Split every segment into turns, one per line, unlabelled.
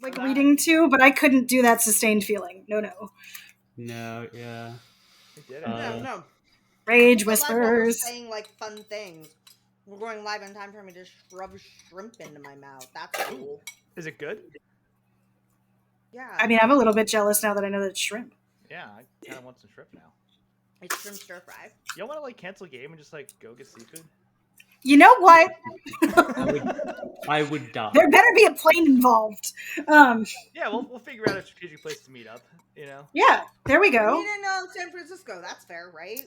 like reading to, but I couldn't do that sustained feeling. No.
No, yeah.
I did it.
No.
Rage
We're
whispers.
saying like fun things. We're going live in time for me to shove shrimp into my mouth. That's cool.
Is it good?
Yeah.
I mean, I'm a little bit jealous now that I know that it's shrimp.
Yeah, I kind of want some shrimp now.
It's shrimp stir fry.
Y'all want to like cancel a game and just like go get seafood?
You know what?
I would die.
There better be a plane involved.
Yeah, we'll figure out a strategic place to meet up. You know.
Yeah, there we go.
We didn't know San Francisco. That's fair, right?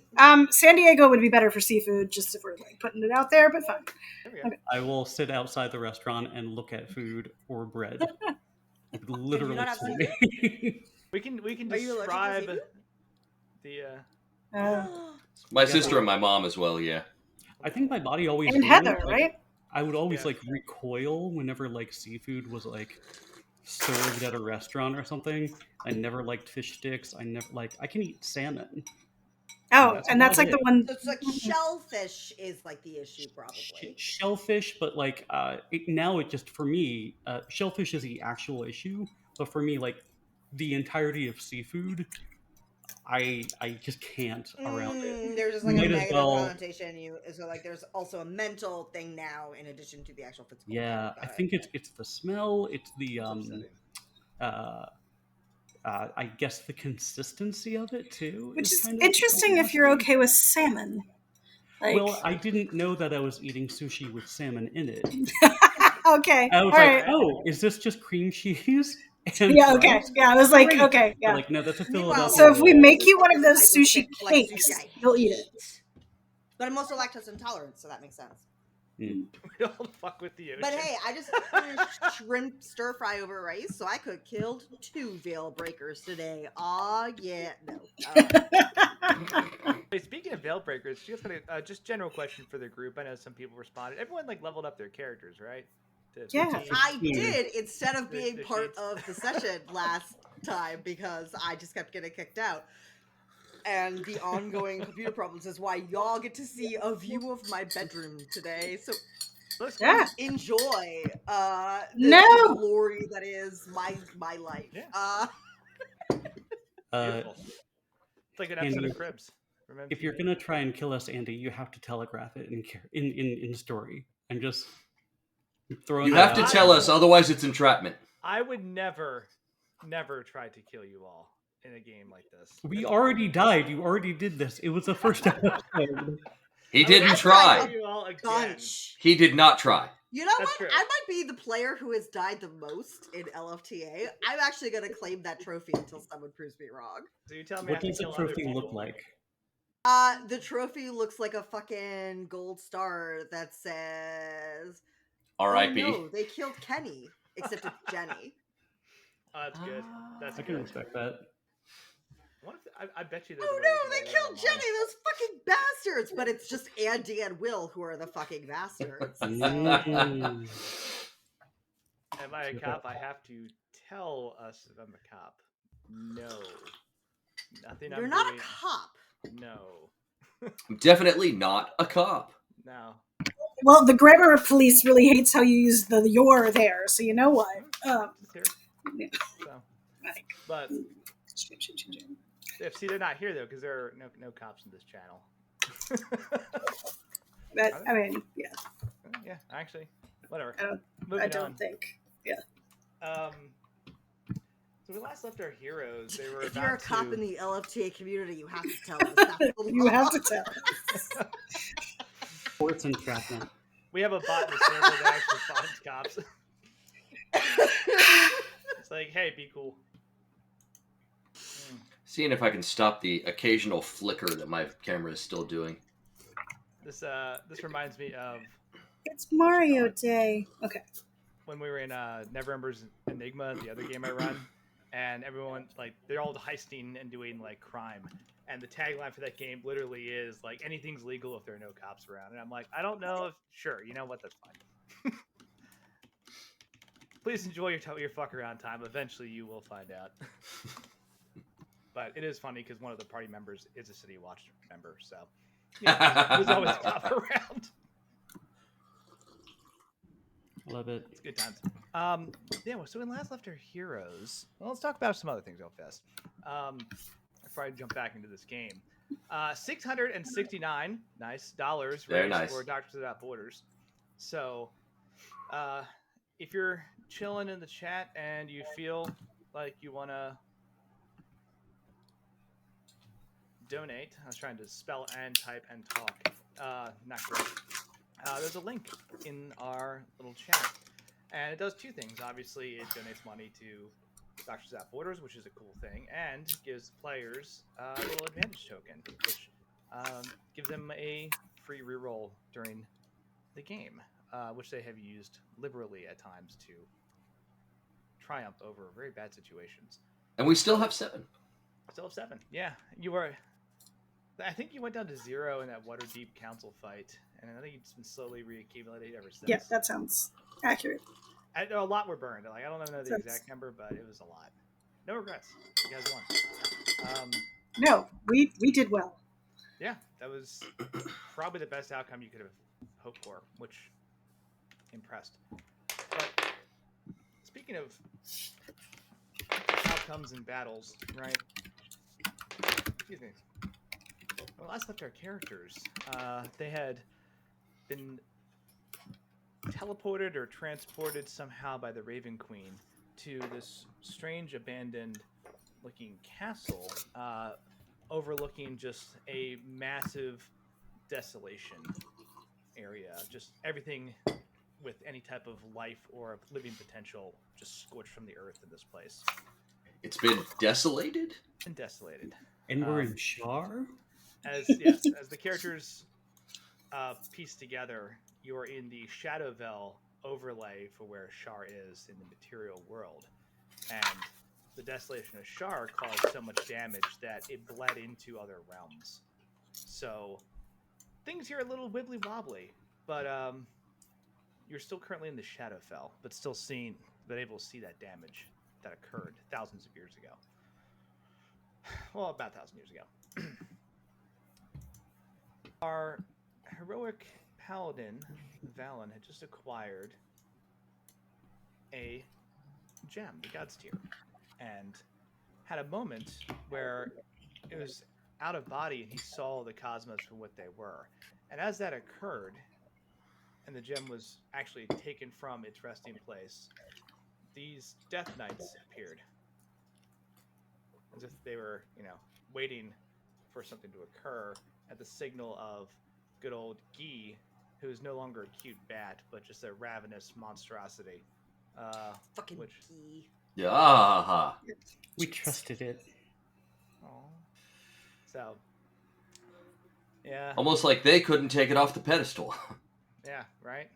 San Diego would be better for seafood, just if we're like putting it out there, but fine.
There we go.
Okay.
I will sit outside the restaurant and look at food or bread. Literally.
not have
We can
Are you allergic to
describe the.
My sister and my mom as well. Yeah.
I think my body always.
And
knew,
Heather,
like,
right?
I would always like recoil whenever like seafood was like served at a restaurant or something. I never liked fish sticks. I can eat salmon.
Oh, and that's like the one.
So it's like shellfish is like the issue, probably.
Shellfish, but like now it just for me, shellfish is the actual issue. But for me, like the entirety of seafood, I just can't around it.
There's just like a negative connotation. So like there's also a mental thing now in addition to the actual physical.
Yeah, I think it's the smell. It's the I guess the consistency of it too.
Which is interesting if you're okay with salmon.
Like, well, I didn't know that I was eating sushi with salmon in it.
Okay.
I was
all
like,
right.
oh, is this just cream cheese?
Yeah, okay. Yeah, I was like, okay, yeah.
Like, no, that's a Philadelphia.
So if we make you one of those sushi cakes, you'll eat it.
But I'm also lactose intolerant, so that makes sense.
We don't fuck with the ocean.
But hey, I just finished shrimp stir fry over rice, so I could have killed 2 veil breakers today. Aw, yeah, no.
Wait, speaking of veil breakers, just general question for the group. I know some people responded. Everyone like leveled up their characters, right?
Yeah,
I did instead of being part of the session last time because I just kept getting kicked out. And the ongoing computer problems is why y'all get to see a view of my bedroom today. So enjoy the glory that is my life.
Yeah. Beautiful. It's like an episode of Cribs.
If you're gonna try and kill us, Andy, you have to telegraph it in story and just throw.
You have to tell us, otherwise it's entrapment.
I would never try to kill you all in a game like this.
We already died. You already did this. It was the first episode.
He didn't try. He did not try.
You know what? I might be the player who has died the most in LFTA. I'm actually going to claim that trophy until someone proves me wrong.
So you tell me
what does the trophy look like?
The trophy looks like a fucking gold star that says
R.I.P.
Oh, no, they killed Kenny, except it's Jenny.
Oh, that's good. That's
I can respect that.
What if I bet you.
Oh no, they killed Jenny, those fucking bastards! But it's just Andy and Will who are the fucking bastards.
Am I a cop? I have to tell us if I'm a cop. No. Nothing.
You're not a cop.
No.
I'm definitely not a cop.
No.
Well, the grammar police really hates how you use the "you're" there, so you know what.
Yeah. So, but see, they're not here though because there are no cops in this channel.
I mean, yeah.
Yeah, actually, whatever.
I don't think. Yeah.
So we last left our heroes. They were.
If you're a cop in the LFTA community, you have to tell us.
You have to tell us.
Sports entrapment.
We have a bot in the server that actually finds cops. It's like, hey, be cool.
Seeing if I can stop the occasional flicker that my camera is still doing.
This reminds me of.
It's Mario Day. Okay.
When we were in Neverember's Enigma, the other game I run, and everyone they're all heisting and doing crime, and the tagline for that game literally is anything's legal if there are no cops around, and I'm like, I don't know if you know what, that's fine. Please enjoy your fuck around time. Eventually, you will find out. But it is funny because one of the party members is a City Watch member, so there's always a cop around.
Love it.
It's good times. Yeah. So in Last Left Our Heroes, well, let's talk about some other things real fast. Before I jump back into this game, $669 dollars
Very
raised
nice.
for Doctors Without Borders. So, if you're chilling in the chat and you feel like you want to donate, I was trying to spell and type and talk. Not great. There's a link in our little chat, and it does two things. Obviously, it donates money to Doctors Without Borders, which is a cool thing, and gives players a little advantage token, which gives them a free reroll during the game, which they have used liberally at times to triumph over very bad situations.
And we still have 7.
Still have 7. Yeah, you were. I think you went down to 0 in that Waterdeep Council fight, and I think it's been slowly reaccumulated ever since.
Yeah, that sounds accurate.
A lot were burned. Like, I don't know the exact number, but it was a lot. No regrets. You guys won.
No, we did well.
Yeah, that was probably the best outcome you could have hoped for, which impressed. But speaking of outcomes and battles, right? Excuse me. When last left our characters, they had been teleported or transported somehow by the Raven Queen to this strange abandoned looking castle overlooking just a massive desolation area. Just everything with any type of life or living potential just scorched from the earth in this place.
It's been desolated?
And desolated.
And we're in Shar?
As the characters piece together, you're in the Shadowvel overlay for where Shar is in the material world. And the desolation of Shar caused so much damage that it bled into other realms. So things here are a little wibbly wobbly, but you're still currently in the Shadowfell, but able to see that damage that occurred thousands of years ago. Well, about 1,000 years ago. Our heroic paladin, Valen, had just acquired a gem, the God's Tear, and had a moment where it was out of body and he saw the cosmos for what they were. And as that occurred, and the gem was actually taken from its resting place, these Death Knights appeared. As if they were, waiting for something to occur at the signal of good old Guy, who is no longer a cute bat, but just a ravenous monstrosity.
Fucking
which...
Guy.
Yeah.
We trusted it.
Aww. So, yeah.
Almost like they couldn't take it off the pedestal.
Yeah, right?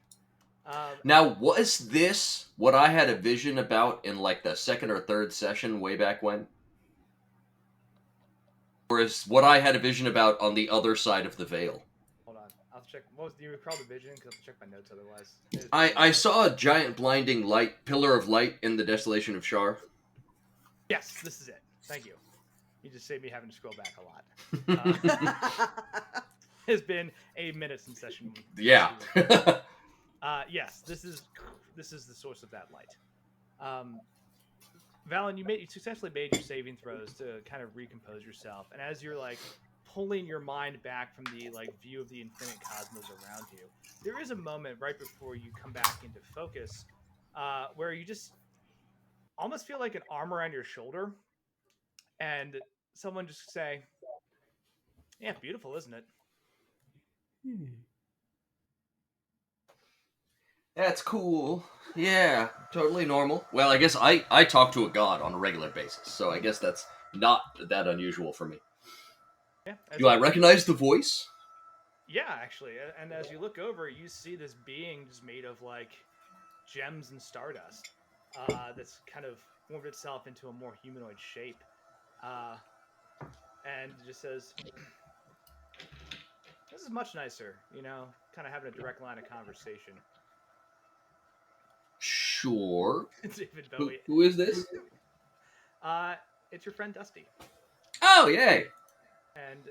Now, was this what I had a vision about in like the second or third session way back when? Or is what I had a vision about on the other side of the veil?
Hold on. I'll check. Do you recall the vision? Because I'll check my notes otherwise.
I saw a giant blinding light, pillar of light in the desolation of Shar.
Yes, this is it. Thank you. You just saved me having to scroll back a lot. It's been a minute since session.
Yeah.
Yes, this is the source of that light. Valen, you successfully made your saving throws to kind of recompose yourself, and as you're pulling your mind back from the view of the infinite cosmos around you, there is a moment right before you come back into focus where you just almost feel like an arm around your shoulder, and someone just say, "Yeah, beautiful, isn't it?"
That's cool. Yeah, totally normal. Well, I guess I talk to a god on a regular basis, so I guess that's not that unusual for me.
Yeah.
Do I recognize the voice?
Yeah, actually. And as you look over, you see this being just made of gems and stardust that's kind of formed itself into a more humanoid shape. And it just says, "This is much nicer, kind of having a direct line of conversation."
Sure.
David Bowie.
Who is this?
It's your friend Dusty.
Oh, yay.
And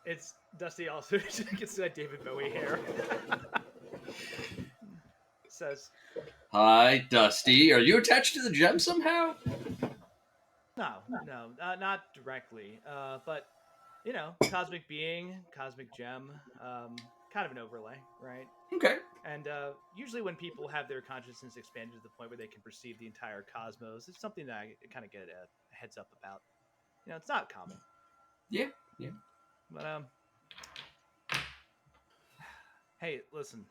it's Dusty also gets that David Bowie hair. says,
Hi, Dusty. Are you attached to the gem somehow?
no, not directly. But cosmic being, cosmic gem, kind of an overlay, right?
Okay.
And usually when people have their consciousness expanded to the point where they can perceive the entire cosmos, it's something that I kind of get a heads up about. It's not common.
Yeah.
But hey, listen.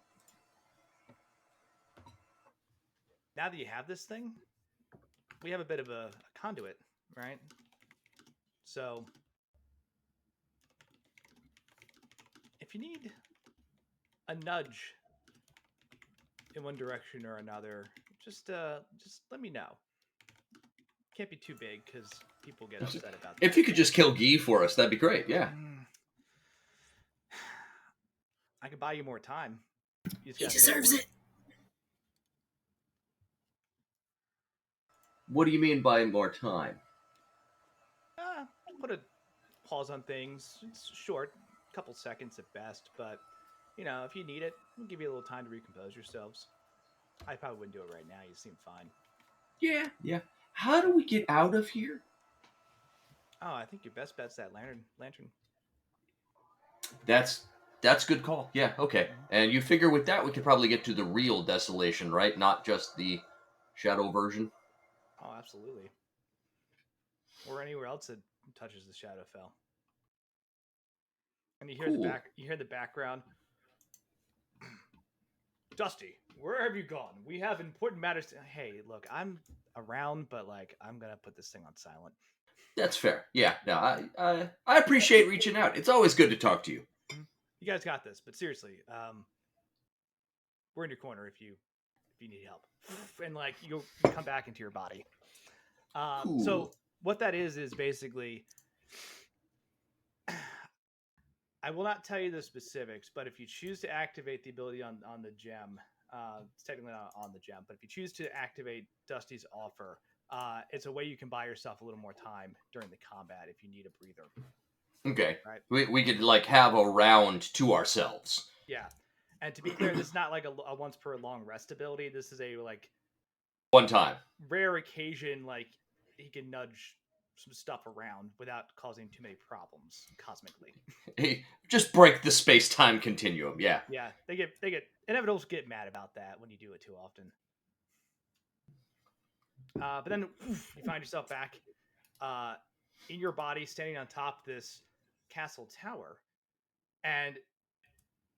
Now that you have this thing, we have a bit of a conduit, right? So if you need a nudge in one direction or another, just let me know. Can't be too big because people get upset about that.
If you could just kill Guy for us, that'd be great. Yeah.
I can buy you more time.
He deserves it.
What do you mean by more time?
Put a pause on things. It's short, a couple seconds at best, but if you need it, we'll give you a little time to recompose yourselves. I probably wouldn't do it right now. You seem fine.
Yeah. How do we get out of here?
Oh, I think your best bet's that lantern.
That's a good call. Yeah, okay. And you figure with that we could probably get to the real desolation, right? Not just the shadow version.
Oh, absolutely. Or anywhere else that touches the Shadowfell. And you hear the background. Dusty, where have you gone? We have important matters to... Hey, look, I'm around, but I'm gonna put this thing on silent.
That's fair. Yeah, no, I appreciate reaching out. It's always good to talk to you.
You guys got this, but seriously, we're in your corner if you need help. And you'll come back into your body.
Cool.
So what that is basically, I will not tell you the specifics, but if you choose to activate the ability on the gem, it's technically not on the gem, but if you choose to activate Dusty's offer, it's a way you can buy yourself a little more time during the combat if you need a breather.
Okay.
Right.
We could have a round to ourselves.
Yeah. And to be clear, this is not a once per long rest ability. This is a
one time.
Rare occasion, he can nudge some stuff around without causing too many problems cosmically.
Hey, just break the space-time continuum. Yeah.
Yeah, they get inevitals get mad about that when you do it too often. But then you find yourself back in your body, standing on top of this castle tower, and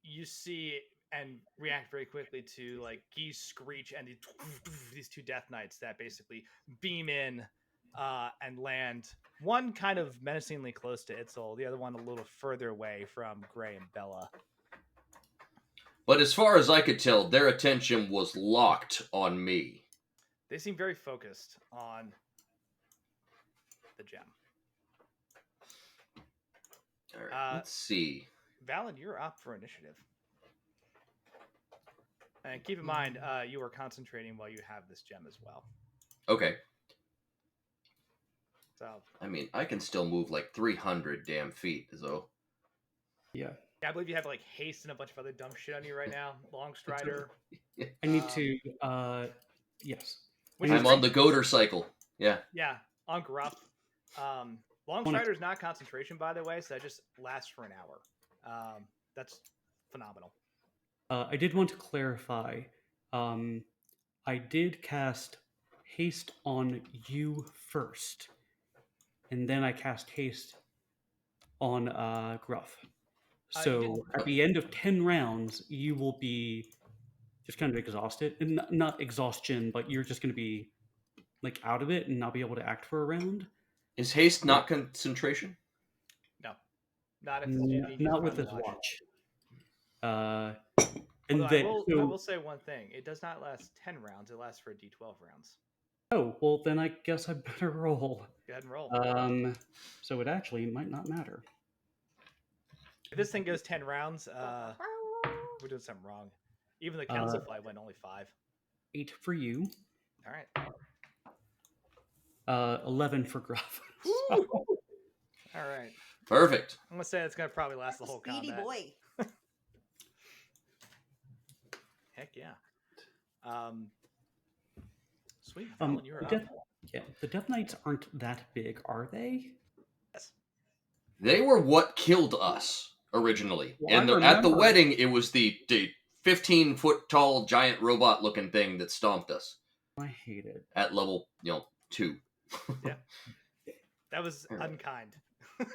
you see and react very quickly to Guy's screech and these two death knights that basically beam in and land. One kind of menacingly close to Itzel, the other one a little further away from Gray and Bella.
But as far as I could tell, their attention was locked on me.
They seem very focused on the gem.
All right, let's see.
Valen, you're up for initiative. And keep in mind, you are concentrating while you have this gem as well.
Okay.
So,
I mean, I can still move 300 damn feet, so.
Yeah.
I believe you have haste and a bunch of other dumb shit on you right now. Long strider.
I need to, yes.
I'm on the Goater cycle. Yeah.
Yeah, on Gruff. Long strider is not concentration, by the way, so that just lasts for an hour. That's phenomenal.
I did want to clarify. I did cast haste on you first, and then I cast haste on Gruff. So at the end of 10 rounds, you will be just kind of exhausted, and not exhaustion, but you're just going to be out of it and not be able to act for a round.
Is haste not concentration?
No, not if it's
not with this watch. And
I will say one thing: it does not last 10 rounds; it lasts for a D12 rounds.
Oh well, then I guess I better roll.
Go ahead and roll.
So it actually might not matter.
If this thing goes 10 rounds, we're doing something wrong. Even the council flight went only 5.
8 for you.
All
right. 11 for Gruff.
All right.
Perfect.
I'm gonna say it's gonna probably last the whole
speedy
combat.
Boy.
Heck yeah. Sweet, Alan, you're up.
The Death Knights aren't that big, are they?
Yes.
They were what killed us originally.
Well,
At the
remember-
wedding, it was the 15-foot tall giant robot looking thing that stomped us
I hate it.
at level 2.
Yeah. That was unkind, to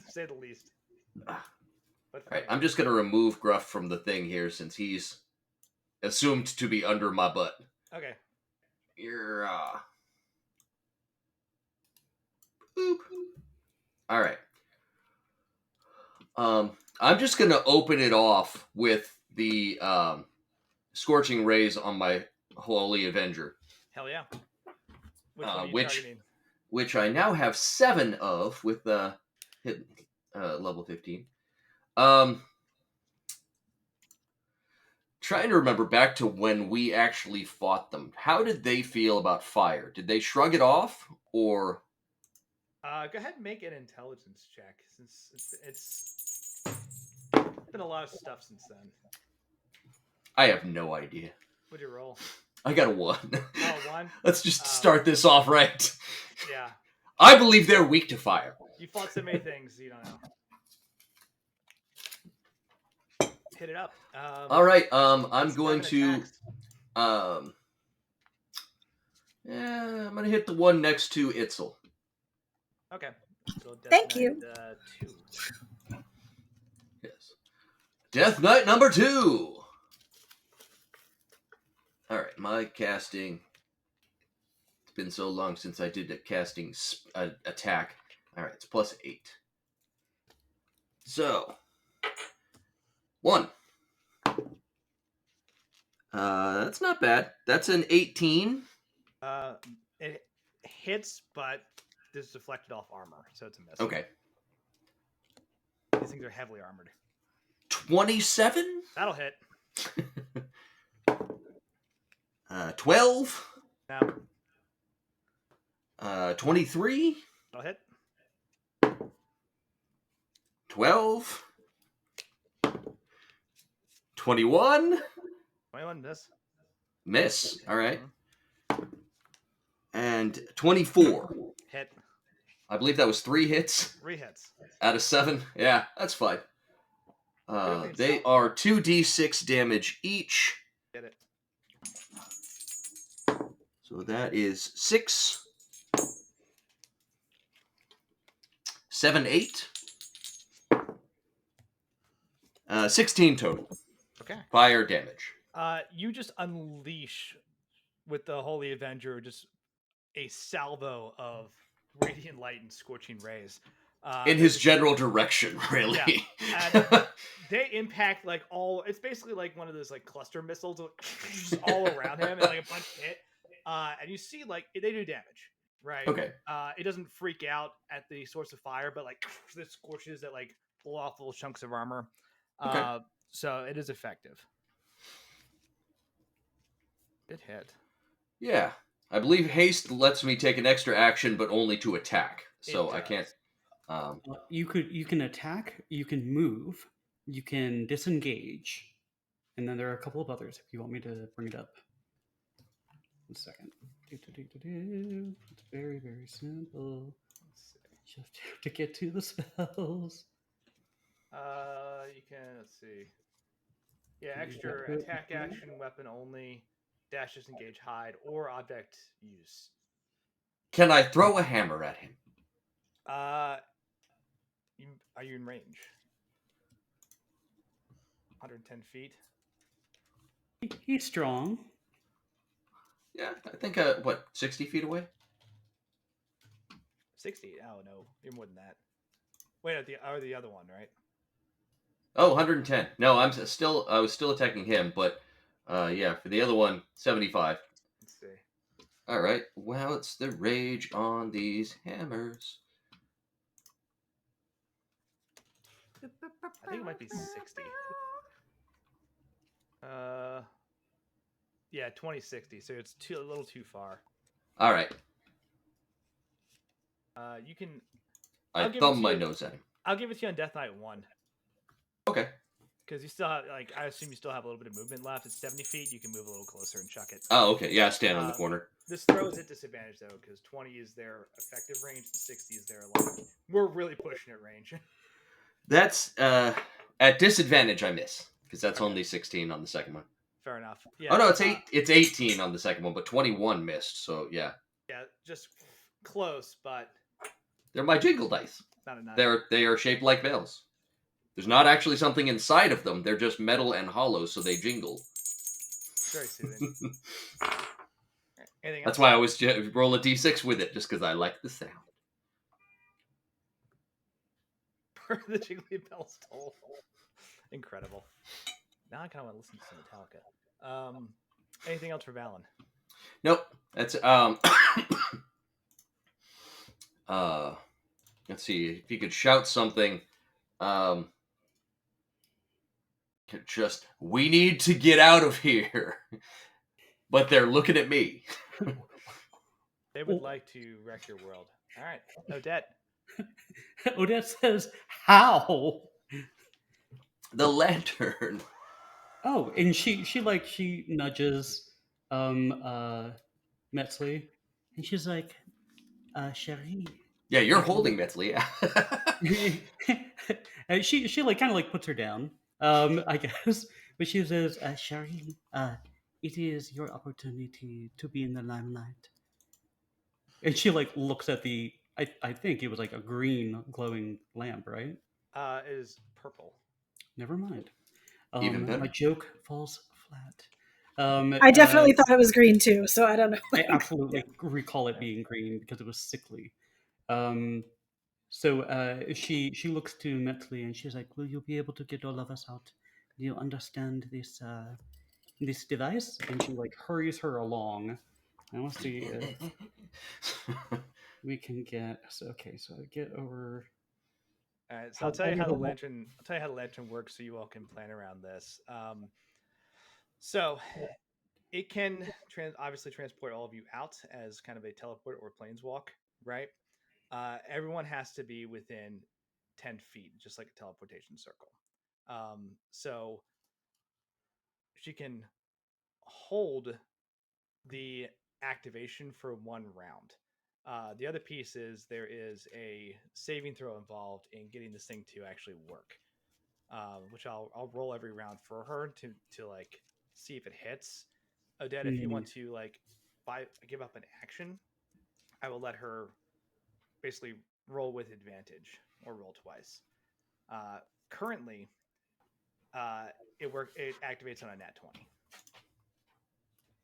say the least. But
Alright, I'm just gonna remove Gruff from the thing here since he's assumed to be under my butt.
Okay.
You're boop. Alright. I'm just gonna open it off with the Scorching Rays on my Holy Avenger.
Hell yeah. Which one are you
which
targeting?
which I now have 7 of with hit level 15. Trying to remember back to when we actually fought them. How did they feel about fire? Did they shrug it off, or?
Go ahead and make an intelligence check, since it's been a lot of stuff since then.
I have no idea.
What'd you roll?
I got a 1.
Oh, 1?
Let's just start this off right.
Yeah.
I believe they're weak to fire.
You fought so many things, you don't know. Hit it up.
All right. I'm going to.
attacks.
I'm gonna hit the one next to Itzel.
Okay. So Death
Thank
Knight,
you.
2.
Yes. Death Knight number 2. All right, my casting. It's been so long since I did a casting attack. All right, it's plus 8. So 1. That's not bad. That's an 18.
It hits, but this is deflected off armor, so it's a miss.
Okay.
These things are heavily armored.
27.
That'll hit.
12.
Now,
23.
that'll hit.
12. 21.
21 miss.
Miss. All right. And 24.
Hit.
I believe that was 3 hits
3 hits.
out of 7. Yeah, that's fine. They are 2d6 damage each.
Get it.
So that is 6, 7, 8. 16 total.
Okay.
Fire damage.
You just unleash with the Holy Avenger just a salvo of radiant light and scorching rays.
In his general direction, really.
Yeah. They impact like all. It's basically like one of those like cluster missiles, just all around him, and like a bunch hit. And you see like they do damage, right?
Okay.
It doesn't freak out at the source of fire, but like the scorches that like blow off little chunks of armor.
Okay.
So it is effective. It hit.
Yeah. I believe haste lets me take an extra action, but only to attack. So
It
I
does.
can't.
You can attack, you can move, you can disengage, and then there are a couple of others if you want me to bring it up. 1 second. It's very, very simple. Just have to get to the spells.
You can, let's see. Yeah, extra attack action, weapon only, dash, disengage, hide, or object use.
Can I throw a hammer at him?
Are you in range? 110 feet.
He's strong.
Yeah, I think, 60 feet away?
60? Oh, no. You're more than that. Wait, the other one, right?
Oh, 110. No, I was still attacking him, but, yeah, for the other one, 75.
Let's see.
All right. Well, it's the rage on these hammers.
I think it might be 60. Yeah, 2060. So it's a little too far.
All right.
You can.
I
I'll give it
thumb
to
my
you.
nose at him.
I'll give it to you on Death Knight 1.
Okay.
Because you still have, like, I assume you still have a little bit of movement left. It's 70 feet. You can move a little closer and chuck it.
Oh, okay. Yeah, stand on the corner.
This throw is at disadvantage though, because 20 is their effective range and 60 is their like. We're really pushing it range.
That's at disadvantage. I miss because that's only 16 on the second one.
Fair enough. Yeah.
Oh no, it's 8. It's 18 on the second one, but 21 missed. So yeah.
Yeah, just close, but
They're my jingle dice.
not enough.
They are shaped like bells. There's not actually something inside of them. They're just metal and hollow, so they jingle.
Very soothing. Anything else?
That's why I always roll a d6 with it, just because I like the sound.
The Jiggly Bells toll. Incredible. Now I kind of want to listen to some Metallica. Anything else for Valen?
Nope. That's let's see if you could shout something. Just we need to get out of here, but they're looking at me.
They would like to wreck your world. All right, Odette.
Odette says, "How?"
The lantern.
Oh, and she nudges Metzley, and she's like, "Cherie."
Yeah, you're holding Metzley. Yeah.
And she like kind of like puts her down, I guess, but she says, "Cherie, it is your opportunity to be in the limelight." And she like looks at the I think it was like a green glowing lamp, right?
It is purple.
Never mind.
Even better.
My joke falls flat.
I definitely thought it was green too, so I don't know.
I absolutely recall it being green because it was sickly. So she looks to Metley and she's like, "Will you be able to get all of us out? Do you understand this this device?" And she like hurries her along. I want to see if we can get. So okay, so I get over.
All right, so I'll tell you how the lantern. I'll tell you how the lantern works, so you all can plan around this. So it can obviously transport all of you out as kind of a teleport or planeswalk, right? Everyone has to be within 10 feet, just like a teleportation circle. So she can hold the activation for 1 round. The other piece is there is a saving throw involved in getting this thing to actually work, which I'll roll every round for her to like see if it hits. Odette, if you want to like give up an action, I will let her basically roll with advantage or roll twice. Currently, it activates on a nat 20.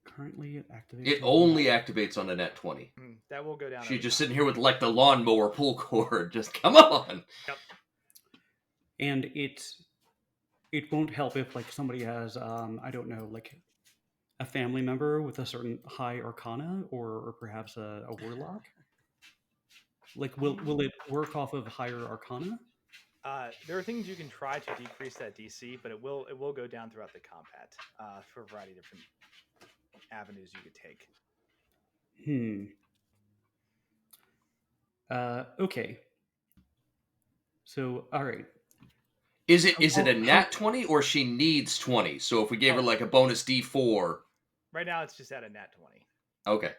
Currently, it activates.
It only activates on a net 20.
That will go down.
She's just sitting here with like the lawnmower pull cord. Just come on.
Yep.
And it won't help if like somebody has I don't know, like a family member with a certain high arcana or perhaps a warlock. Like will it work off of higher arcana?
There are things you can try to decrease that DC, but it will go down throughout the combat for a variety of different avenues you could take.
Okay. So all right.
Is it a nat 20 or she needs 20? So if we gave her like a bonus D4.
Right now it's just at a nat 20.
Okay.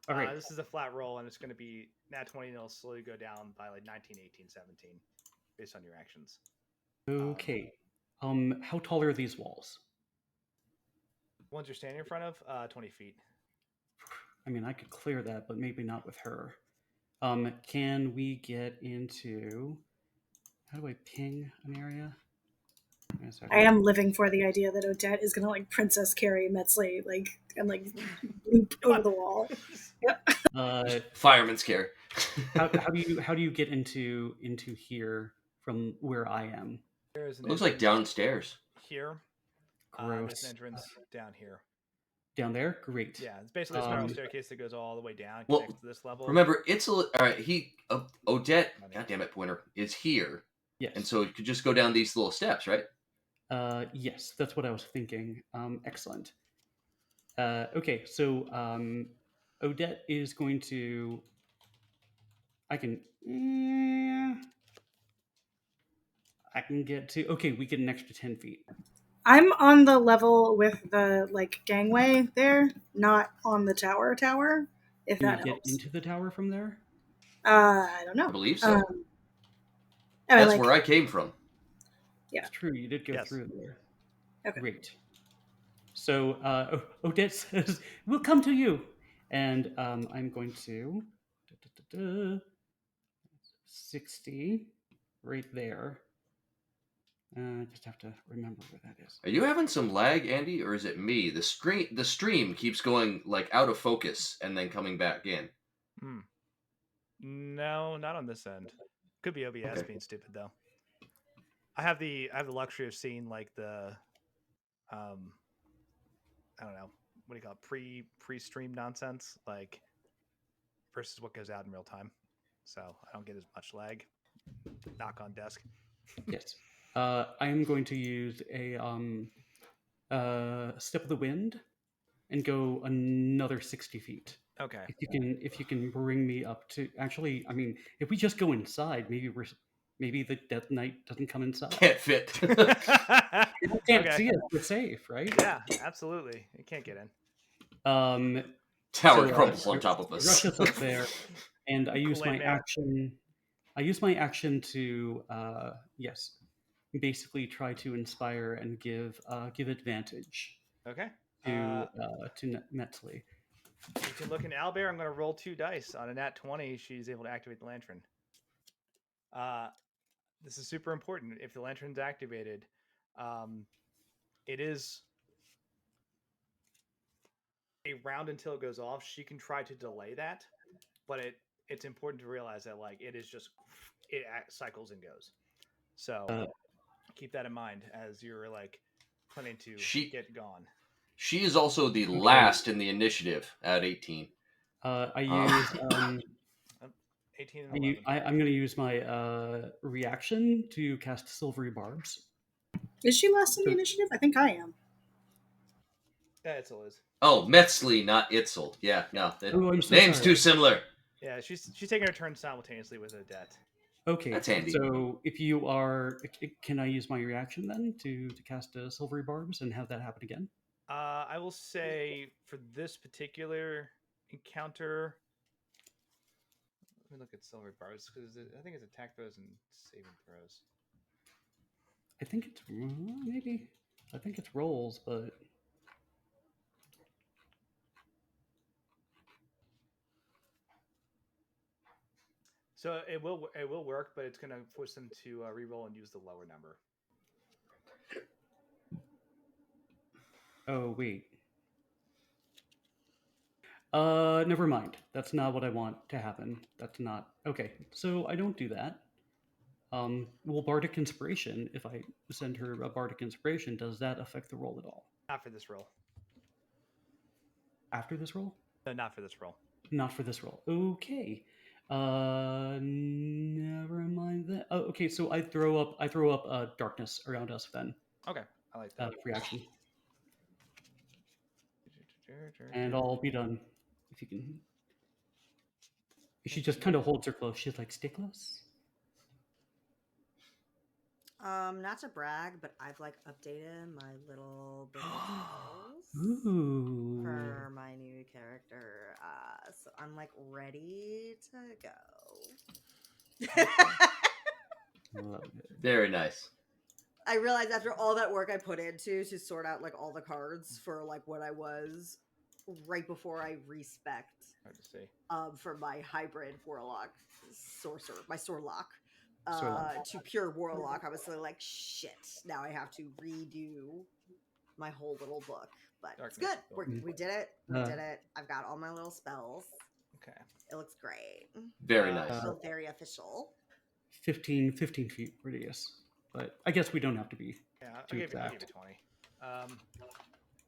All right.
This is a flat roll and it's going to be nat 20 and it'll slowly go down by like 19, 18, 17 based on your actions.
Okay. How tall are these walls?
Ones you're standing in front of, 20 feet.
I mean, I could clear that, but maybe not with her. Can we get into... How do I ping an area?
I am living for the idea that Odette is gonna like princess carry Metzley and loop over the wall. Yep.
Fireman's carry.
how do you get into here from where I am?
It looks like downstairs.
Here.
Gross.
There's an entrance down here.
Down there? Great.
Yeah, it's basically a spiral staircase that goes all the way down.
Well,
connects to this level.
Remember, Itzel. All right, Odette. Goddamn it, Winter is here.
Yes.
And so you could just go down these little steps, right?
Yes, that's what I was thinking. Excellent. Okay, so Odette is going to. I I can get to. Okay, we get an extra 10 feet.
I'm on the level with the like gangway there, not on the tower. If
Can you
that
get
helps.
into the tower from there?
I don't know.
I believe so.
Anyway,
That's where I came from.
Yeah.
It's true. You did go
Yes.
through there.
Okay.
Great. So Odette says, "We'll come to you," and I'm going to 60 right there. I just have to remember where that is.
Are you having some lag, Andy, or is it me? The stream keeps going like out of focus and then coming back in.
No, not on this end. Could be OBS
Okay.
being stupid though. I have the luxury of seeing like the I don't know, what do you call it, pre-stream nonsense, like versus what goes out in real time. So I don't get as much lag. Knock on desk.
Yes. I am going to use a step of the wind and go another 60 feet.
Okay.
If you can bring me up to, actually, I mean, if we just go inside, maybe the Death Knight doesn't come inside.
Can't fit.
People can't
Okay.
see us. We're safe, right?
Yeah, absolutely. You can't get in.
Tower
So,
crumbles on top of us.
Rush us up there, and I use
Kool-Aid
my
Man.
action. I use my action to basically try to inspire and give advantage
Okay.
to Metzley.
You can look in Owlbear. I'm going to roll 2 dice. On a nat 20, she's able to activate the lantern. This is super important. If the lantern's activated, it is a round until it goes off. She can try to delay that, but it's important to realize that like it is just it cycles and goes. So keep that in mind as you're like planning to get gone.
She is also the last in the initiative at 18.
I use
18 and 11.
I'm going to use my reaction to cast Silvery Barbs.
Is she last in the initiative? I think I am.
Yeah, Itzel is.
Oh, Metzley, not Itzel. Yeah, no.
I'm so
name's
sorry.
too similar.
Yeah, she's taking her turn simultaneously with Odette.
Okay,
that's handy.
So if you are, can I use my reaction then to cast Silvery Barbs and have that happen again?
I will say for this particular encounter, let me look at Silvery Barbs because I think it's attack throws and saving throws.
I think it's maybe. I think it's rolls, but
so it will work, but it's going to force them to re-roll and use the lower number.
oh wait. Never mind. That's not what I want to happen. That's not okay. So I don't do that. Will Bardic Inspiration, if I send her a Bardic Inspiration, does that affect the roll at all?
Not for this roll.
After this roll?
No, not for this roll.
Not for this roll. Okay. Never mind that. Oh, okay. So I throw up darkness around us then.
Okay, I like that.
Reaction. And I'll be done. If you can. She just kind of holds her close. She's like, "Stay close."
Not to brag, but I've like updated my little bit of
Ooh.
for my new character. So I'm like ready to go.
Love it.
Very nice.
I realized after all that work I put into to sort out like all the cards for like what I was right before I respec
Hard to see.
For my hybrid warlock sorcerer, my Sorlock.
Sorlock.
To pure warlock, I was like, shit. Now I have to redo my whole little book, but
Darkness.
it's good. We did it. We did it. I've got all my little spells.
Okay.
It looks great.
Very nice.
I feel very official.
15 feet radius. But I guess we don't have to be
Yeah,
too
I'll
exact.
give you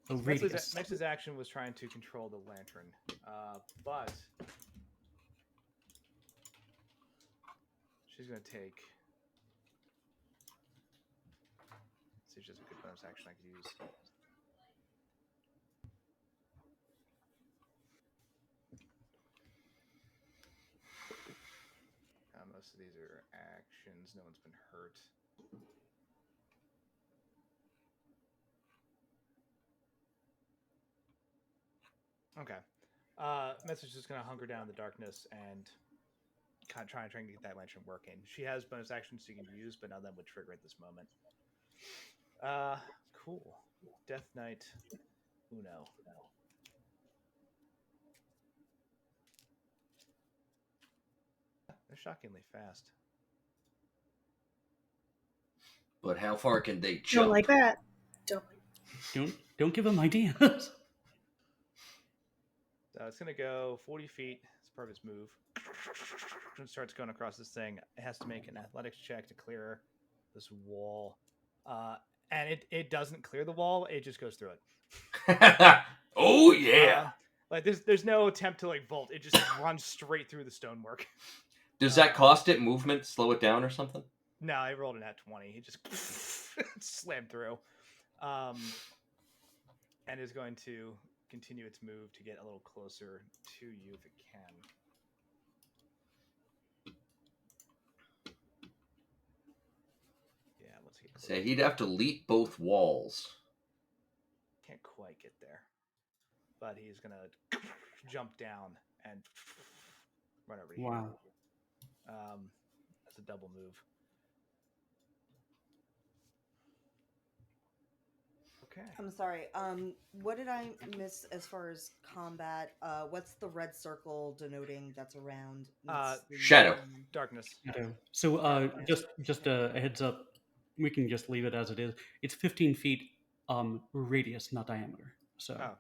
20.
Radius.
Mex's action was trying to control the lantern, but she's going to take. Let's see if she has a good bonus action I could use. Most of these are actions. No one's been hurt. Okay. Message is going to hunker down in the darkness and kind of try and get that lantern working. She has bonus actions she can use, but none of them would trigger at this moment. Cool. Death Knight Uno. They're shockingly fast.
But how far can they
Don't
jump?
like that.
Don't give them ideas.
So it's going to go 40 feet. It's part of its move. It starts going across this thing. It has to make an athletics check to clear this wall. And it doesn't clear the wall. It just goes through it.
Oh, yeah.
Like there's no attempt to like vault. It just runs straight through the stonework.
Does that cost it movement, slow it down or something?
No, I rolled an at 20. It just slammed through. And is going to continue its move to get a little closer to you if it can. Yeah, let's get closer.
Say he'd have to leap both walls.
Can't quite get there. But he's going to jump down and run over here.
Wow.
That's a double move. Okay.
I'm sorry. What did I miss as far as combat? What's the red circle denoting that's around?
Shadow.
Darkness.
So just a heads up, we can just leave it as it is. It's 15 feet radius, not diameter. So
okay.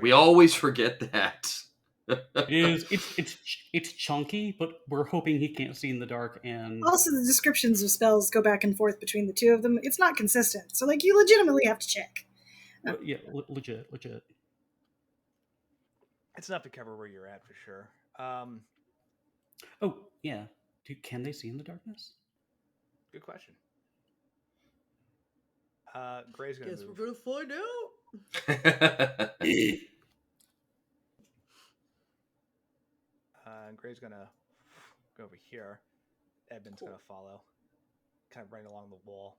We always forget that.
it's chunky, but we're hoping he can't see in the dark. And
Also, the descriptions of spells go back and forth between the two of them. It's not consistent, so like you legitimately have to check.
Yeah, legit.
It's enough to cover where you're at for sure.
Oh yeah, can they see in the darkness?
Good question. Gray's gonna
Guess
move.
we're gonna find out.
Gray's gonna go over here. Edmund's gonna follow, kind of right along the wall,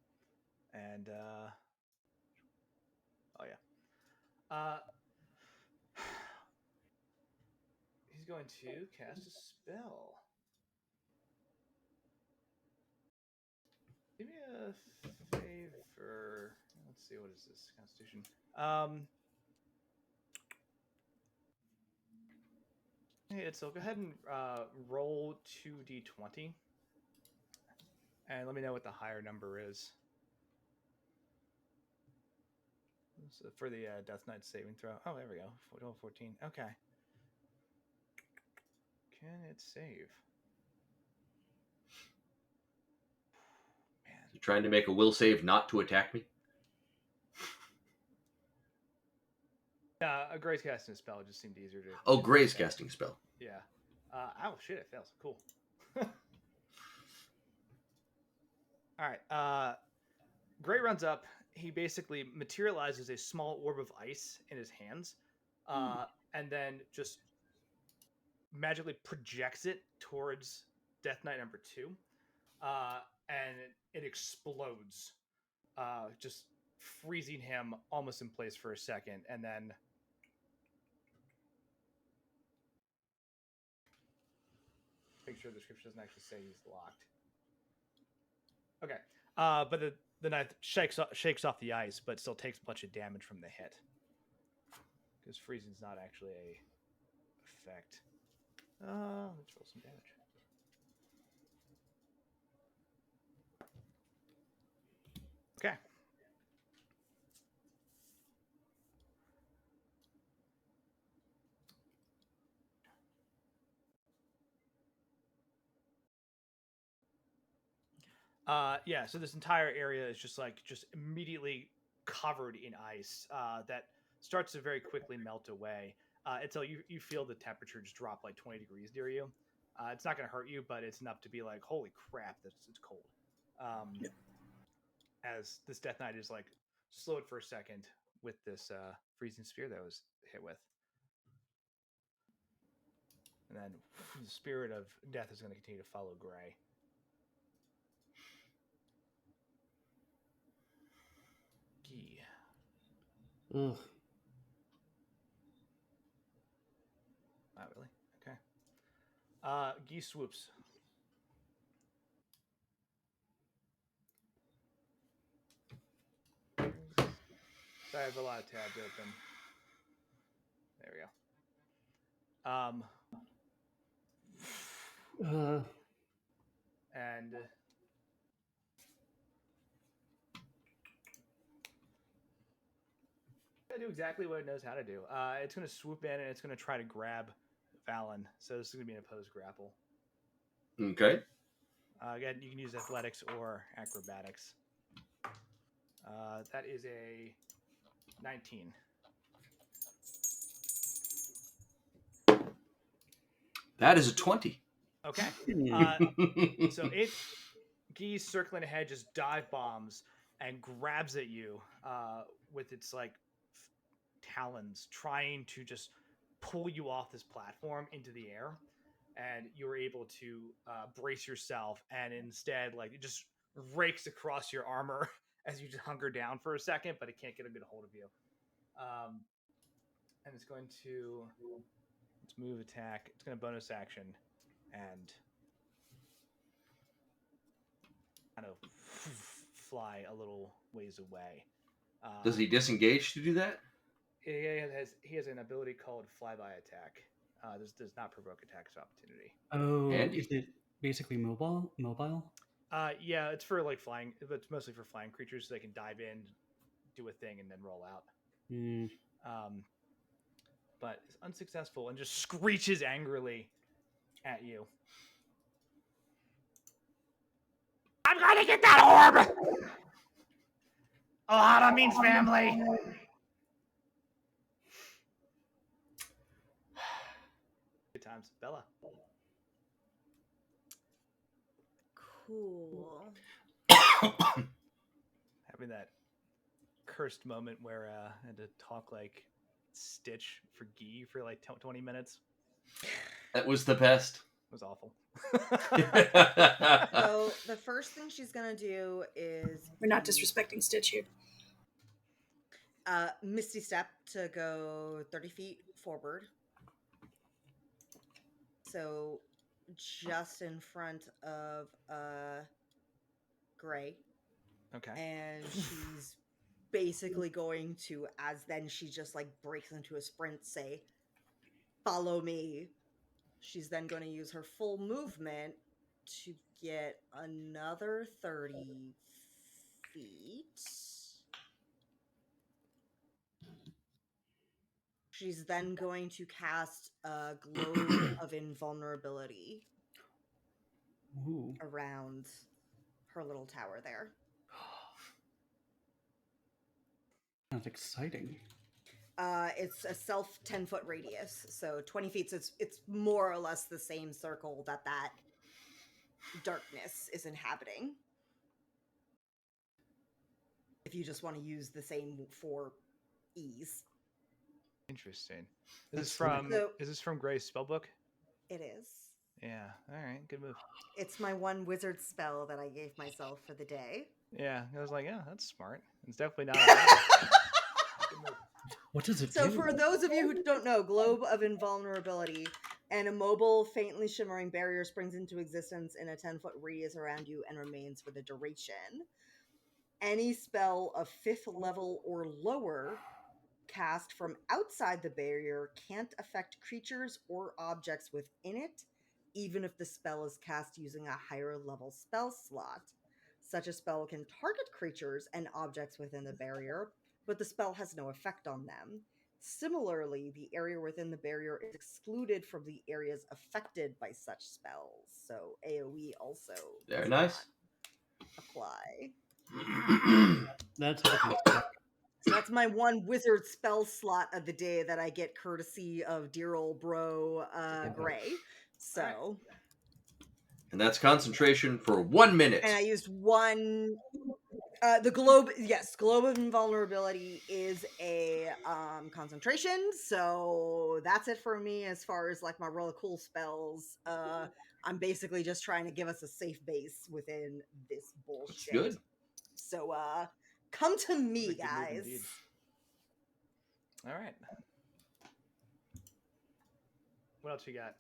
and he's going to cast a spell. Give me a favor. Let's see, what is this? Constitution. Hey, Itzel, go ahead and roll 2d20. And let me know what the higher number is. So for the Death Knight saving throw. Oh, there we go. 14. Okay. Can it save? Man.
You trying to make a will save not to attack me?
Gray's casting a spell. It just seemed easier to...
Oh, Gray's casting spell.
Yeah. Oh, shit, it fails. Cool. All right. Gray runs up. He basically materializes a small orb of ice in his hands, and then just magically projects it towards Death Knight number 2, and it explodes, just freezing him almost in place for a second, and then make sure the description doesn't actually say he's locked. Okay, but the knife shakes off the ice, but still takes a bunch of damage from the hit. Because freezing's not actually a effect. Let's roll some damage. Okay. Yeah, so this entire area is just immediately covered in ice that starts to very quickly melt away. Until you feel the temperature just drop like 20 degrees near you. It's not going to hurt you, but it's enough to be like, holy crap, it's cold. As this Death Knight is like slowed for a second with this freezing spear that was hit with. And then the spirit of death is going to continue to follow Gray.
Ugh.
Geese swoops. Sorry, I have a lot of tabs open. There we go. And I do exactly what it knows how to do. It's going to swoop in and it's going to try to grab Valen. So this is going to be an opposed grapple.
Okay.
Again, you can use athletics or acrobatics. That is a 19.
That is a 20.
Okay. So Geese circling ahead just dive bombs and grabs at you with its like talons, trying to just pull you off this platform into the air. And you're able to brace yourself, and instead, like, it just rakes across your armor as you just hunker down for a second, but it can't get a good hold of you. And it's going to move attack. It's going to bonus action and kind of fly a little ways away.
Does he disengage to do that?
He has an ability called flyby attack. This does not provoke attacks of opportunity.
Oh,
Handy.
is it basically mobile?
Yeah, it's for like flying. It's mostly for flying creatures, so they can dive in, do a thing, and then roll out. But it's unsuccessful and just screeches angrily at you. I'm gonna get that orb! Ohana means family. Good times, Bella.
Cool.
Having that cursed moment where I had to talk like Stitch for Guy for like 20 minutes.
That was the best.
It was awful.
So the first thing she's gonna do is
We're not disrespecting Stitch here.
Misty Step to go 30 feet forward. So just in front of Gray.
Okay.
And she's basically going to, as then she just like breaks into a sprint, say, follow me. She's then going to use her full movement to get another 30 feet. She's then going to cast a globe of invulnerability around her little tower there.
That's exciting.
It's a self 10-foot radius, so 20 feet. So it's more or less the same circle that darkness is inhabiting. If you just want to use the same for ease.
Interesting. Is this from Gray's spellbook?
It is.
Yeah. All right. Good move.
It's my one wizard spell that I gave myself for the day.
Yeah. I was like, yeah, that's smart. It's definitely not. Good move.
What does it do?
So for those of you who don't know, Globe of Invulnerability, an immobile, faintly shimmering barrier springs into existence in a 10-foot radius around you and remains for the duration. Any spell of 5th level or lower cast from outside the barrier can't affect creatures or objects within it, even if the spell is cast using a higher level spell slot. Such a spell can target creatures and objects within the barrier, but the spell has no effect on them. Similarly, the area within the barrier is excluded from the areas affected by such spells, so AoE also
Very nice.
apply.
That's
So that's my one wizard spell slot of the day that I get courtesy of dear old bro Gray. So,
and that's concentration for 1 minute.
and I used one. The globe, yes, globe of invulnerability is a concentration. So that's it for me as far as like my really cool spells. I'm basically just trying to give us a safe base within this bullshit.
That's good.
So come to me, guys.
All right. What else you got?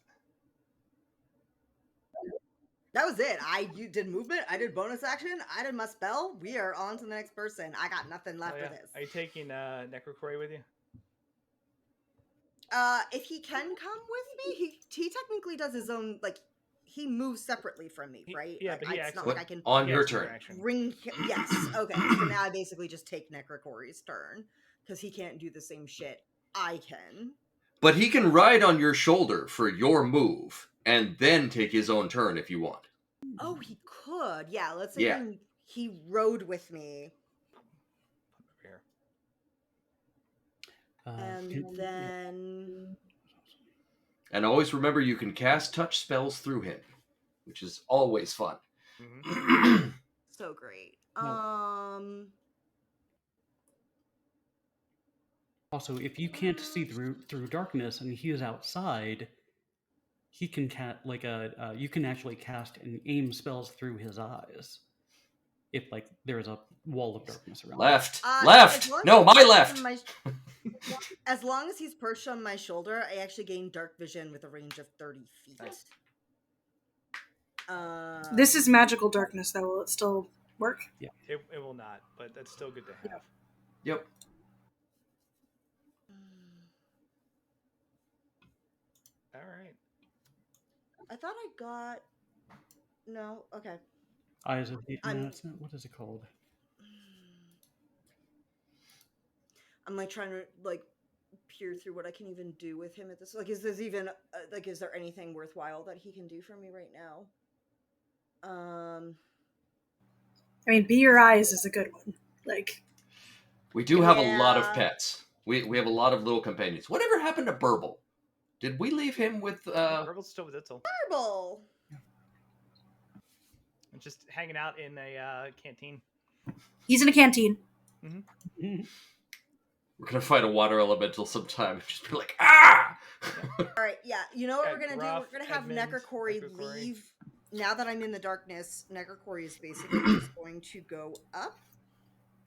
That was it. You did movement. I did bonus action. I did my spell. We are on to the next person. I got nothing left for this.
Are you taking Necrocory with you?
If he can come with me, he technically does his own, like, he moves separately from me, right?
Yeah,
like,
but
it's not like I can
on your turn.
bring him. Yes. Okay. So now I basically just take Necrocory's turn because he can't do the same shit I can.
But he can ride on your shoulder for your move and then take his own turn if you want.
Oh, he could. Yeah. Let's say he rode with me.
Here.
And then...
And always remember you can cast touch spells through him, which is always fun.
Mm-hmm.
So great.
Also, if you can't see through darkness and he is outside, he can you can actually cast and aim spells through his eyes. If like there's a wall of darkness around.
Left. No, my left.
As long as he's perched on my shoulder, I actually gain dark vision with a range of 30 feet.
Nice.
This is magical darkness, though. Will it still work?
Yeah.
It will not, but that's still good to have.
Yep.
All right.
I thought I got... No, okay.
Eyes of the... No, it's not. What is it called?
I'm like trying to like peer through what I can even do with him at this. Like, is this even like? Is there anything worthwhile that he can do for me right now?
I mean, Be Your Eyes is a good one. Like,
we do have a lot of pets. We have a lot of little companions. Whatever happened to Burble? Did we leave him with...
Burble's still with Itzel.
Burble!
Just hanging out in a canteen.
He's in a canteen.
Mm-hmm.
We're going to fight a water elemental sometime and just be like, ah!
Alright, yeah. You know what we're going to do? We're going to have
Edmund,
Necrocory
Necrocory
leave. Now that I'm in the darkness, Necrocory is basically just going to go up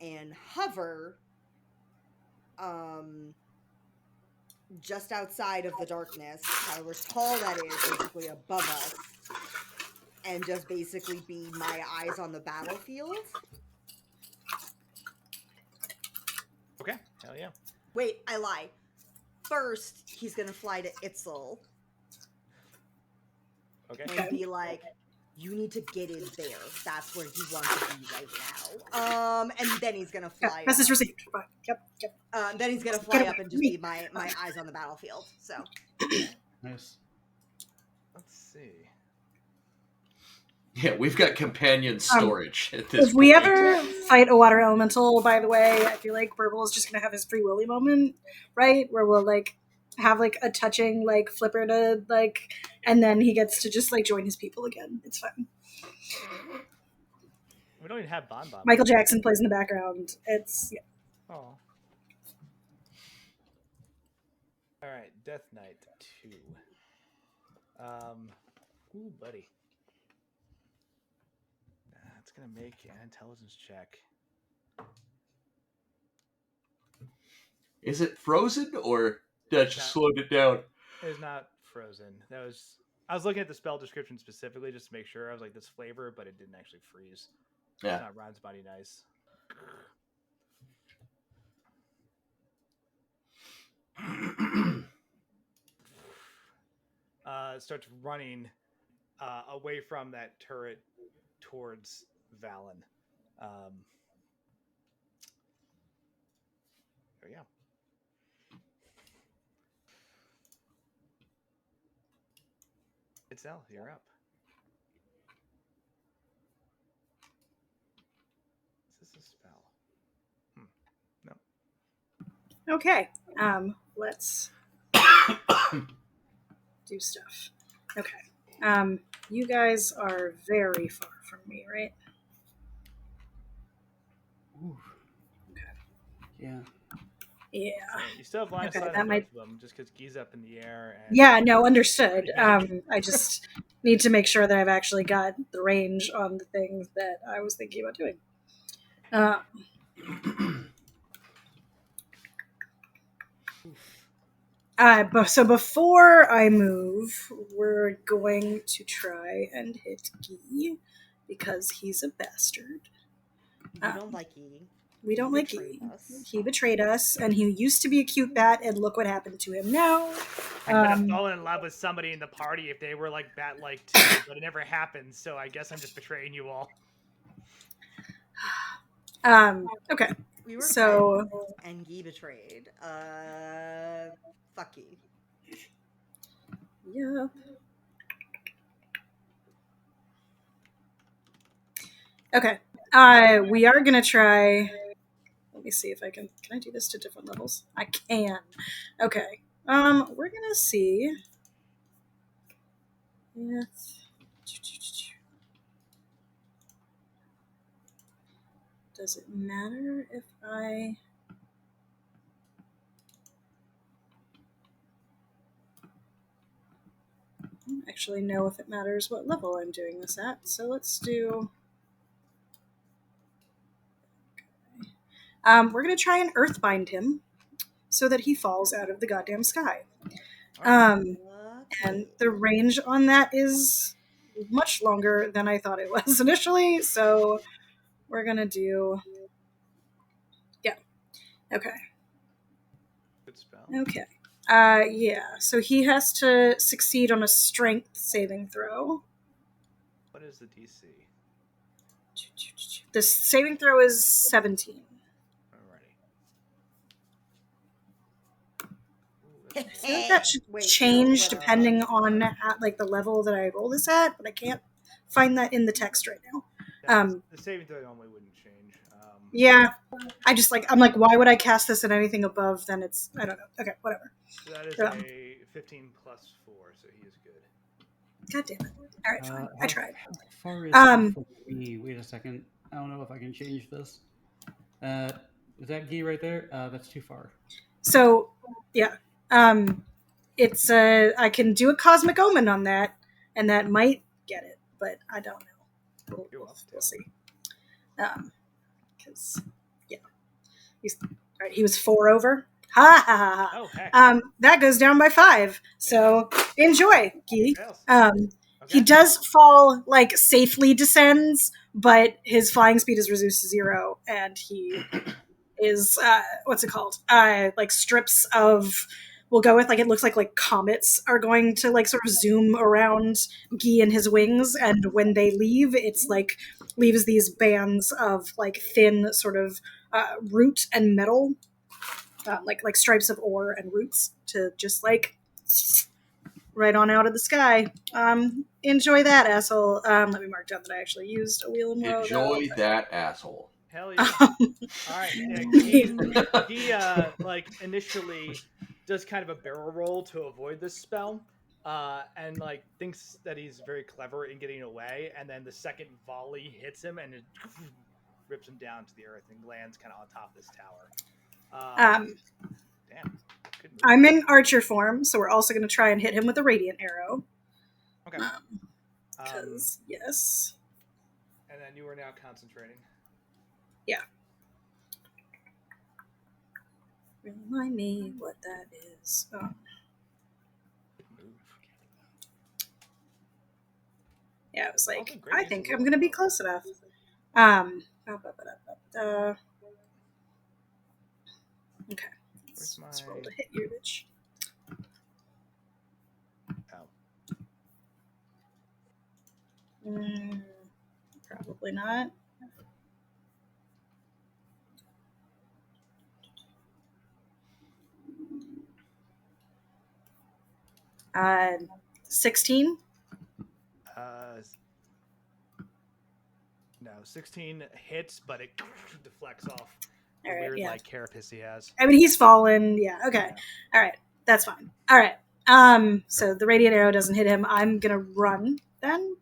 and hover just outside of the darkness, however tall that is, basically above us, and just basically be my eyes on the battlefield.
Okay, hell yeah.
Wait, I lie. First, he's gonna fly to Itzel.
Okay.
And be like, you need to get in there. That's where you want to be right now. And then he's gonna fly.
Message received. Yep.
Then he's gonna fly up and just be my eyes on the battlefield. So.
Nice.
Let's see.
Yeah, we've got companion storage at this
If we ever fight a water elemental, by the way, I feel like Burble is just gonna have his Free Willy moment, right? Where we'll like have like a touching like flipper to like, and then he gets to just like join his people again. It's fine.
We don't even have Bon Bon.
Michael Jackson plays in the background. It's
Oh. All right, Death Knight 2. Ooh, buddy. It's gonna make an intelligence check.
Is it frozen or that just slowed it down?
It is not frozen. I was looking at the spell description specifically just to make sure. I was like, this flavor, but it didn't actually freeze.
Yeah.
It's not Ron's body nice. Starts running away from that turret towards Valen. There we go. Itzel, you're up. Is this a spell? No.
okay. Let's do stuff. Okay. You guys are very far from me, right?
Ooh.
Okay.
Yeah.
Yeah.
So you still have line of
Okay,
sight
that
on
might-
both of them, just because Gee's up in the air. And
Yeah, no, understood. I just need to make sure that I've actually got the range on the things that I was thinking about doing. So before I move, we're going to try and hit Guy because he's a bastard.
We don't like E.
We don't like
betrayed
Guy.
us.
He betrayed us, and he used to be a cute bat, and look what happened to him now.
I could have fallen in love with somebody in the party if they were like bat-like too, but it never happened. So I guess I'm just betraying you all.
Okay.
We were
So
friends, and Guy betrayed. Fuck Guy.
Yep. Okay. We are gonna try. Let me see if I can. Can I do this to different levels? I can. Okay. We're gonna see. If... Does it matter if I? I don't actually know if it matters what level I'm doing this at. So let's do. We're gonna try and earthbind him so that he falls out of the goddamn sky. And the range on that is much longer than I thought it was initially, so we're gonna do. Yeah. Okay.
Good spell.
Okay. Yeah. So he has to succeed on a strength saving throw.
What is the DC?
The saving throw is 17. I feel like that should change depending on like the level that I roll this at, but I can't find that in the text right now.
The saving throw normally wouldn't change.
Yeah, I'm like, why would I cast this at anything above? Then it's, I don't know. Okay, whatever.
So that is a 15 plus 4, so he is good.
God damn it! All right, fine. I tried.
How far is it from me? Wait a second. I don't know if I can change this. Is that Guy right there? That's too far.
So, yeah. It's I can do a cosmic omen on that, and that might get it, but I don't know. We'll see. Because he was 4 over. Ha ha ha ha.
Oh, heck.
That goes down by 5. So enjoy, Guy.
Okay.
He does fall, like safely descends, but his flying speed is reduced to 0, and he is what's it called? Like strips of. We'll go with like it looks like comets are going to like sort of zoom around Guy and his wings, and when they leave, it's like leaves these bands of like thin sort of root and metal, like stripes of ore and roots to just like right on out of the sky. Enjoy that, asshole. Let me mark down that I actually used a wheel and woe.
Enjoy that, asshole.
Hell yeah! All right, he like initially does kind of a barrel roll to avoid this spell, and like thinks that he's very clever in getting away, and then the second volley hits him and it rips him down to the earth and lands kind of on top of this tower. Damn.
I'm in archer form, so we're also going to try and hit him with a radiant arrow.
Okay.
Because yes.
And then you are now concentrating.
Yeah. Remind me what that is. Oh. Yeah, I was like, I think I'm going to be close enough. Okay. Let's roll to hit you, bitch. Probably not. Uh, 16.
No, 16 hits, but it deflects off the
All right,
weird
yeah.
like carapace he has.
I mean, he's fallen. Yeah. Okay.
Yeah.
All right. That's fine. All right. So the radiant arrow doesn't hit him. I'm gonna run then.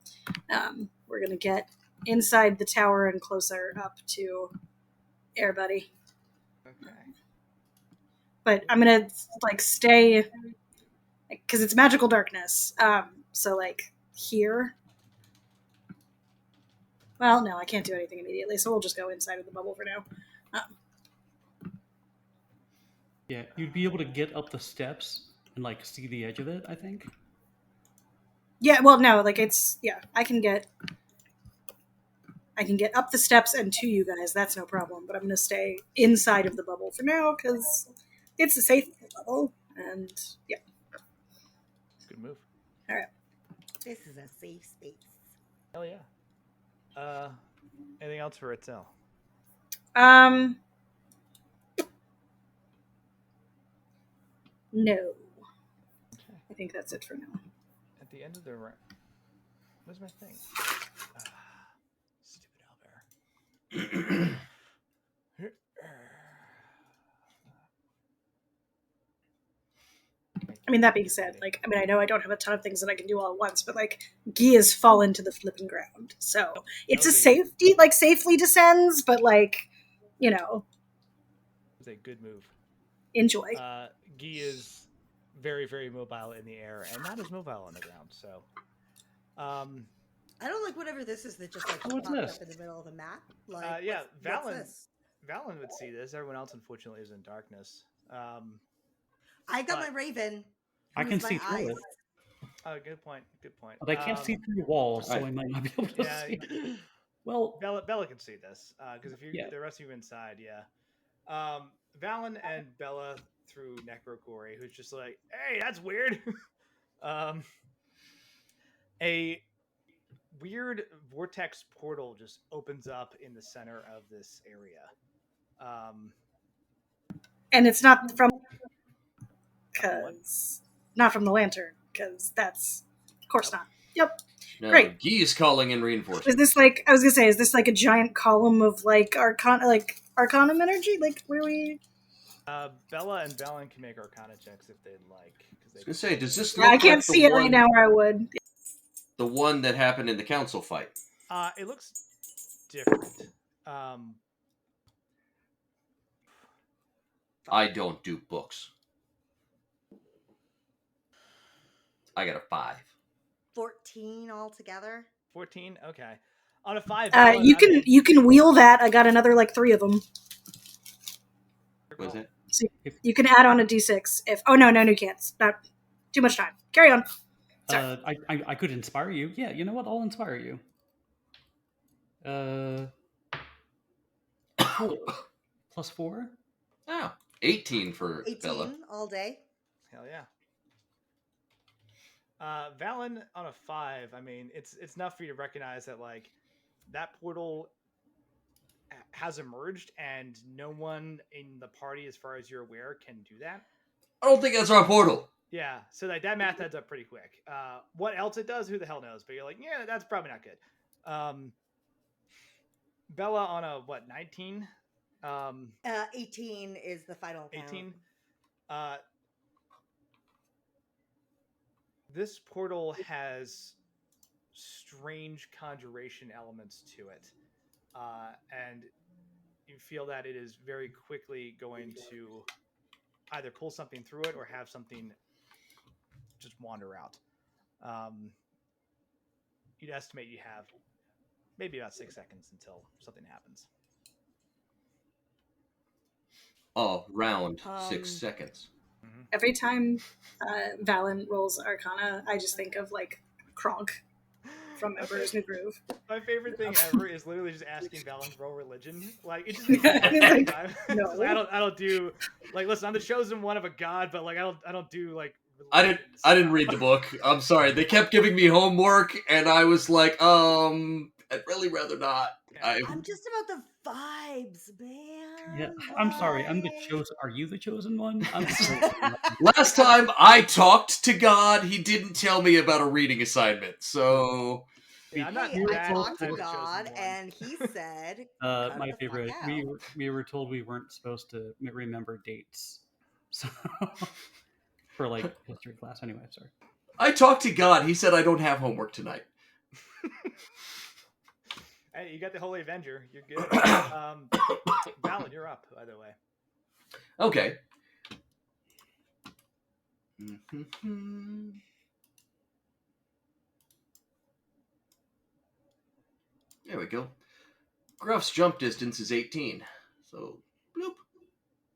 We're gonna get inside the tower and closer up to Air Buddy.
Okay.
But I'm gonna like stay because it's magical darkness. So like here. Well, no, I can't do anything immediately, so we'll just go inside of the bubble for now.
Yeah, you'd be able to get up the steps and like see the edge of it. I think.
Yeah, well, no, like it's I can get up the steps and to you guys. That's no problem. But I'm gonna stay inside of the bubble for now because it's a safe bubble, and yeah.
Good move.
All right.
This is a safe space.
Hell yeah. Anything else for Itzel?
No.
Okay.
I think that's it for now.
At the end of the round, where's my thing? Stupid owlbear.
I mean, that being said, like, I mean, I know I don't have a ton of things that I can do all at once, but like, Gia's fallen to the flipping ground, so it's a safety, like, safely descends, but like, you know,
it's a good move.
Enjoy.
Guy is very, very mobile in the air and not as mobile on the ground. So,
I don't like whatever this is that just like
What's
popped
this?
up in the middle of the map. Like,
yeah,
what's
Valen.
this?
Valen would see this. Everyone else, unfortunately, is in darkness.
I got my raven.
I can
who's
see
my
through
eyes.
it,
Oh, good point. Good point.
but I can't see through the walls, so I might not be able to
Yeah.
see. Well,
Bella can see this because if you
Yeah.
the rest of you inside, yeah. Valen and Bella through Necrocore, who's just like, "Hey, that's weird." A weird vortex portal just opens up in the center of this area.
And it's not from not from the lantern, because that's of course not. Yep.
No,
Great.
Guy is calling in reinforcements.
Is this like I was gonna say? Is this like a giant column of like Arcanum energy? Like where we?
Bella and Valen can make Arcana checks if they'd like.
I was gonna say, does this
Yeah,
look
I can't
like
see
the
it
one,
right now. Where I would.
the one that happened in the council fight?
It looks different.
I don't do books. I got a 5.
14 altogether.
14. Okay. On a 5.
You can wheel that. I got another like 3 of them.
What is it?
So you can add on a d6 if. Oh no, you can't. Not too much time. Carry on. Sorry.
I could inspire you. Yeah, you know what? I'll inspire you. 4 plus 4.
Oh, 18 for
18
Bella.
all day.
Hell yeah. Valen on a 5. I mean, it's enough for you to recognize that like that portal has emerged, and no one in the party, as far as you're aware, can do that.
I don't think that's our portal.
Yeah, so like that math adds up pretty quick. What else it does, who the hell knows? But you're like, yeah, that's probably not good. Bella on a 19?
18 is the final
18.
count.
This portal has strange conjuration elements to it, and you feel that it is very quickly going to either pull something through it or have something just wander out. You'd estimate you have maybe about 6 seconds until something happens.
Oh, round 6 seconds.
Every time Valen rolls Arcana, I just think of like Kronk from Emperor's New Groove.
My favorite thing ever is literally just asking Valen to roll religion. Like it just
Like,
time.
no.
I don't do like listen. I'm the chosen one of a god, but like I don't do like.
I didn't read the book. I'm sorry. They kept giving me homework, and I was like, I'd really rather not.
I'm just about the vibes, man.
Yeah, I'm sorry. I'm the chosen. Are you the chosen one? I'm the chosen one.
Last time I talked to God, he didn't tell me about a reading assignment. So
Yeah, I'm not
Hey, I
that
talked
type
to
of chosen
God,
one.
and he said,
My
the
favorite.
fuck out.
We were told we weren't supposed to remember dates, so for like history class. Anyway, sorry.
I talked to God. He said I don't have homework tonight.
Hey, you got the Holy Avenger. You're good. Valen, you're up, by the way.
Okay. There we go. Gruff's jump distance is 18. So, bloop,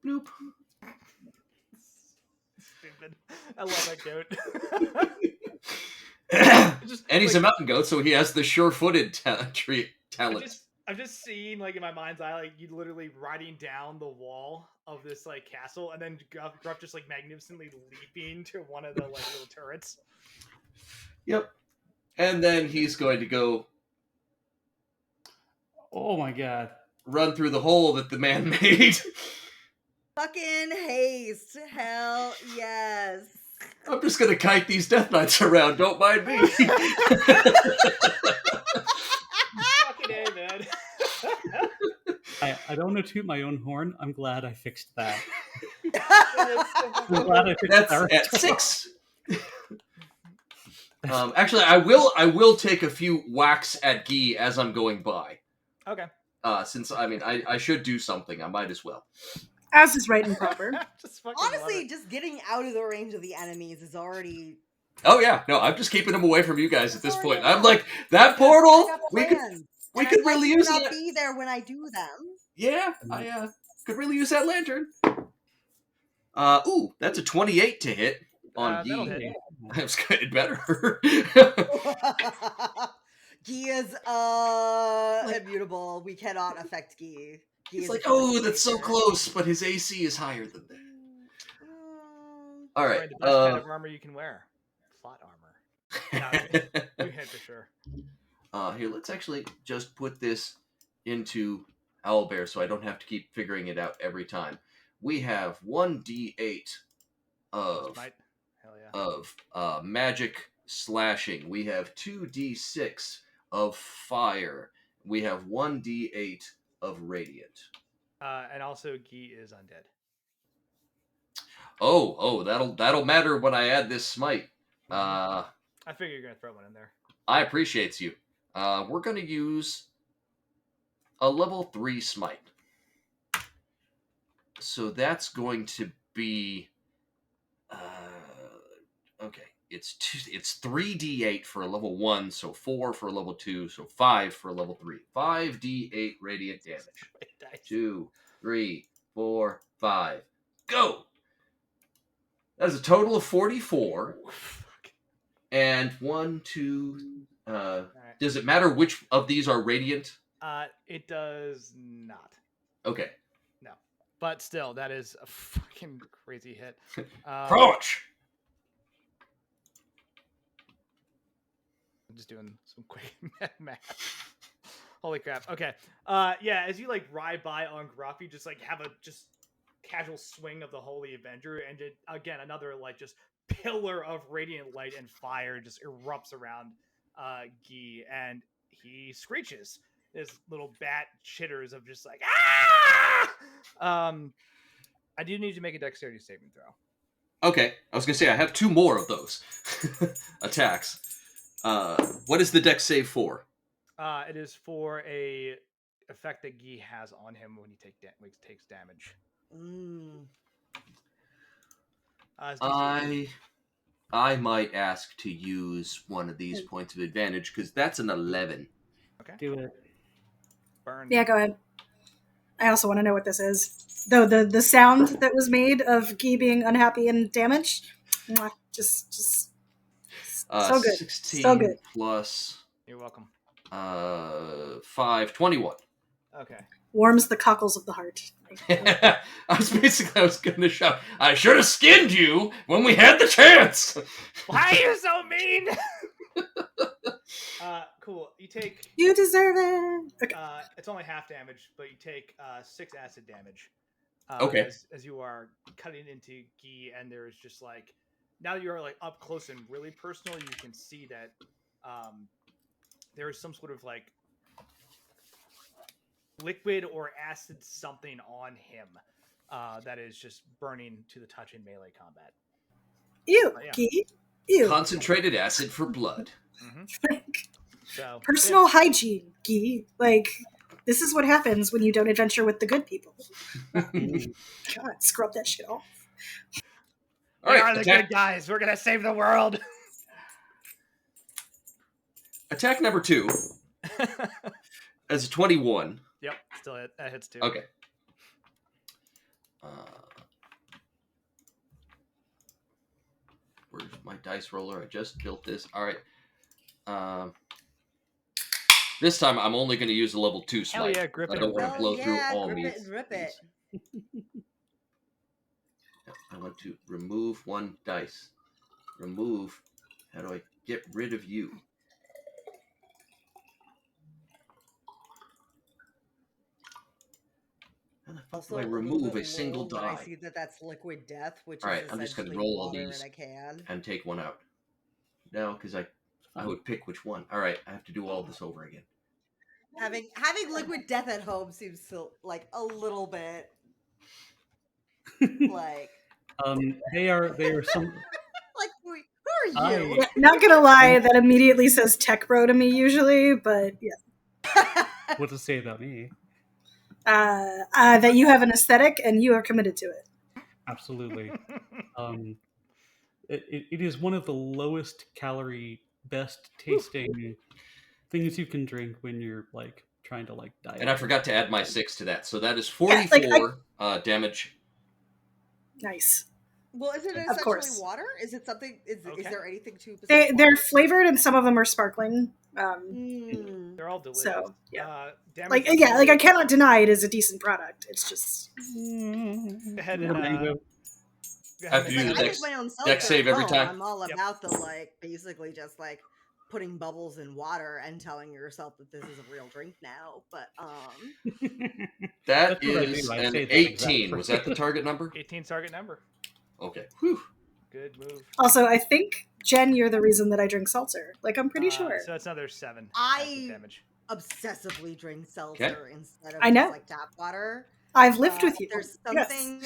bloop.
stupid. I love that goat.
And he's a mountain goat, so he has the sure-footed talent.
I'm just seeing, like, in my mind's eye, like, you literally riding down the wall of this, like, castle, and then Gruff just, like, magnificently leaping to one of the, like, little turrets.
Yep. And then he's going to go...
Oh my god.
Run through the hole that the man made.
Fucking haste. Hell yes.
I'm just going to kite these Death Knights around. Don't mind me.
Fucking A, man.
I don't want to toot my own horn. I'm glad I fixed that.
I'm
glad I fixed
That's
that.
at 6. Actually, I will take a few whacks at Guy as I'm going by.
Okay.
Since, I mean, I should do something. I might as well.
As is right and proper.
Honestly, just getting out of the range of the enemies is already...
Oh, yeah. No, I'm just keeping them away from you guys at this point. I'm like, that portal, we could really use
it.
that.
Be there when I do them.
Yeah, I could really use that lantern. Ooh, that's a 28 to hit on Guy. That's good, better.
Guy is immutable. We cannot affect Guy.
It's like, oh, that's so close, but his AC is higher than that. All right.
The best kind of armor you can wear. Plot armor. You hit for sure.
Here, let's actually just put this into Owlbear so I don't have to keep figuring it out every time. We have 1d8 of magic slashing. We have 2d6 of fire. We have 1d8 of radiant.
And also Guy is undead.
Oh, that'll matter when I add this smite.
I figure you're gonna throw one in there.
I appreciate you. We're gonna use a level 3 smite. So that's going to be okay. It's 3d8 for a level 1, so 4 for a level 2, so 5 for a level 3. 5d8 radiant damage. 2, 3, 4, 5. Go! That is a total of 44. And 1, 2... Does it matter which of these are radiant?
It does not.
Okay.
No. But still, that is a fucking crazy hit.
Crouch!
I'm just doing some quick math. Holy crap. Okay. Yeah, as you like ride by on Gruff, you just like have a just casual swing of the Holy Avenger, and again another like just pillar of radiant light and fire just erupts around Guy, and he screeches. This little bat chitters of just like ah! I do need to make a dexterity saving throw.
Okay, I was gonna say I have 2 more of those attacks. What is the dex save for?
It is for a effect that Guy has on him when he takes damage.
I might ask to use one of these points of advantage because that's an 11.
Okay,
do it.
Burn.
Yeah, go ahead. I also want to know what this is. Though the sound that was made of Guy being unhappy and damaged, just so good.
16
so good.
plus...
You're welcome.
5, 21.
Okay.
Warms the cockles of the heart.
I was going to shout, I should have skinned you when we had the chance!
Why are you so mean? Cool.
You deserve it! Okay.
It's only half damage, but you take 6 acid damage.
Okay.
As you are cutting into Guy, and there's just like, now that you're like up close and really personal, you can see that there is some sort of like liquid or acid something on him that is just burning to the touch in melee combat.
Ew,
yeah.
Guy. Ew.
Concentrated acid for blood.
Mm-hmm.
So, personal hygiene, Guy. Like, this is what happens when you don't adventure with the good people. God, scrub that shit off.
We are the good guys. We're gonna save the world.
Attack number 2. As a 21.
Yep, still hit. That hits too.
Okay. my dice roller. I just built this. All right. This time I'm only going to use a level 2
Hell
snipe.
yeah, grip
I
it
don't
and
want
rip
to
it.
blow through
yeah,
all
grip
these.
it and rip it.
I want to remove 1 dice. Remove. How do I get rid of you? How the fuck
Also,
do I
a little
remove
bit
a single
lol when I
die?
see that that's liquid death, which
All right,
is
I'm just going to
essentially
roll all
water
these
in a can.
and take 1 out. No, because I would pick which one. All right, I have to do all this over again.
Having liquid death at home seems so, like a little bit like
They are some.
like who are you?
Yeah, not gonna lie, that immediately says tech bro to me usually, but yeah.
What to say about me?
That you have an aesthetic and you are committed to it.
Absolutely. It is one of the lowest calorie, best tasting things you can drink when you're like trying to like diet.
And I forgot to add my 6 to that, so that is
Yeah,
44 damage.
Nice.
Well, is it
Of
essentially
course.
water? Is it something? Is there anything to?
They're flavored and some of them are sparkling.
They're all delicious.
So yeah,
Damage
like I cannot deny it is a decent product. It's just
ahead
Little mango.
I have to do the
I make my own
deck save every time.
I'm all about the like basically just like putting bubbles in water and telling yourself that this is a real drink now. But
That
That's what I
is
do. I
an
say that
18.
exactly.
Was that the target number?
18 target number.
Okay. Whew.
Good move.
also I think Jen, you're the reason that I drink seltzer. Like I'm pretty sure.
So that's another 7
I
damage.
obsessively drink seltzer instead of
I know.
just like tap water.
I've lived with you.
There's
Yes.
something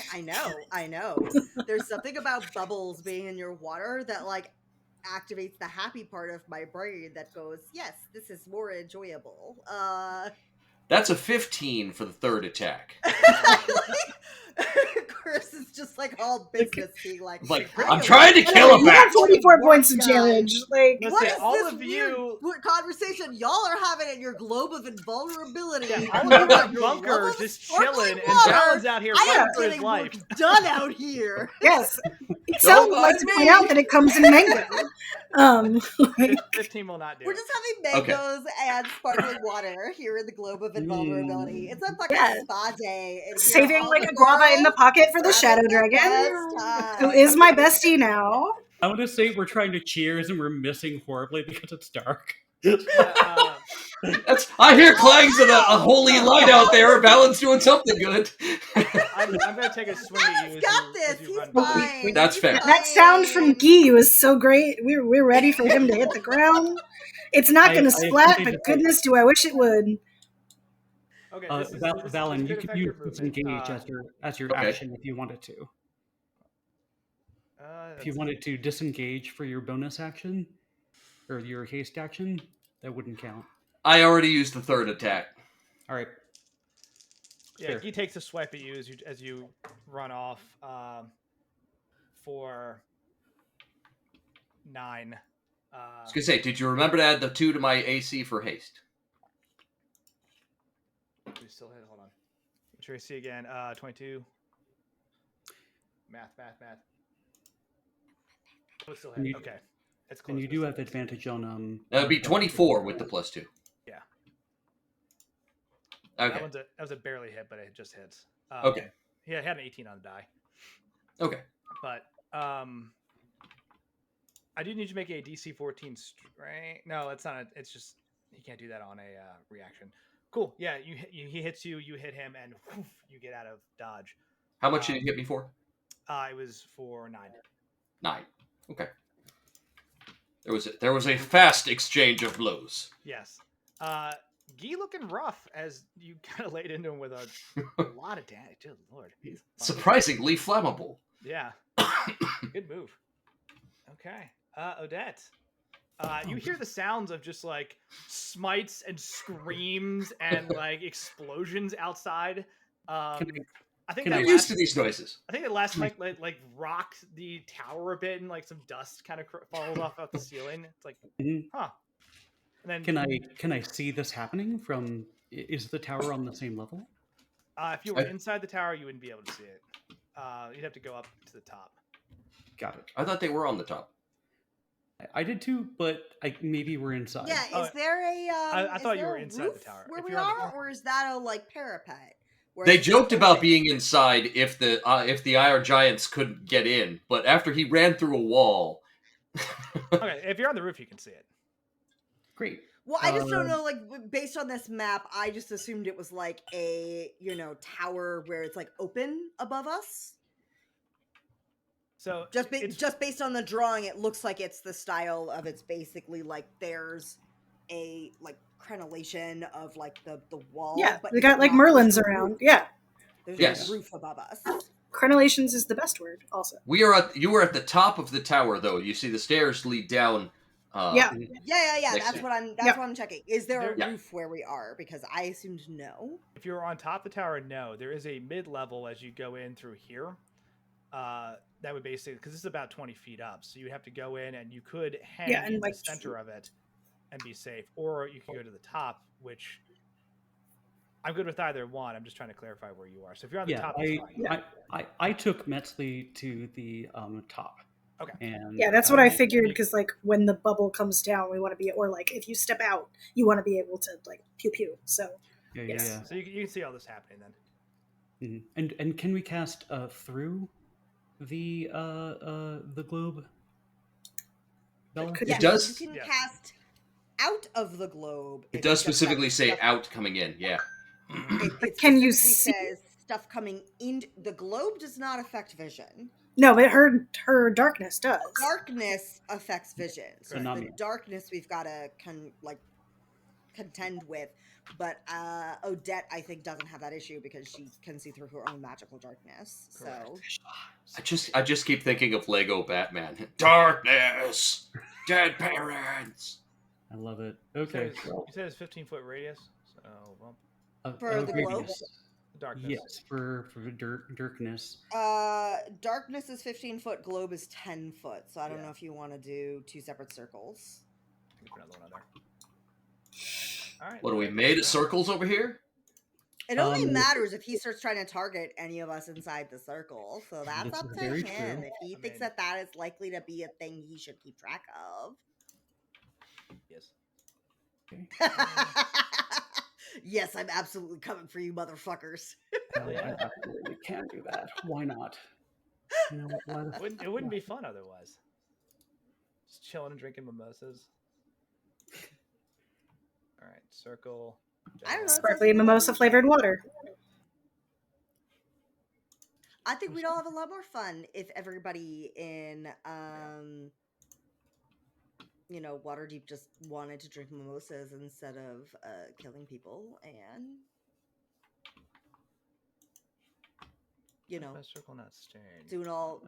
I know. There's something about bubbles being in your water that like activates the happy part of my brain that goes, yes, this is more enjoyable.
That's a 15 for the 3rd attack.
Chris is just like all business, being like,
I'm trying to kill a
You got
bat.
44 points of damage. Like
Listen,
what is
all
this
of
weird
you-
conversation y'all are having at your globe of invulnerability?
Yeah,
All
all of you
about
at
your
Bunker
love
are
of
just
sparkling
chilling, and
water.
Valen's out here
I
fighting
am
for his
getting
life.
work done out here.
yes. Itzel would like to point out that it comes in mango.
15 will not do
We're
it.
just having mangoes and sparkling water here in the globe of invulnerability. It's a fucking
Yeah.
spa day. And
Saving
all
like
the
a guava in the
girls
pocket for the
having
Shadow
the
Dragon,
best
who
time.
is my bestie now.
I want to say we're trying to cheers and we're missing horribly because it's dark.
I hear clangs of a holy light out there. Valent's doing something good.
I'm going to take a swing at you.
Valent's got this. He's fine.
That's
He's
fair.
That sound from
fine.
Guy was so great. We're ready for him to hit the ground. It's not going to splat, but goodness, do I wish it would.
Okay,
Valen,
good
you
effective
can disengage as your
Okay.
action if you wanted to. If you wanted to disengage for your bonus action or your haste action, that wouldn't count.
I already used the 3rd attack.
All right.
Yeah,
Fair.
he takes a swipe at you as you run off for 9.
I was gonna say, did you remember to add the 2 to my AC for haste?
We still hit. Hold on. Sure, see again. 22. Math. Oh, still hit. Okay, it's close.
And you do have advantage on
That would be 24 with the +2.
Yeah.
Okay.
That was a barely hit, but it just hits.
Okay.
Yeah, it had an 18 on the die.
Okay.
But I do need to make a DC 14 strength. No, it's not. It's just you can't do that on a reaction. Cool. Yeah, he hits you. You hit him, and whoof, you get out of dodge.
How much did you hit me for?
It was for 9.
9. Okay. There was a fast exchange of blows.
Yes. Guy looking rough as you kind of laid into him with a lot of damage. Good lord. He's
Surprisingly flammable.
Yeah. Good move. Okay. Odette. You hear the sounds of just like smites and screams and like explosions outside. I think
I'm used to these noises.
I think the last like rocked the tower a bit and like some dust kind of falls off the ceiling. It's like, huh. And then
can I see this happening from? Is the tower on the same level?
If you were inside the tower, you wouldn't be able to see it. You'd have to go up to the top.
Got it.
I thought they were on the top.
I did too, but maybe we're inside.
Yeah, is there a
I thought you were
a
inside the
roof
tower.
where
If
we
you're on the
are,
ground-
or is that a like parapet? where
They
it's
joked about
open?
being inside if the Iron Giants couldn't get in, but after he ran through a wall.
Okay, if you're on the roof, you can see it.
Great.
Well, I just don't know. Like, based on this map, I just assumed it was like a tower where it's like open above us.
So
Just based on the drawing, it looks like it's the style of it's basically like there's a like crenellation of like the wall.
Yeah,
but
we
it's
got like
not-
Merlins
there's no
around.
roof.
Yeah,
There's
Yes.
no roof above us.
crenellations is the best word. Also,
You are at the top of the tower, though. You see the stairs lead down.
Yeah.
Yeah.
Next
That's
to-
what I'm. That's
Yep.
what I'm checking. Is there a
Yeah.
roof where we are? Because I assumed no.
if you're on top of the tower, no. There is a mid-level as you go in through here. That would basically, because this is about 20 feet up, so you have to go in and you could hang
Yeah, and
in
like
the center of it and be safe, or you can go to the top, which I'm good with either one. I'm just trying to clarify where you are. So if you're on the
Yeah,
top, it's fine.
I took Metzley to the top.
Okay.
And
yeah, that's what I figured. Because like when the bubble comes down, we want to be, or like if you step out, you want to be able to like pew pew. So
Yeah.
So you can see all this happening then.
And can we cast through the globe? Bella?
could
It
you-
does.
You can
Yeah.
cast out of the globe.
It
if
does
it's just
specifically
like
say
stuff-
out coming in. Yeah.
It
Can you
specifically
see?
says stuff coming in. The globe does not affect vision.
No, but her darkness does.
Darkness affects vision. So
Right.
it's the darkness we've got to contend with. But Odette, I think, doesn't have that issue because she can see through her own magical darkness. So
I just keep thinking of Lego Batman. Darkness, dead parents.
I love it. Okay.
You said it's 15-foot radius. So well,
For the globe?
radius.
darkness.
Yes, for darkness.
darkness is 15 foot. Globe is 10 foot. So I don't
Yeah.
know if you want to do two separate circles.
Put another one on there. All right.
What are we made of circles over here?
It only
Um,
matters if he starts trying to target any of us inside the circle. So that's
This
up
is
to
very
him.
true.
If he
I
thinks
mean-
that is likely to be a thing he should keep track of.
Yes.
Okay.
Yes, I'm absolutely coming for you, motherfuckers.
I absolutely can do that. Why not? You know, why the
It wouldn't be fun otherwise. Just chilling and drinking mimosas. All right, circle.
I don't know.
Sparkly mimosa flavored water.
I think we'd all have a lot more fun if everybody in Waterdeep just wanted to drink mimosas instead of killing people and
Best circle not staring.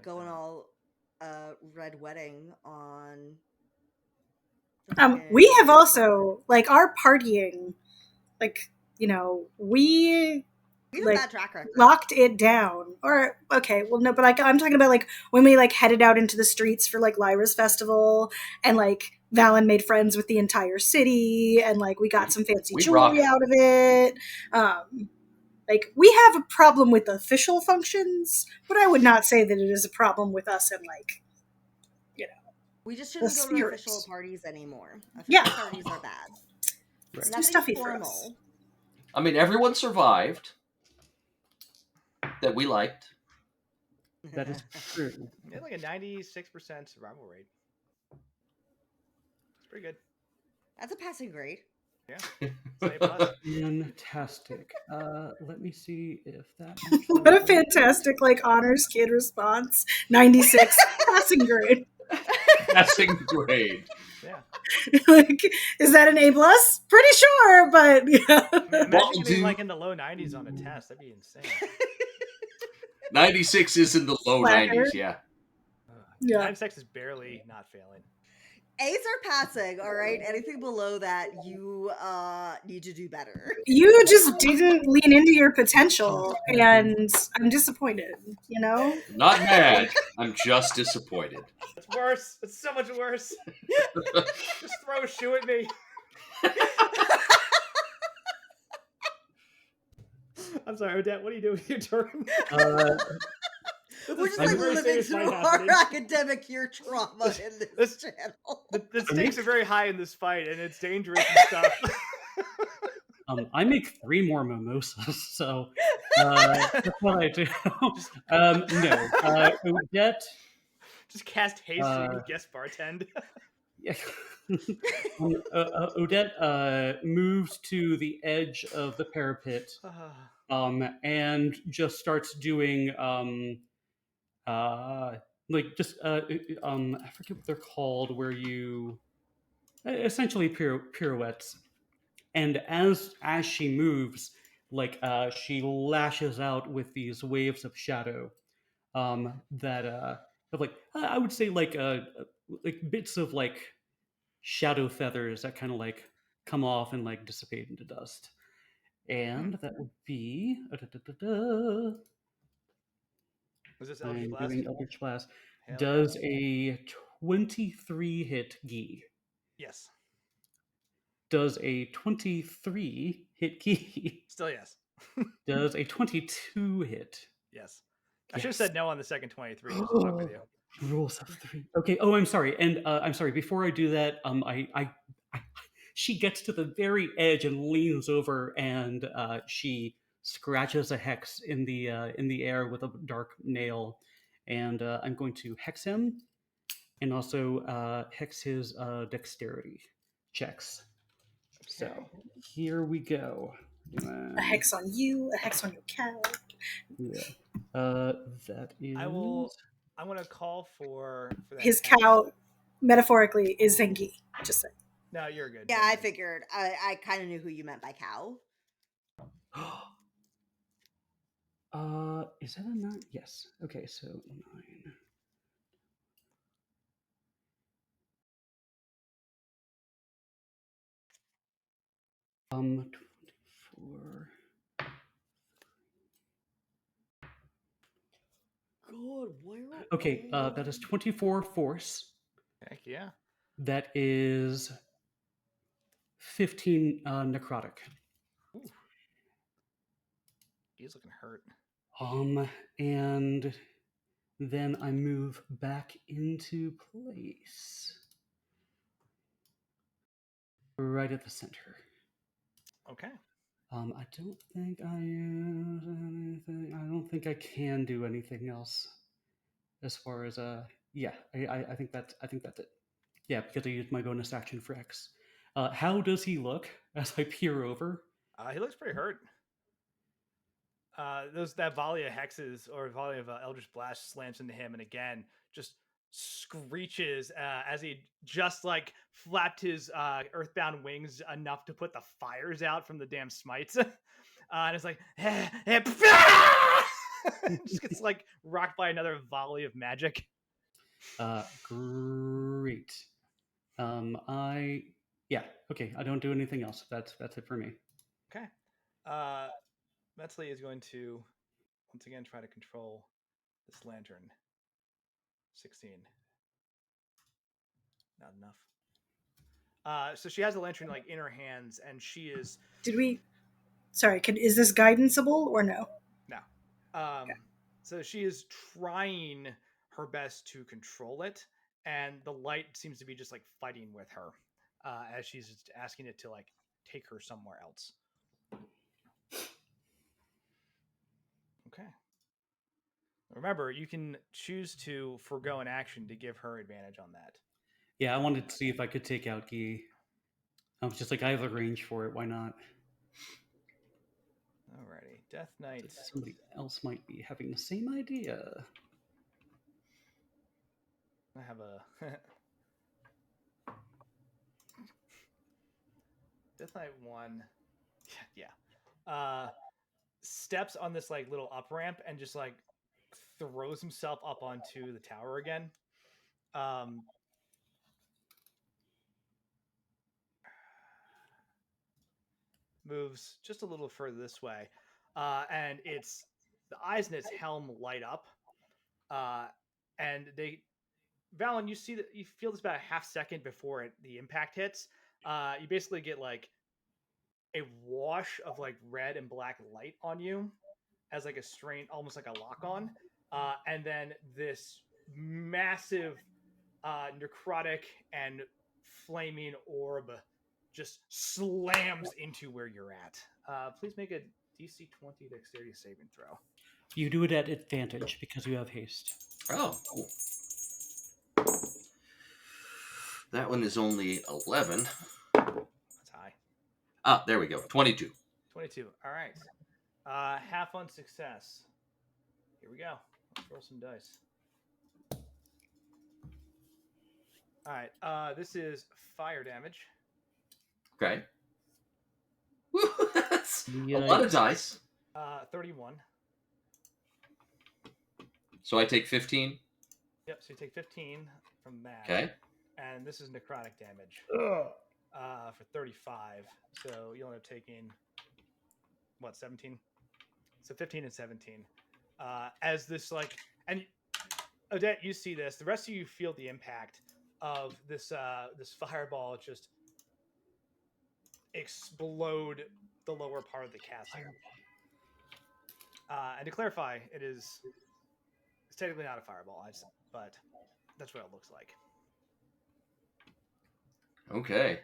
going all red wedding on
We have also like our partying, like we
have
like,
a bad track record.
locked it down. Or okay, well no, but like I'm talking about like when we like headed out into the streets for like Lyra's festival, and like Valen made friends with the entire city, and like we got some fancy
We
jewelry
rock.
out of it. Like we have a problem with official functions, but I would not say that it is a problem with us and like
We just shouldn't
the
go to
spirits.
official parties anymore. Official
Yeah.
parties are bad.
Right.
too
Nothing
stuffy for
formal.
us.
I mean, everyone survived that we liked.
That is true.
They had like a 96% survival rate. It's pretty good.
That's a passing grade.
Yeah. It's A plus.
Fantastic. Let me see if that.
What a fantastic like honors kid response. 96 passing grade.
Passing grade.
Yeah.
Like, is that an A plus? Pretty sure, but yeah.
Imagine
Well,
getting
dude.
like in the low 90s on a test. That'd be insane.
96 is in the low
Slacker.
90s, yeah.
Yeah.
96 is barely not failing.
A's are passing, all right? Anything below that, you need to do better.
You just didn't lean into your potential, and I'm disappointed,
I'm not mad. I'm just disappointed.
It's worse. It's so much worse. Just throw a shoe at me. I'm sorry, Odette. What are you doing with your turn?
We're just
That's
like
a very
living
serious
through
fight
our
happening.
academic year trauma in this channel.
The stakes are very high in this fight, and it's dangerous and stuff.
I make 3 more mimosas, so that's what I do. No, Odette.
Just cast haste so you can guest bartend.
Yeah. Odette moves to the edge of the parapet, and just starts doing like just I forget what they're called, where you essentially pirouettes. And as she moves, like she lashes out with these waves of shadow that have like I would say like bits of like shadow feathers that kind of like come off and like dissipate into dust. And that would be
Was this
I'm
Eldritch Blast?
doing Eldritch Blast.
Hell
Does a 23 hit Gi?
Yes.
Does a 23 hit Gi?
Still yes.
Does a 22 hit?
Yes. I should have said no on the second 23 just to fuck with you.
Rules of 3. Okay. Oh, I'm sorry. And I'm sorry. Before I do that, I she gets to the very edge and leans over, and she scratches a hex in the air with a dark nail, and I'm going to hex him, and also hex his dexterity checks. So here we go.
A hex on you, a hex on your cow.
Yeah. That is.
I'm gonna call for that.
His cow, metaphorically, is Zengi. Just saying.
No, you're good.
Yeah, I figured. I kind of knew who you meant by cow.
Is that a 9? Yes. Okay, so 9. Um, 24.
God, where?
Okay, that is 24 force.
Heck yeah.
That is 15 necrotic.
Ooh. He's looking hurt.
And then I move back into place. Right at the center.
Okay.
I don't think I anything. I don't think I can do anything else. As far as yeah, I think that's it. Yeah, because I used my bonus action for X. How does he look as I peer over?
He looks pretty hurt. That volley of hexes or volley of Eldritch Blast slams into him, and again just screeches as he just like flapped his earthbound wings enough to put the fires out from the damn smites. And it's like just gets like rocked by another volley of magic.
Great. Okay. I don't do anything else. That's it for me.
Okay. Metzley is going to once again try to control this lantern. 16. Not enough. So she has the lantern like in her hands, and she is.
Sorry, is this guidanceable or no?
No. So she is trying her best to control it, and the light seems to be just like fighting with her, as she's just asking it to like take her somewhere else. Okay. Remember, you can choose to forego an action to give her advantage on that.
Yeah, I wanted to see if I could take out Guy. I was just like, I have the range for it. Why not?
Alrighty, Death Knight.
Somebody else might be having the same idea.
I have a Death Knight 1. Yeah. Steps on this like little up ramp and just like throws himself up onto the tower again. Moves just a little further this way, and it's the eyes in its helm light up, and Valen, you feel this about a half second before the impact hits. You basically get like a wash of like red and black light on you as like a strain, almost like a lock on. and then this massive necrotic and flaming orb just slams into where you're at. Please make a DC 20 dexterity saving throw.
You do it at advantage because you have haste.
Oh, cool. That one is only 11.
That's high.
Ah, there we go. 22.
22. All right. Half on success. Here we go. Let's roll some dice. All right. This is fire damage.
Okay. That's a lot of dice.
31.
So I take 15.
Yep. So you take 15 from that.
Okay.
And this is necrotic damage. For 35. So you'll end up taking, what, 17? So 15 and 17. As this, like, and Odette, you see this. The rest of you feel the impact of this this fireball just explode the lower part of the castle. And to clarify, it's technically not a fireball, but that's what it looks like.
Okay.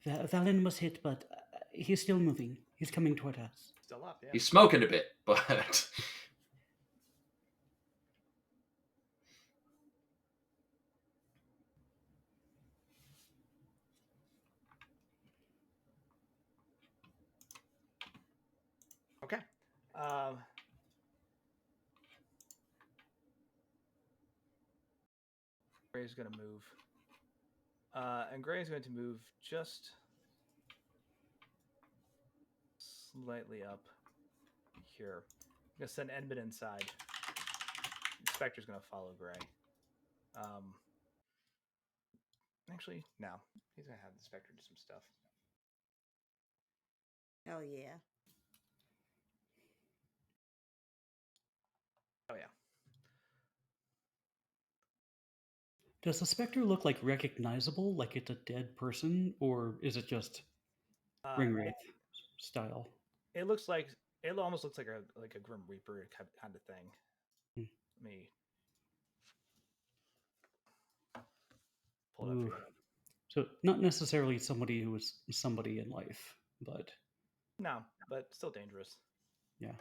Valen was hit, but he's still moving. He's coming toward us.
Still up, yeah.
He's smoking a bit, but...
Okay. Gray's going to move. And Gray's going to move just slightly up here. I'm going to send Edmund inside. Inspector's going to follow Gray. Actually, no. He's going to have the Inspector do some stuff.
Hell yeah.
Oh, yeah.
Does the specter look like recognizable, like it's a dead person, or is it just Ringwraith style?
It almost looks like a Grim Reaper kind of thing. Let me pull it up for you.
So not necessarily somebody who was somebody in life, but
no, but still dangerous.
Yeah.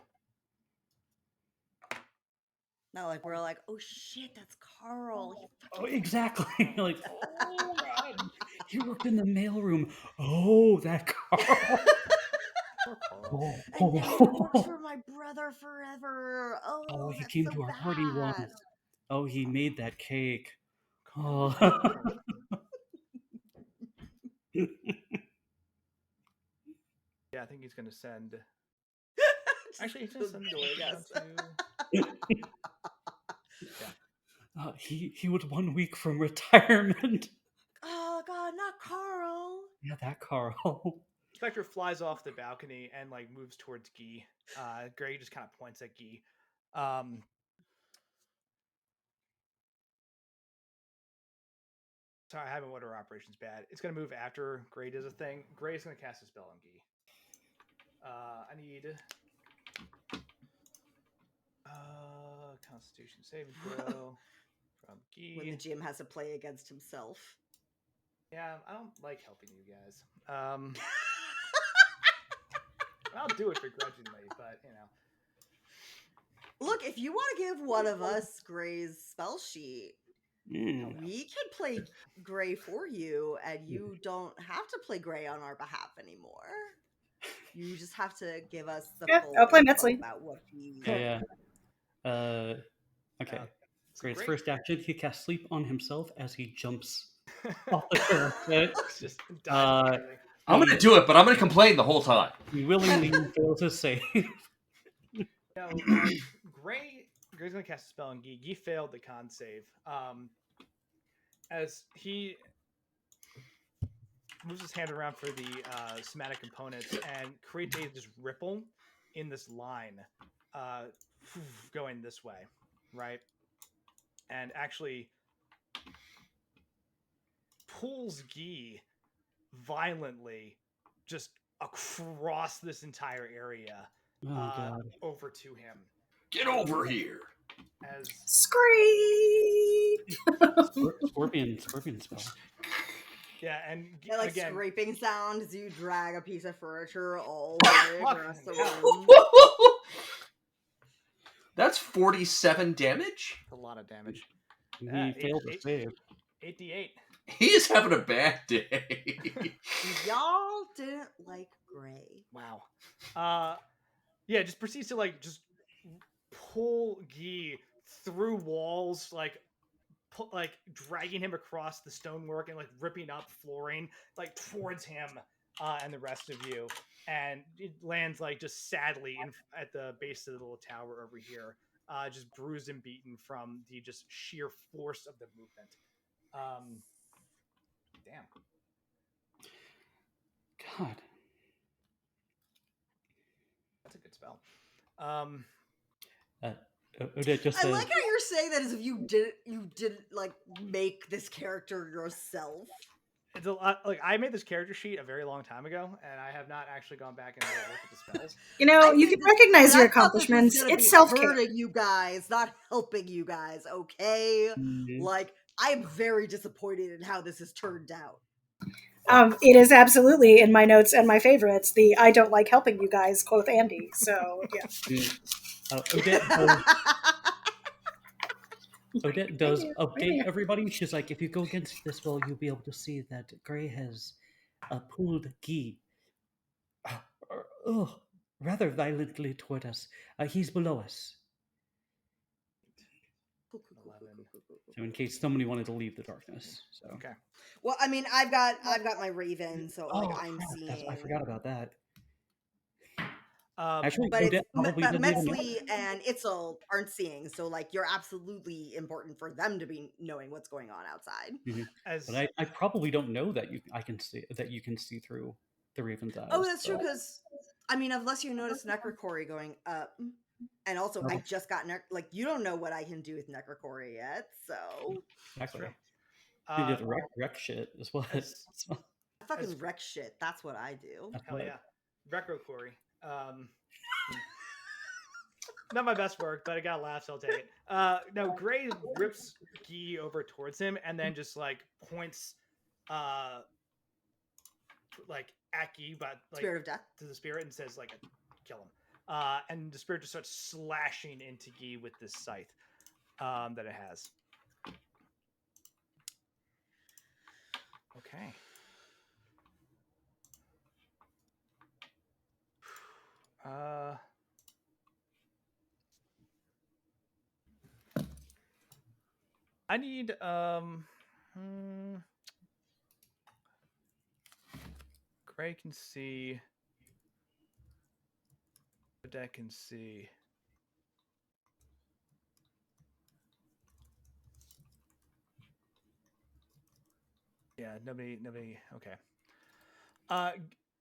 Not like we're like, oh shit, that's Carl.
Oh, exactly. Like, oh god, he worked in the mailroom. Oh, that Carl.
And now he works for my brother forever. Oh,
he
that's
came
so
to our
bad.
party once. Oh, he made that cake. Oh.
Yeah, I think he's going to send. Actually, he's going to send Joy down to.
Yeah. He was 1 week from retirement.
Oh god, not Carl.
Yeah, that Carl.
Spectre flies off the balcony and like moves towards Guy. Gray just kind of points at Guy. Sorry, I haven't order operations bad. It's gonna move after Gray does a thing. Gray's gonna cast a spell on Guy. I need Constitution saving throw from Guy.
When the GM has to play against himself.
Yeah, I don't like helping you guys. I'll do it begrudgingly, but you know.
Look, if you want to give one of us Gray's spell sheet, we can play Gray for you, and you don't have to play Gray on our behalf anymore. You just have to give us the full
I'll play
info
Metzley.
about what he...
Yeah. Okay. Gray's first action, he casts sleep on himself as he jumps off the parapet.
Just dies.
I'm going to do it, but I'm going to complain the whole time.
He willingly fails to save.
No, Gray's going to cast a spell on Guy. Guy failed the con save. As he moves his hand around for the somatic components and creates this ripple in this line going this way, right? And actually pulls Guy violently just across this entire area
God.
over to him.
Get over here.
As
Scream!
Scorpion spell.
yeah, and
I like
again,
scraping sound as you drag a piece of furniture all the way across the
Fucking
room.
That's 47 damage?
a lot of damage.
He
Yeah,
failed to save.
8d8.
He is having a bad day.
Y'all didn't like Gray.
Wow. Yeah, just proceeds to like just pull Guy through walls, like dragging him across the stonework and like ripping up flooring like towards him and the rest of you, and it lands like just sadly at the base of the little tower over here, just bruised and beaten from the just sheer force of the movement. Damn.
God.
That's a good spell.
Odette just
I
says,
like how you're saying that as if you didn't like make this character yourself.
It's a lot, like I made this character sheet a very long time ago, and I have not actually gone back and really looked at the spells.
You know, you can recognize
And
your
I thought this was
accomplishments.
gonna
It's
be
self-care.
hurting you guys, not helping you guys. Okay, like I'm very disappointed in how this has turned out.
It is absolutely in my notes and my favorites. The "I don't like helping you guys" quote Andy. So yeah.
Odette does update everybody. She's like, if you go against this wall, you'll be able to see that Gray has pulled Guy rather violently toward us. He's below us. So in case somebody wanted to leave the darkness. So
Okay.
Well, I mean, I've got my raven, so like I'm
crap,
seeing.
I forgot about that.
But
Actually,
But
Odette probably doesn't even know.
Metzley and Itzel aren't seeing, so like you're absolutely important for them to be knowing what's going on outside.
But I probably don't know that you can see through the Raven's eyes.
Oh, that's true, because I mean, unless you notice Necrocory going up, and also I just got like you don't know what I can do with Necrocory yet, so
exactly. You did wreck shit as well.
I fucking wreck shit. That's what I do.
Hell yeah, Necrocory. Not my best work, but I got laughs. So I'll take it. No, Gray rips Guy over towards him and then just like points, like at Guy, but like
Spirit of Death
to the spirit and says like, "Kill him." And the spirit just starts slashing into Guy with this scythe that it has. Okay. I need Gray can see. Odette can see. Yeah, nobody. Okay.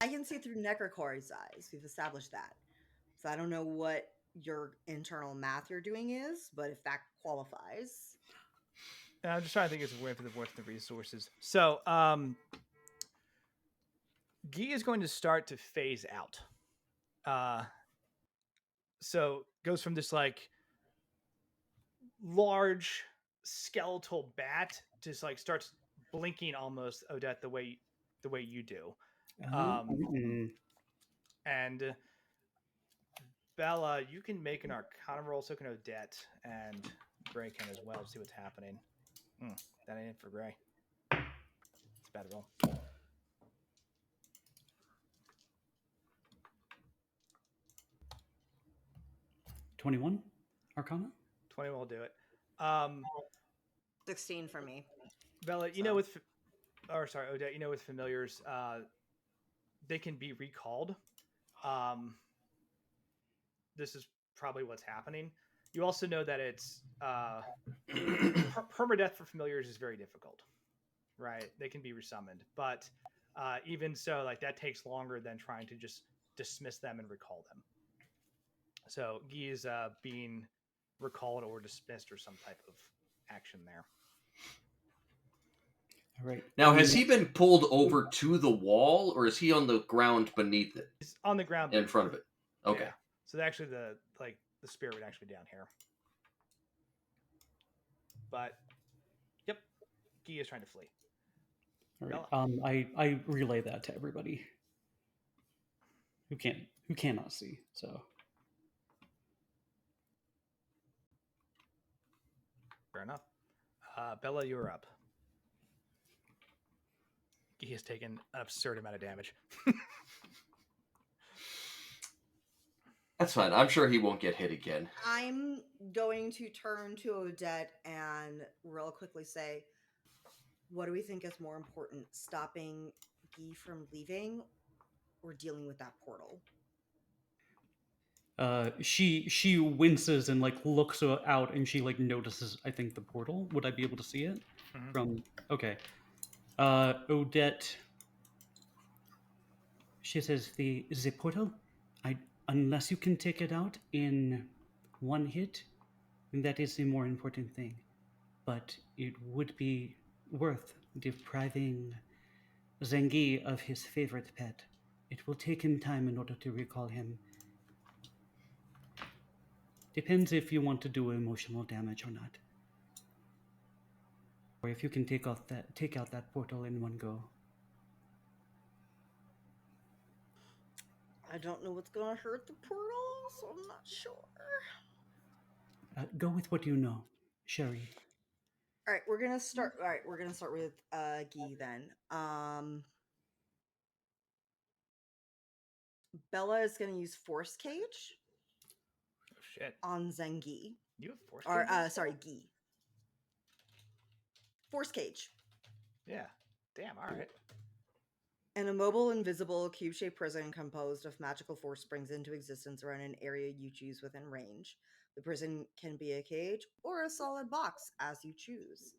I can see through Necrocory's eyes. We've established that. So I don't know what your internal math you're doing is, but if that qualifies.
I'm just trying to think it's a way for the resources. So, Guy is going to start to phase out. So goes from this like large skeletal bat to just like starts blinking almost, Odette, the way you do. And Bella, you can make an Arcana roll, so can Odette, and Gray can as well to see what's happening. That ain't it for Gray. It's a bad roll.
$21 Arcana?
20 will do it.
16 for me.
Bella, you know Odette, you know with familiars, they can be recalled. This is probably what's happening. You also know that it's permadeath for familiars is very difficult, right? They can be resummoned, but even so, like that takes longer than trying to just dismiss them and recall them. So Guy is being recalled or dismissed or some type of action there.
All right.
Now, has he been pulled over to the wall, or is he on the ground beneath it?
He's on the ground
in front of it. Okay.
Yeah. So actually, the spear would actually be down here. But yep, Guy is trying to flee.
All right. I relay that to everybody who cannot see. So
Fair enough. Bella, you're up. He has taken an absurd amount of damage.
That's fine. I'm sure he won't get hit again.
I'm going to turn to Odette and real quickly say, what do we think is more important, stopping Guy from leaving or dealing with that portal?
she winces and like looks out, and she like notices, I think, the portal. Would I be able to see it from? Okay. Odette. She says the portal. Unless you can take it out in one hit, that is the more important thing. But it would be worth depriving Zengi of his favorite pet. It will take him time in order to recall him. Depends if you want to do emotional damage or not. Or if you can take out that portal in one go.
I don't know what's going to hurt the portal, so I'm not sure.
Go with what you know, Sherry.
All right, we're gonna start. All right, we're gonna start with Guy then. Bella is gonna use Force Cage.
Oh shit!
On Zengi.
You have Force
Cage?
Or
sorry, Guy. Force Cage.
Yeah. Damn. All right.
An immobile, invisible, cube-shaped prison composed of magical force springs into existence around an area you choose within range. The prison can be a cage or a solid box, as you choose.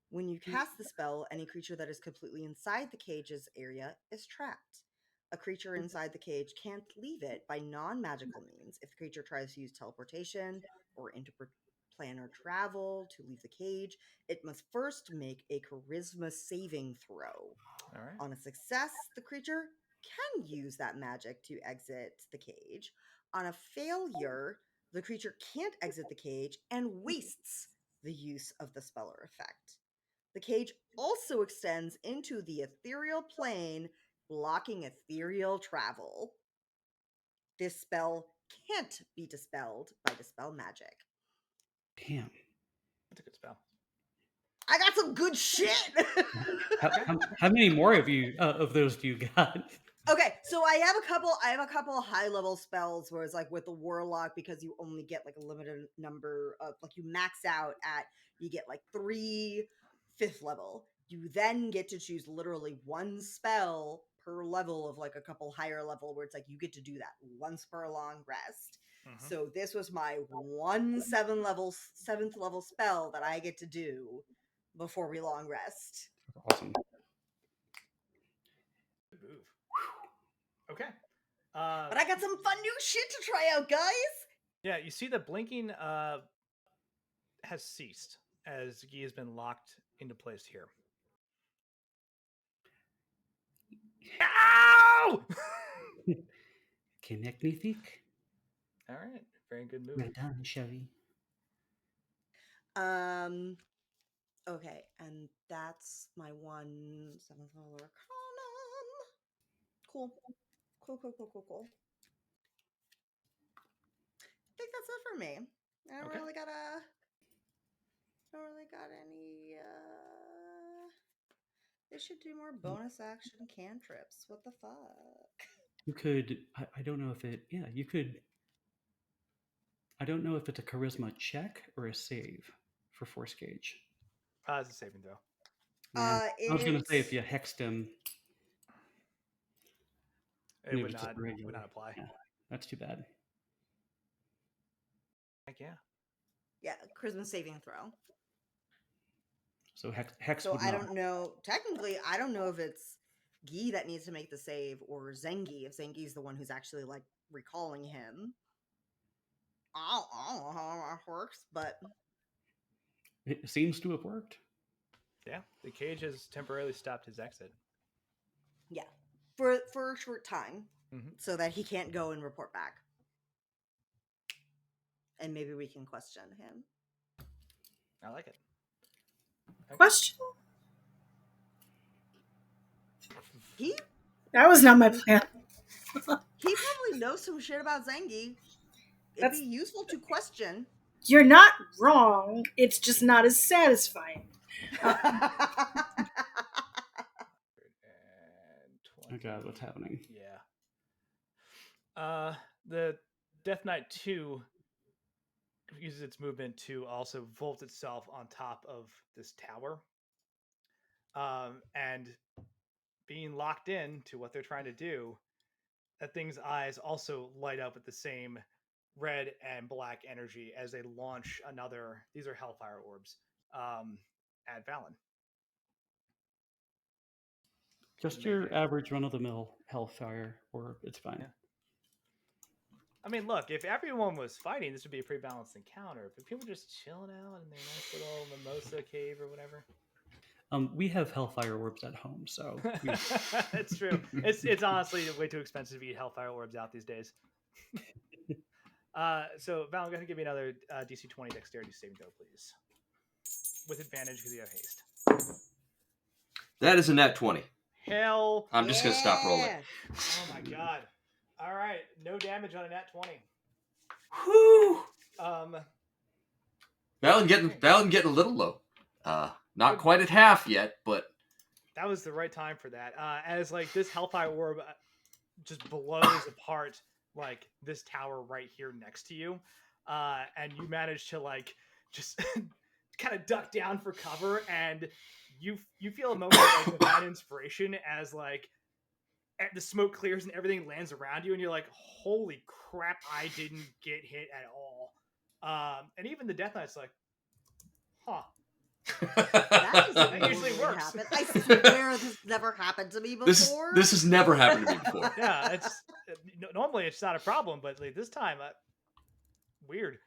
When you cast the spell, any creature that is completely inside the cage's area is trapped. A creature inside the cage can't leave it by non-magical means. If the creature tries to use teleportation or interplanar travel to leave the cage, it must first make a charisma saving throw.
All right.
On a success, the creature can use that magic to exit the cage. On a failure, the creature can't exit the cage and wastes the use of the speller effect. The cage also extends into the ethereal plane, blocking ethereal travel. This spell can't be dispelled by dispel magic.
Damn.
That's a good spell.
I got some good shit.
how many more of those do you got?
Okay, so I have a couple high level spells where it's like with the warlock, because you only get like a limited number of, like, you max out at, you get like 3 5th level. You then get to choose literally one spell per level of like a couple higher level where it's like you get to do that once per long rest. Mm-hmm. So this was my 7th level spell that I get to do before we long rest.
Awesome.
Good move. Okay.
But I got some fun new shit to try out, guys.
Yeah, you see the blinking has ceased as Guy has been locked into place here. Ow!
Okay, magnifique.
All right, very good move.
Well done, Sherry.
Okay, and that's my 7th level Arcanum. Cool. I think that's it for me. I don't really got any. They should do more bonus action cantrips. What the fuck?
You could. I don't know if it. Yeah, you could. I don't know if it's a charisma check or a save for Force Cage.
It's a saving throw.
Yeah, I was gonna say if you hexed him,
it would not apply.
Yeah, that's too bad.
Heck yeah.
Yeah, charisma saving throw.
So hex.
So I don't know. Technically, I don't know if it's Guy that needs to make the save or Zengi. If Zengi's the one who's actually like recalling him. I don't know how that works, but
it seems to have worked.
Yeah, the cage has temporarily stopped his exit.
Yeah, for a short time,
Mm-hmm.
so that he can't go and report back, and maybe we can question him.
I like it. Okay.
Question? That was not my plan.
He probably knows some shit about Zangi. It'd be useful to question.
You're not wrong. It's just not as satisfying.
Oh god, what's happening?
Yeah. The Death Knight 2 uses its movement to also vault itself on top of this tower. And being locked in to what they're trying to do, that thing's eyes also light up with the same red and black energy as they launch another. These are Hellfire orbs at Valen.
Just your average run-of-the-mill Hellfire orb. It's fine.
Yeah. I mean, look, if everyone was fighting, this would be a pretty balanced encounter. But people just chilling out in their nice little mimosa cave or whatever.
We have Hellfire orbs at home, so
It's true. It's honestly way too expensive to eat Hellfire orbs out these days. So Val, go ahead and give me another DC 20 Dexterity saving throw, please, with advantage because you have haste.
That is a net 20.
Hell,
I'm just gonna stop rolling.
Oh my god! All right, no damage on a nat 20.
Whew.
Valen
getting a little low. Not quite at half yet, but
that was the right time for that. As like this Hellfire orb just blows apart like this tower right here next to you, and you manage to like just kind of duck down for cover, and you feel a moment of like divine inspiration as like the smoke clears and everything lands around you, and you're like, holy crap, I didn't get hit at all. And even the Death Knight's like, huh.
That usually works. Happen. I swear this never happened to me before.
This has never happened to me before.
Yeah, normally it's not a problem, but like this time, weird.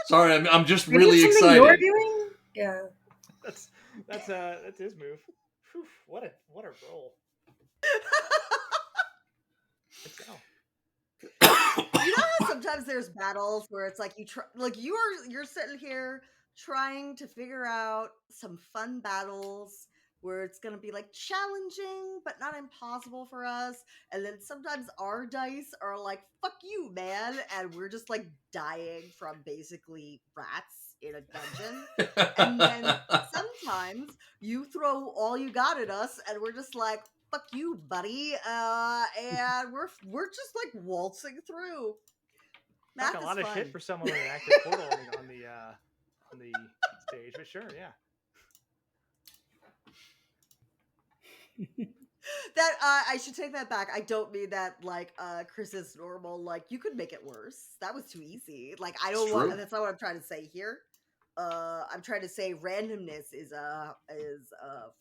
Sorry, I'm just really excited.
You're doing? Yeah.
That's his move. Whew, what a roll.
You know how sometimes there's battles where it's like you're sitting here trying to figure out some fun battles where it's gonna be like challenging but not impossible for us, and then sometimes our dice are like, fuck you, man, and we're just like dying from basically rats in a dungeon. And then sometimes you throw all you got at us and we're just like, fuck you, buddy, and we're just like waltzing through.
That's a lot of shit for someone with an active portal on the stage, but sure, yeah.
That I should take that back. I don't mean that like Chris is normal. Like, you could make it worse. That was too easy. Like, I don't want. That's not what I'm trying to say here. I'm trying to say randomness is a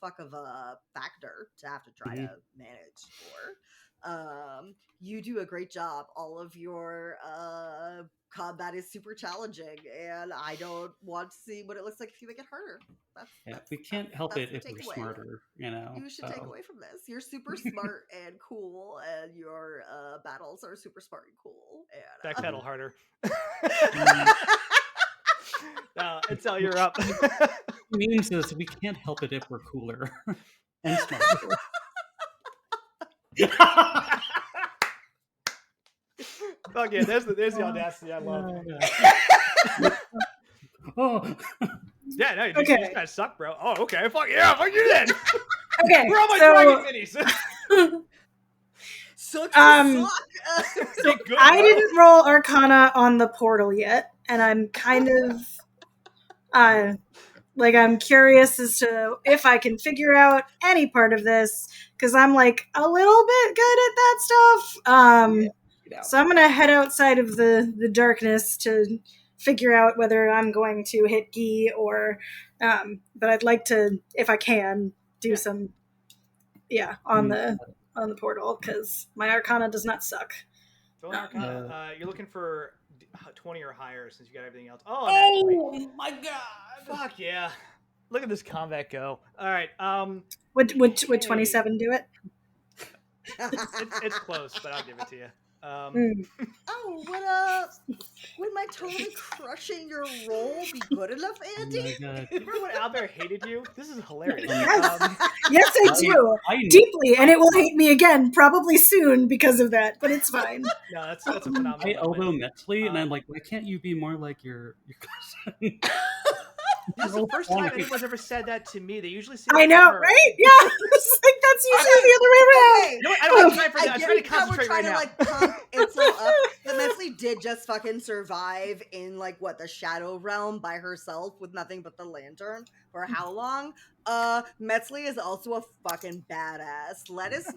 fuck of a factor to have to try to manage for. You do a great job. All of your combat is super challenging, and I don't want to see what it looks like if you make it harder.
We can't help it if we're smarter, you know.
You should take away from this. You're super smart and cool, and your battles are super smart and cool. And
backpedal harder. No, Itzel, you're up.
Means is we can't help it if we're cooler and smarter.
Fuck yeah, there's the audacity I love.
Oh.
Yeah, no, you just guys suck, bro. Oh, okay, fuck yeah, fuck you then.
Okay,
where are my dragon minis?
Suck.
So I didn't roll Arcana on the portal yet, and I'm kind of I'm curious as to if I can figure out any part of this, because I'm like a little bit good at that stuff. So I'm gonna head outside of the darkness to figure out whether I'm going to hit Guy or, but I'd like to, if I can, do some, on the portal, because my Arcana does not suck.
So Arcana, you're looking for 20 or higher since you got everything else. Oh my god!
Fuck
yeah! Look at this combat go. All right.
Would 27 do it?
It's close, but I'll give it to you.
Oh, would my totally crushing your roll be good enough, Andy?
Oh my God.
Remember when Albert hated you? This is hilarious.
Yes. Yes, I do. Deeply, and it will hate me again, probably soon because of that, but it's fine.
No, that's a phenomenal
I elbow
moment.
Metzley, and I'm like, why can't you be more like your cousin?
That's the first time anyone's ever said that to me. They usually say
I
that to
know,
her.
right? Yeah. It's like that's usually the other way around.
Okay.
You know what? I don't have time for that. I'm
get
trying to
it how we're
concentrate
trying
right
to
now.
like pump Itzel up, but Metzley did just fucking survive in like what, the Shadow Realm by herself with nothing but the lantern for how long? Metzley is also a fucking badass. Let's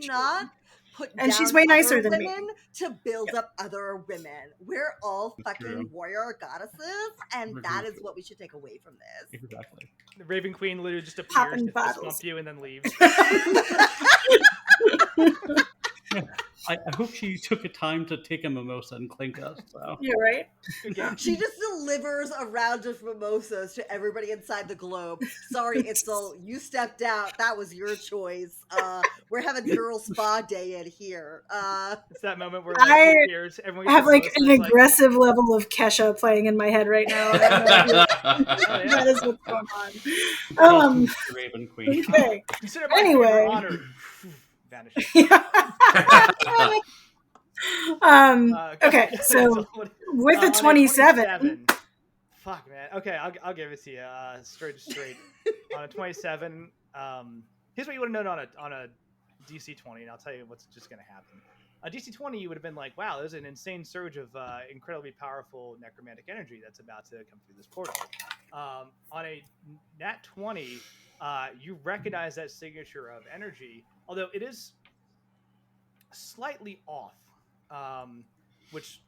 not put
And
down
she's way
other
nicer than me.
women to build up other women. We're all fucking warrior goddesses, and that is what we should take away from this.
Exactly.
The Raven Queen literally just appears
Popping
to
bottles.
bump you and then leaves.
I hope she took a time to take a mimosa and clink us. So.
You're right.
Again.
She just delivers a round of mimosas to everybody inside the globe. Sorry, Itzel, you stepped out. That was your choice. We're having girl spa day in here.
It's that moment where
I
like, cheers, everyone
I
gets
have like
mimosas,
an aggressive level of Kesha playing in my head right now. I have no idea. That is what's going on.
Raven Queen.
Okay.
Consider my
Anyway.
favor honored. Vanishes.
Okay, so with a 27.
Fuck, man. Okay, I'll give it to you. Straight. On a 27, here's what you would have known on a DC 20, and I'll tell you what's just going to happen. A DC 20, you would have been like, wow, there's an insane surge of incredibly powerful necromantic energy that's about to come through this portal. On a nat 20, you recognize that signature of energy, although it is slightly off, which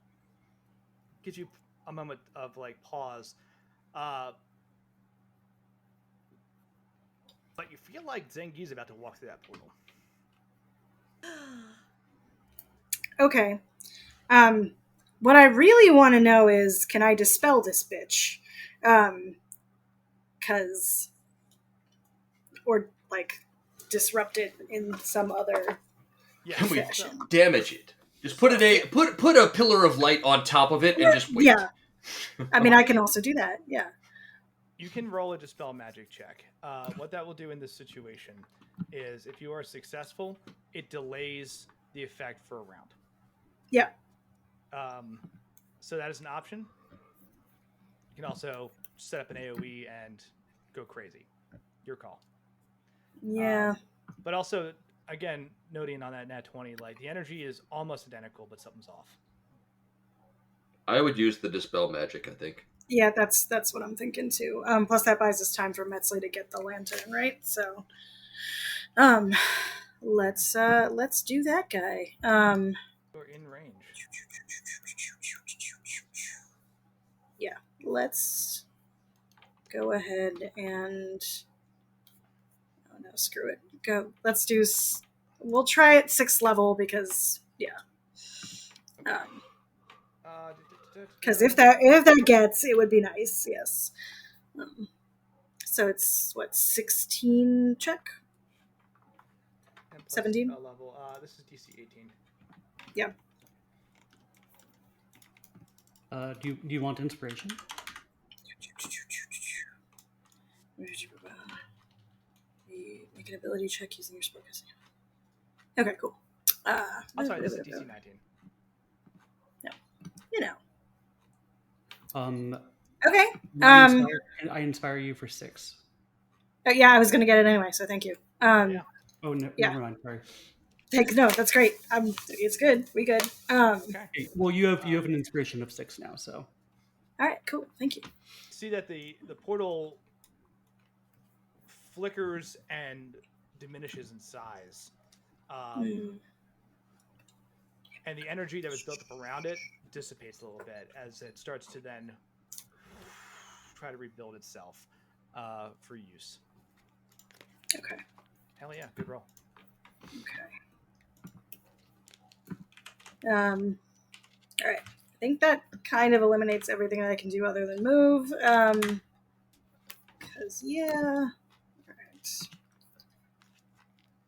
gives you a moment of like pause. But you feel like Zengi's about to walk through that portal.
Okay. What I really want to know is, can I dispel this bitch? Or like disrupt it in some other fashion.
Damage it. Just put a pillar of light on top of it and just wait.
Yeah. I mean, I can also do that. Yeah.
You can roll a dispel magic check. What that will do in this situation is, if you are successful, it delays the effect for a round.
Yeah.
So that is an option. You can also set up an AoE and go crazy. Your call.
Yeah.
But also, again, noting on that nat 20, like the energy is almost identical, but something's off.
I would use the dispel magic, I think.
Yeah, that's what I'm thinking too. Plus that buys us time for Metzley to get the lantern, right? So let's do that guy.
You're in range.
Yeah, let's go ahead and oh no, screw it. Go. Let's do we'll try it 6th level because because if that gets, it would be nice. Yes. So it's what, 16 check? 17?
Level. This is DC 18.
Yeah.
Do you want inspiration?
Make an ability check using your spellcasting. Okay, cool.
I'm sorry, this is DC 19.
No. You know.
Okay. I inspire you for 6.
Yeah, I was going to get it anyway, so thank you.
Yeah. Oh, no, never mind. Sorry.
No, that's great. It's good. We good.
Okay. Well, you have an inspiration of 6 now, so.
All right, cool. Thank you.
See that the portal flickers and diminishes in size. And the energy that was built up around it dissipates a little bit as it starts to then try to rebuild itself for use.
Okay.
Hell yeah, good roll.
Okay. All right. I think that kind of eliminates everything that I can do other than move. Because because yeah. Alright.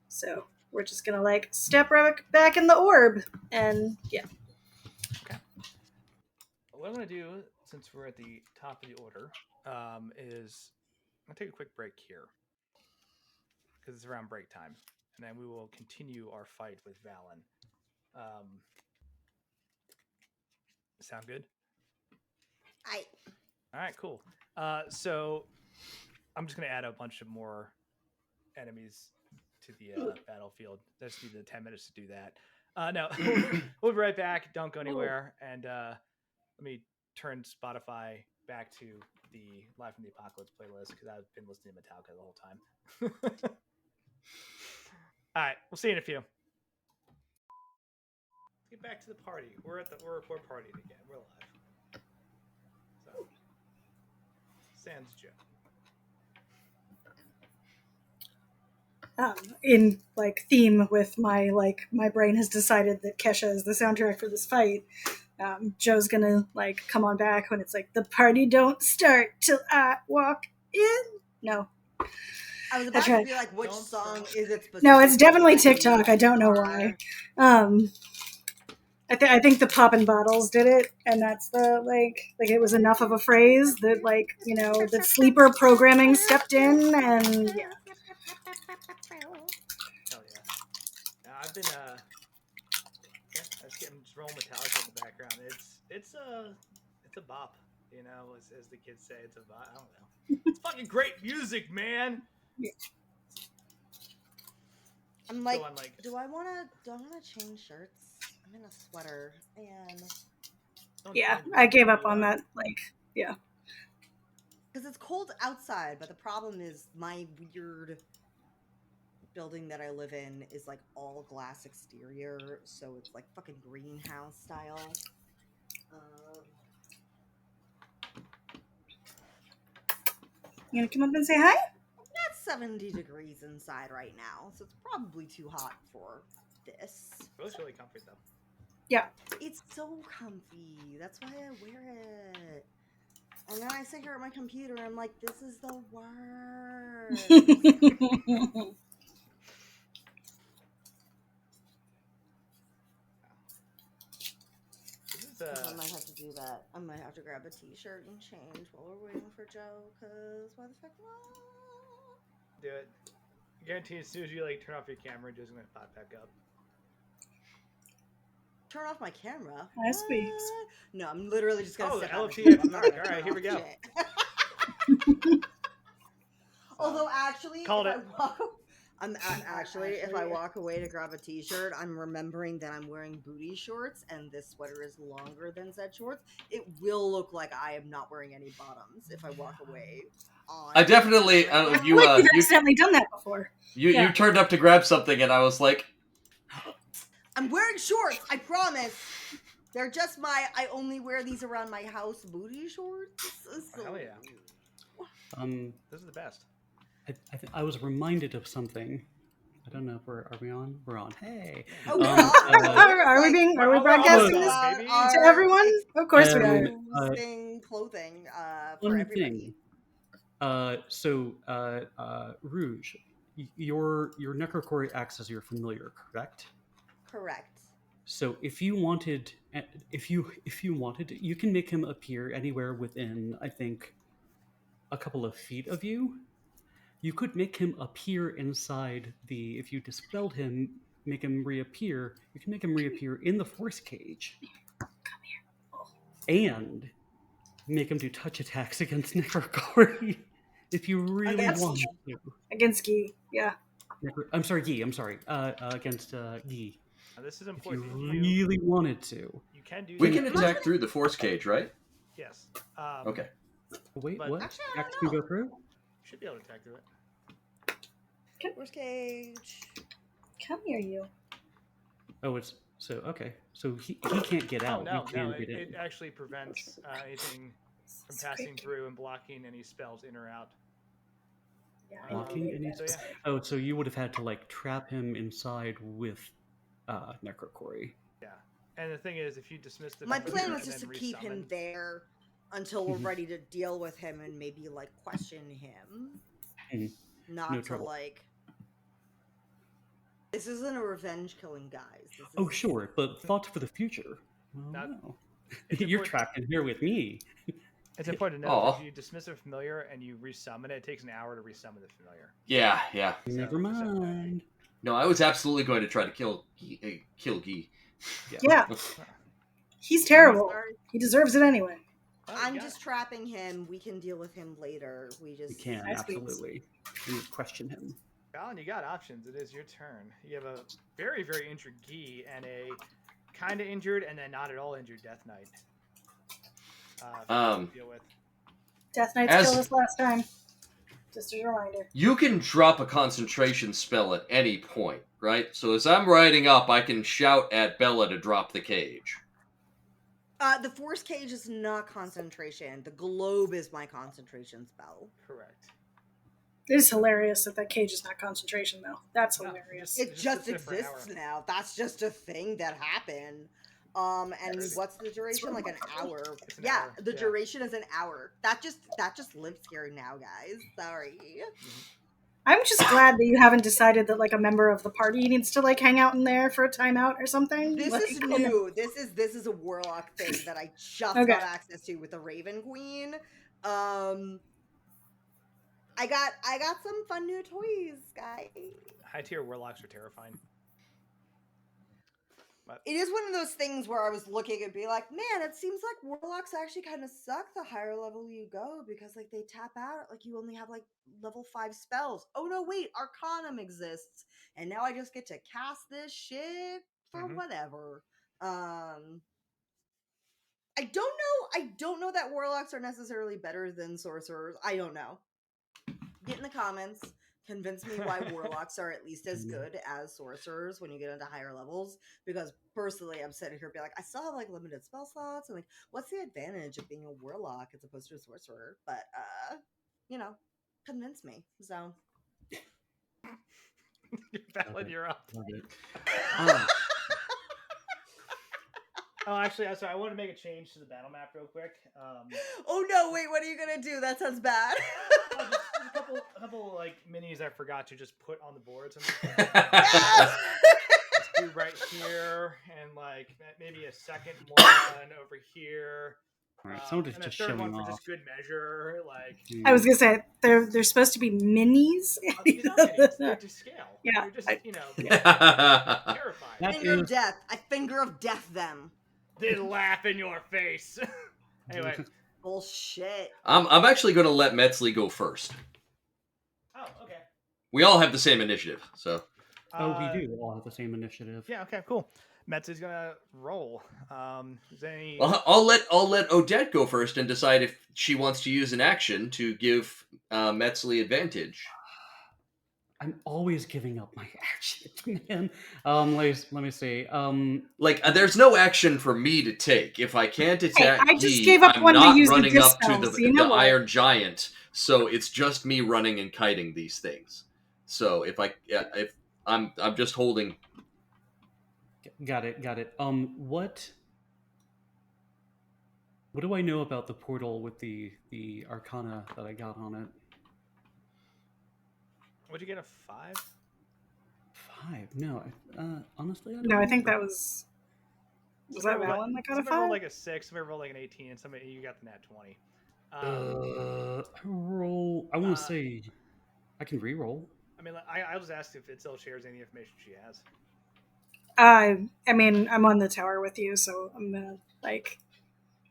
So we're just gonna like step right back in the orb, and yeah.
Okay. What I'm gonna do, since we're at the top of the order, is I'm gonna take a quick break here because it's around break time, and then we will continue our fight with Valen. Sound good? All right, cool. So I'm just gonna add a bunch of more enemies to the battlefield. I just need the 10 minutes to do that. No, we'll be right back. Don't go anywhere. And let me turn Spotify back to the Live from the Apocalypse playlist because I've been listening to Metallica the whole time. All right, we'll see you in a few. Let's get back to the party. We're partying again. We're live. So, sans Joe.
In like theme with my brain has decided that Kesha is the soundtrack for this fight. Joe's gonna like come on back when it's like the party don't start till I walk in. No,
I was about to be like, which song is it specifically?
No, it's definitely TikTok. I don't know why. I think the Poppin' Bottles did it, and that's the like it was enough of a phrase that like that sleeper programming stepped in, and yeah.
Hell yeah! I've been I was getting just rolling Metallica in the background. It's a bop, as the kids say. It's a bop. I don't know. It's fucking great music, man.
Yeah.
I'm like, do I want to change shirts? I'm in a sweater, and
yeah, I gave up on that. Yeah,
because it's cold outside, but the problem is my weird building that I live in is like all glass exterior, so it's like fucking greenhouse style.
You gonna come up and say hi?
It's 70 degrees inside right now, so it's probably too hot for this.
It feels really comfy though.
Yeah,
it's so comfy. That's why I wear it. And then I sit here at my computer and I'm like, this is the worst. I might have to do that. I might have to grab a t-shirt and change while we're waiting for Joe, because why the fuck not?
Do it. I guarantee as soon as you turn off your camera, Joe's gonna pop back up.
Turn off my camera?
I speak.
No, I'm literally just gonna
the
step out.
LFT. All right, here we go.
Although actually,
Called it.
If I walk away to grab a t-shirt, I'm remembering that I'm wearing booty shorts and this sweater is longer than said shorts. It will look like I am not wearing any bottoms if I walk away.
I definitely
you've accidentally done that before.
You turned up to grab something and I was like,
I'm wearing shorts, I promise. They're just I only wear these around my house booty shorts. So.
Hell yeah. Those are the best.
I was reminded of something. I don't know if are we on? We're on. Hey.
Oh, are
we broadcasting this to everyone? Of course we are.
Clothing for everybody.
Rouge, your necrocore acts as your familiar, correct?
Correct.
So if you wanted, you can make him appear anywhere within, I think, a couple of feet of you. You could make him appear inside if you dispelled him, make him reappear. You can make him reappear in the force cage.
Come here.
And make him do touch attacks against necrocore if you really want to.
Against Guy, yeah.
I'm sorry, Guy. Against Guy.
Now, this is important.
If you really wanted to.
You can do.
We can attack through the force cage, right?
Yes.
Okay. Wait, what?
Actually,
Attack can go through?
Should be able to attack through it.
Force cage.
Come here, you.
Oh, it's so okay. So he can't get out.
No,
it
actually prevents anything from passing through and blocking any spells in or out.
Blocking any spells? Yeah. Oh, so you would have had to trap him inside with necrocore.
Yeah, and the thing is, if you dismiss the
my plan was just to keep him there until we're ready to deal with him and maybe like question him. Not
No
to
trouble.
like. This isn't a revenge killing, guys. This is...
Oh, sure, but thoughts for the future. Well, you're trapped in here with me.
It's important to know if you dismiss a familiar and you resummon it, it takes an hour to resummon the familiar.
Yeah.
Never mind.
No, I was absolutely going to try to kill Guy.
Yeah. He's terrible. He deserves it anyway.
I'm just trapping him. We can deal with him later. We
can, absolutely. We question him.
Alan, you got options. It is your turn. You have a very, very injured Guy and a kind of injured and then not at all injured Death Knight. To deal with.
Death Knight's killed us last time. Just a reminder.
You can drop a concentration spell at any point, right? So as I'm riding up, I can shout at Bella to drop the cage.
The force cage is not concentration. The globe is my concentration spell.
Correct.
It is hilarious that cage is not concentration, though. That's hilarious.
It just exists now. That's just a thing that happened. And what's the duration? Like an hour. Hour. The duration is an hour. That just lives here now, guys. Sorry.
I'm just glad that you haven't decided that like a member of the party needs to like hang out in there for a timeout or something.
This is new. This is a warlock thing that I just got access to with the Raven Queen. I got some fun new toys, guys.
High tier warlocks are terrifying. But
it is one of those things where I was looking and be like, man, it seems like warlocks actually kind of suck the higher level you go because like they tap out, like you only have like level 5 spells. Oh no, wait, Arcanum exists, and now I just get to cast this shit for whatever. I don't know that warlocks are necessarily better than sorcerers. I don't know. Get in the comments. Convince me why warlocks are at least as good as sorcerers when you get into higher levels. Because personally, I'm sitting here being like, I still have like limited spell slots, and like, what's the advantage of being a warlock as opposed to a sorcerer? But convince me. So,
Valid, you're up. Oh, actually, I'm sorry. I want to make a change to the battle map real quick.
Oh no! Wait, what are you gonna do? That sounds bad.
Just a couple like minis I forgot to just put on the boards.
Yes!
Let's do right here, and like maybe a second one over here.
All right, someone just showing
one
off.
For just good measure, like.
I was gonna say they're supposed to be minis.
They're not minis. They're to scale.
Yeah,
they're just terrifying.
Finger of death. I finger of death them.
They laugh in your face. Anyway.
Bullshit.
I'm actually going to let Metzley go first.
Oh, okay.
We all have the same initiative, so.
We do all have the same initiative.
Yeah. Okay. Cool. Metzley's gonna roll. Is there any?
Well, I'll let Odette go first and decide if she wants to use an action to give Metzley advantage.
I'm always giving up my actions, man. Let me see.
There's no action for me to take. If I can't attack
I just gave up
I'm
one
not
to use
running
the
up to
dispels,
the Iron Giant, so it's just me running and kiting these things. So if I'm just holding.
Got it. What do I know about the portal with the Arcana that I got on it?
Would you get a 5?
5? No, honestly, I don't
No, I think
remember.
that was that Alan that got a 5?
Somebody rolled like a 6, somebody rolled like an 18, and somebody you got the nat 20.
I want to say I can re-roll.
I mean, I was asked if Itzel shares any information she has.
I mean, I'm on the tower with you, so I'm gonna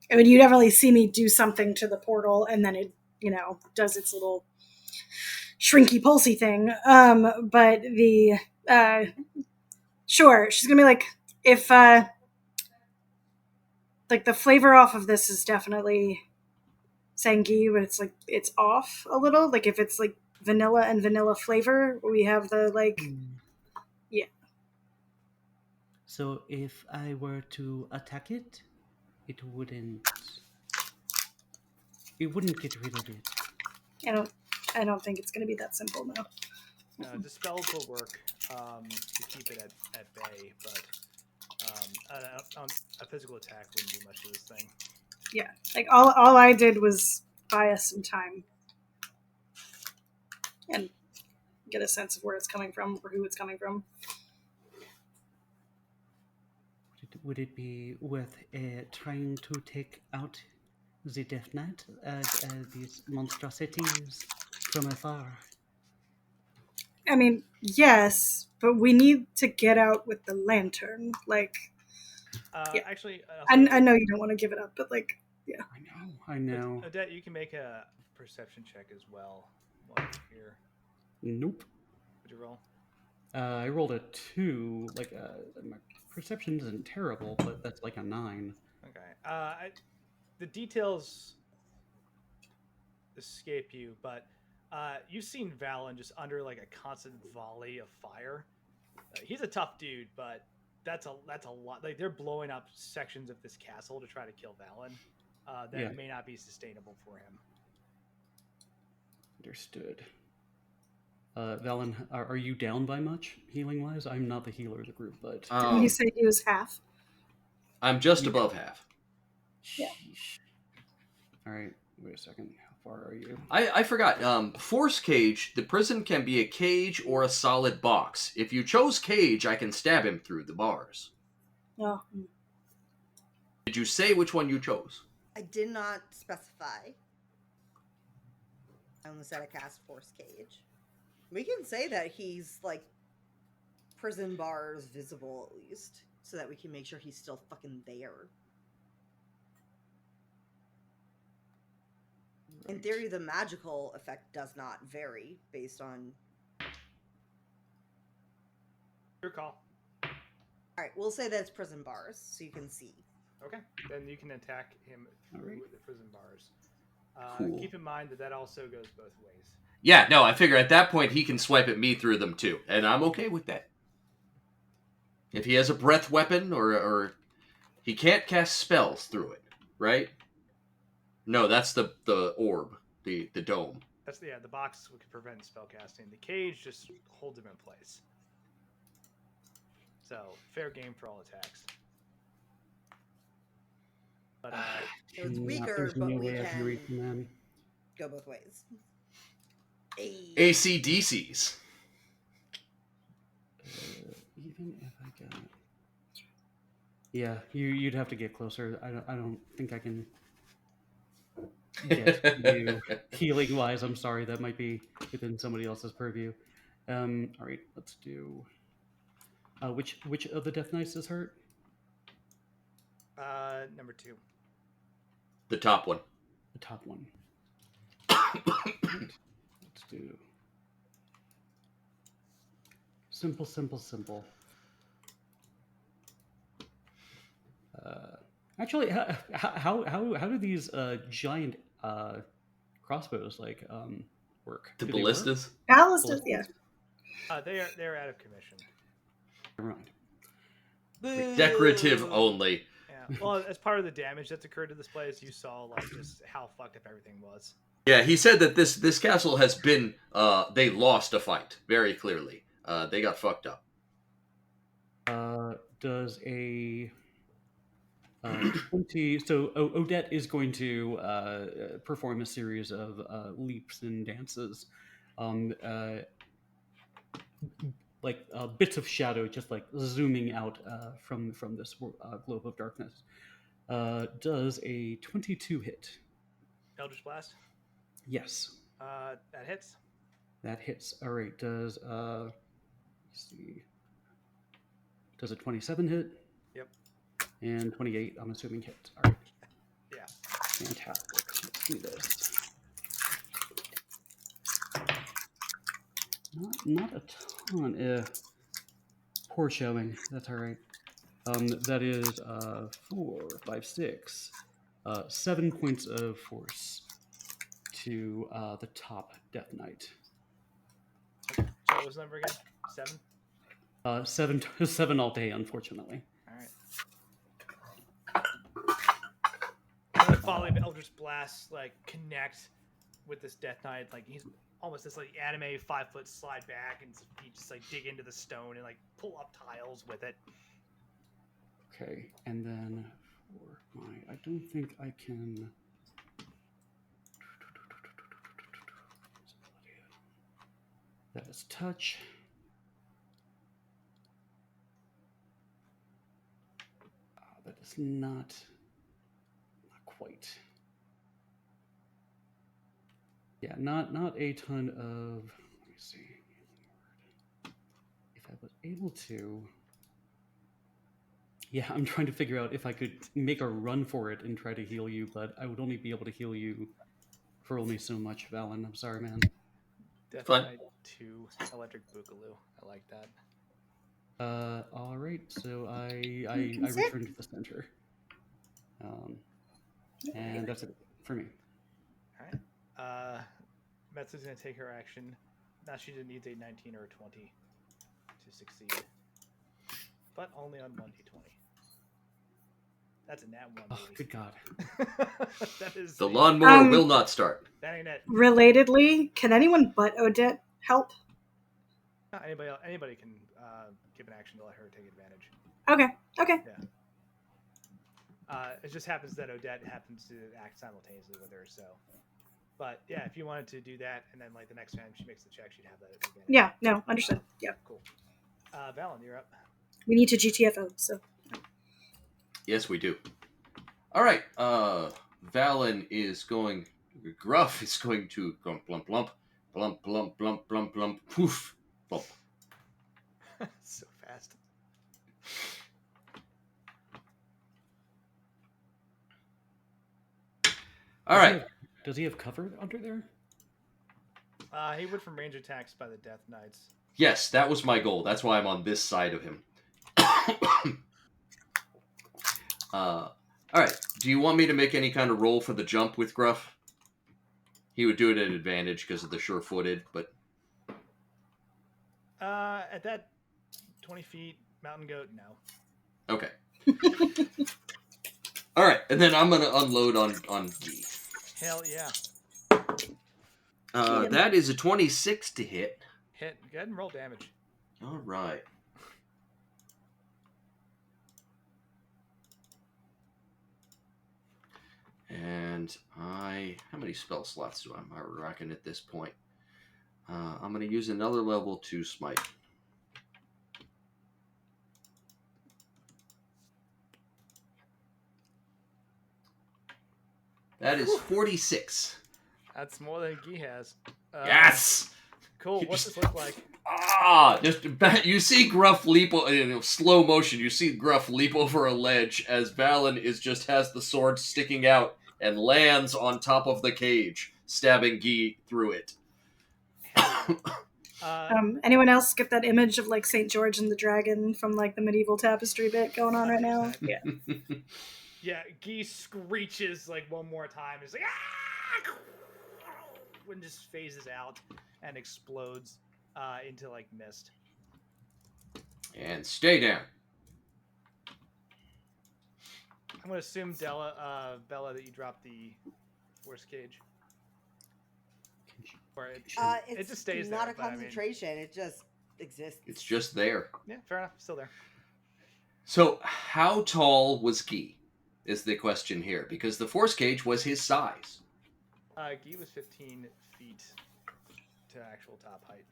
you definitely see me do something to the portal, and then it, does its little shrinky pulsey thing. But the sure, she's gonna be like, if the flavor off of this is definitely Sangi, but it's off a little. Like if it's like vanilla and vanilla flavor, we have the yeah.
So if I were to attack it, it wouldn't get rid of it.
I don't think it's going to be that simple, no.
Dispels will work to keep it at bay, but a physical attack wouldn't do much to this thing.
Yeah, like all I did was buy us some time and get a sense of where it's coming from or who it's coming from.
Would it be worth trying to take out the Death Knight, these monstrosities, from afar?
I mean, yes, but we need to get out with the lantern. Like, yeah.
Actually,
I know you don't want to give it up, but like, yeah.
I know.
Odette, you can make a perception check as well while you're here.
Nope.
What'd you roll?
I rolled a 2. Like, my perception isn't terrible, but that's like a 9.
Okay. The details escape you, but you've seen Valen just under like a constant volley of fire. He's a tough dude, but that's a lot. Like they're blowing up sections of this castle to try to kill Valen. That may not be sustainable for him.
Understood. Valen, are you down by much healing wise? I'm not the healer of the group, but
Didn't you say he was half?
I'm just above half.
Yeah.
All right. Wait a second. How far are you?
I forgot. Force cage. The prison can be a cage or a solid box. If you chose cage, I can stab him through the bars.
Oh.
Did you say which one you chose?
I did not specify. I only said I cast Force Cage. We can say that he's like prison bars visible at least, so that we can make sure he's still fucking there. In theory, the magical effect does not vary based on...
Your call.
Alright, we'll say that it's prison bars, so you can see.
Okay, then you can attack him through the prison bars.
Cool.
Keep in mind that also goes both ways.
Yeah, no, I figure at that point he can swipe at me through them too, and I'm okay with that. If he has a breath weapon, or he can't cast spells through it, right? No, that's the orb, the dome.
That's the box could prevent spell casting. The cage just holds him in place. So fair game for all attacks. But
so it's weaker, but we can go both ways.
ACDCs.
Even if I got, yeah, you'd have to get closer. I don't think I can get you healing wise. I'm sorry, that might be within somebody else's purview. All right, let's do. Which of the Death Knights is hurt?
Number 2.
The top one.
The top one. Let's do simple. Actually, how do these giant crossbows work?
The ballistas.
Ballistas, yeah.
They're out of commission.
Never mind.
Decorative only.
Yeah. Well, as part of the damage that's occurred to this place, you saw like just how fucked up everything was.
Yeah, he said that this castle has been they lost a fight very clearly. They got fucked up.
Does a 20? So Odette is going to perform a series of leaps and dances, bits of shadow just like zooming out from this globe of darkness. Does a 22 hit?
Eldritch Blast?
Yes.
That hits.
That hits. All right. Does let's see. Does a 27 hit?
Yep.
And 28, I'm assuming hit. All right.
Yeah.
Fantastic. Let's do this. Not a ton. Poor showing. That's all right. That is 4, 5, 6, 7 points of force to the top Death Knight.
So what was the number again? 7?
7 all day, unfortunately.
All right. The volley of Eldritch Blast connect with this Death Knight. Like he's almost this anime 5-foot slide back, and he just dig into the stone and pull up tiles with it.
Okay, and then I don't think I can. That is touch. That is not quite. Yeah, not a ton of. Let me see. If I was able to. Yeah, I'm trying to figure out if I could make a run for it and try to heal you, but I would only be able to heal you for only so much, Valen. I'm sorry, man.
Death
Fine.
Knight 2 Electric Boogaloo. I like that.
All right. So I
That's it?
return to the center. And that's it for me.
All right. Metsu's gonna take her action. Now she needs a 19 or a 20 to succeed, but only on 1d20. That's a nat 1.
Oh, good God.
That is
The lawnmower will not start.
That ain't it.
Relatedly, can anyone but Odette help?
Anybody can give an action to let her take advantage.
Okay.
It just happens that Odette happens to act simultaneously with her, so. But yeah, if you wanted to do that, and then like the next time she makes the check, she'd have that advantage.
Yeah, no, understood. Yeah.
Cool. Valen, you're up.
We need to GTFO, so.
Yes, we do. All right. Valen is going. Gruff is going to go plump, plump, plump, plump, plump, plump, plump, poof, plump.
So fast.
All right.
Does he have cover under there?
He would from range attacks by the Death Knights.
Yes, that was my goal. That's why I'm on this side of him. All right. Do you want me to make any kind of roll for the jump with Gruff? He would do it at advantage because of the sure-footed, but...
At that 20 feet, Mountain Goat, no.
Okay. All right, and then I'm going to unload on G.
Hell yeah.
That is a 26 to hit.
Hit. Go ahead and roll damage.
All right. And how many spell slots do I reckon at this point? I'm going to use another level 2 smite. That is 46.
That's more than Guy has.
Yes!
Cool. What's this look like?
You see Gruff leap in slow motion. You see Gruff leap over a ledge as Valen has the sword sticking out and lands on top of the cage, stabbing Guy through it.
Anyone else get that image of like St. George and the dragon from like the medieval tapestry bit going on right now? Yeah.
Yeah, Guy screeches like one more time. It's like ah! And just phases out and explodes into like mist.
And stay down.
I'm gonna assume Bella, that you dropped the force cage. Or it just stays
not
there.
a concentration. It just exists.
It's just there.
Yeah, fair enough. Still there.
So, how tall was Guy? Is the question here, because the force cage was his size.
Guy was 15 feet to actual top height.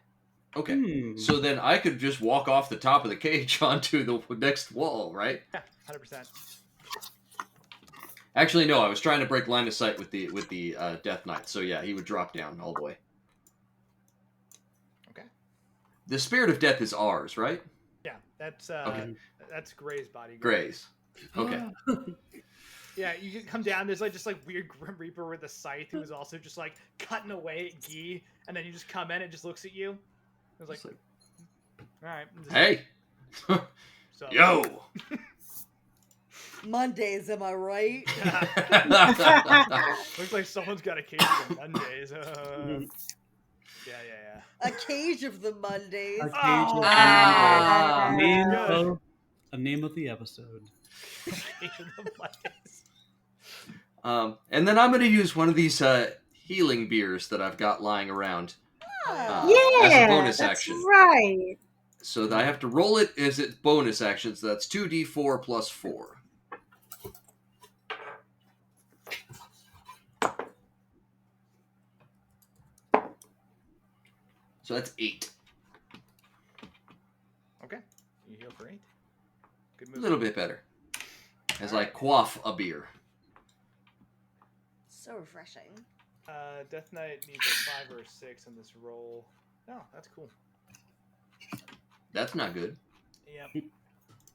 Okay, so then I could just walk off the top of the cage onto the next wall, right?
Yeah, 100%.
Actually, no. I was trying to break line of sight with the Death Knight. So yeah, he would drop down all the way.
Okay.
The Spirit of Death is ours, right?
Yeah, that's Gray's body.
Gray's. Okay.
Yeah, you can come down. There's like just like weird Grim Reaper with a scythe who is also just like cutting away at Guy, and then you just come in and just looks at you. It's like, all right.
Hey.
So,
Yo.
Mondays, am I right?
Looks like someone's got a case of Mondays. Yeah.
A cage of the Mondays.
A cage
Oh,
of the
good.
a name of the episode.
Cage of the Mondays.
And then I'm going to use one of these healing beers that I've got lying around.
Yeah,
as a bonus
that's
action.
right.
So that I have to roll it as its bonus action. So that's 2d4 plus 4. So that's 8.
Okay. You heal for 8. Good
A
move.
little bit better. As I
Alright.
quaff a beer.
So refreshing.
Death Knight needs a 5 or a 6 on this roll. Oh, that's cool.
That's not good.
Yep.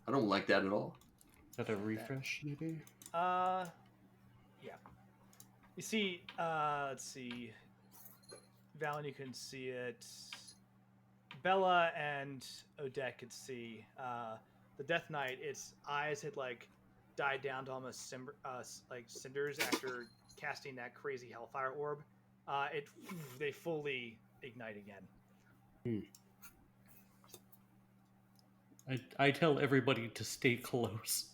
I don't like that at all.
Is that a refresh, maybe?
Yeah. You see, let's see. Valen, you can see it. Bella and Odette could see the Death Knight. Its eyes had like died down to almost like cinders after casting that crazy Hellfire orb. They fully ignite again.
I tell everybody to stay close.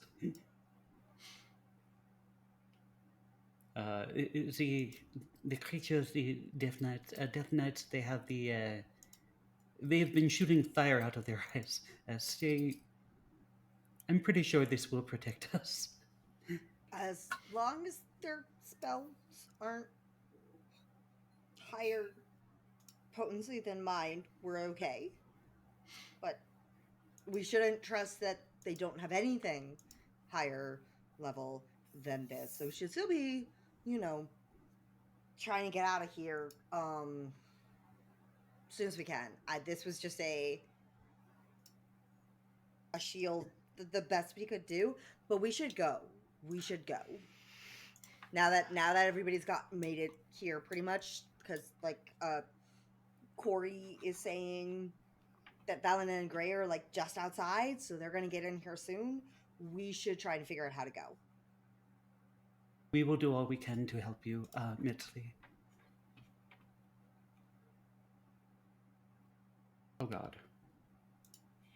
The creatures, the Death Knights, they have they've been shooting fire out of their eyes. I'm pretty sure this will protect us.
As long as their spells aren't higher potency than mine, we're okay. But we shouldn't trust that they don't have anything higher level than this. So we should still be, trying to get out of here as soon as we can. This was just a shield, the best we could do, but we should go. Now that everybody's made it here pretty much, because Corey is saying that Valen and Gray are like just outside, so they're gonna get in here soon. We should try to figure out how to go.
We will do all we can to help you, Mitzi. Oh God.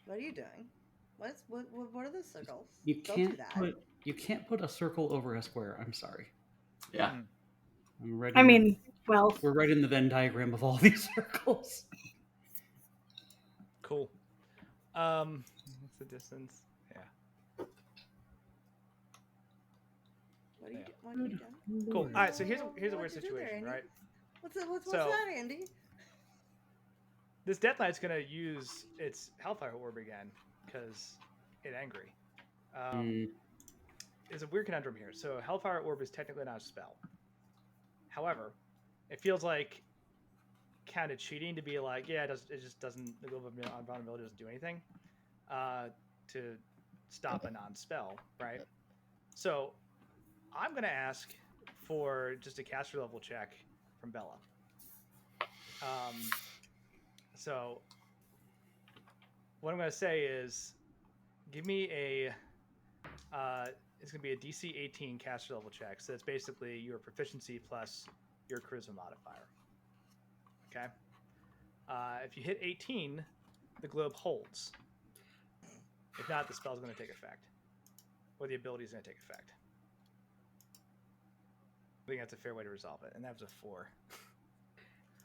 What are you doing? What are those circles?
You can't put a circle over a square. I'm sorry.
Yeah.
We're right in the Venn diagram of all these circles.
Cool. What's the distance? Yeah.
What are you doing?
Cool. All right. So here's a weird situation, right?
What's that, Andy?
This Death Knight's gonna use its Hellfire Orb again because it's angry. There's a weird conundrum here. So Hellfire Orb is technically not a spell. However, it feels like kind of cheating to be like, yeah, it just doesn't, the global vulnerability doesn't do anything to stop a non-spell, right? So I'm gonna ask for just a caster level check from Bella. So what I'm going to say is give me it's going to be a DC 18 caster level check. So it's basically your proficiency plus your charisma modifier. Okay. If you hit 18, the globe holds. If not, the spell's going to take effect. Or the ability is going to take effect. I think that's a fair way to resolve it. And that was a 4.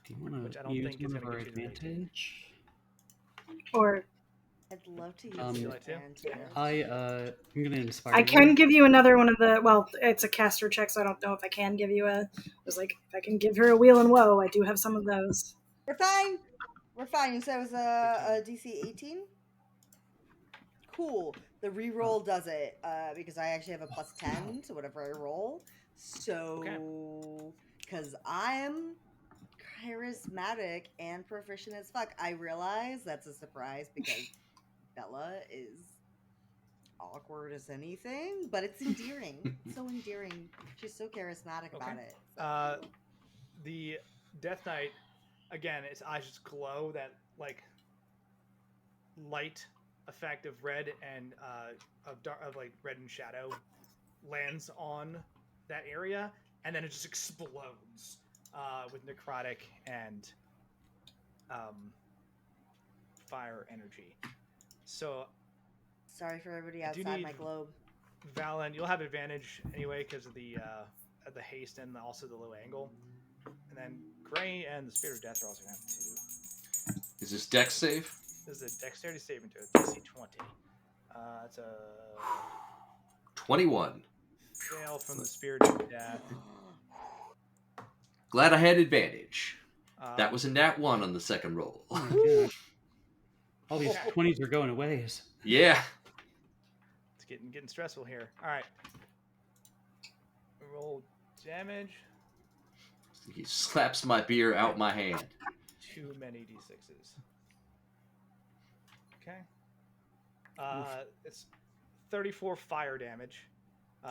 Do you want
Which I
to
don't
use
think is
one of
gonna
our
get you to
advantage?
Or
I'd love to use
you like to?
I'm gonna inspire.
I can give you another one of the. Well, it's a caster check, so I don't know if I can give you a. I was like, if I can give her a wheel and woe, I do have some of those.
We're fine. You said it was a DC 18? Cool. The reroll does it because I actually have a plus 10 to whatever I roll. So, because I'm charismatic and proficient as fuck, I realize that's a surprise because Bella is awkward as anything, but it's endearing. It's so endearing. She's so charismatic about it. So.
The Death Knight, again, its eyes just glow, that like light effect of red and of like red and shadow lands on that area, and then it just explodes with necrotic and fire energy. So
sorry for everybody outside my globe.
Valen, you'll have advantage anyway because of the haste and also the low angle. And then Gray and the Spirit of Death are also going to have 2.
Is this Dex save?
This is a dexterity saving throw, DC 20. It's a
21.
fail from the Spirit of Death.
Glad I had advantage. That was a nat 1 on the second roll.
Oh my gosh. All these 20s are going to waste.
Yeah.
It's getting stressful here. All right. Roll damage.
He slaps my beer out my hand.
Too many d6s. Okay. It's 34 fire damage.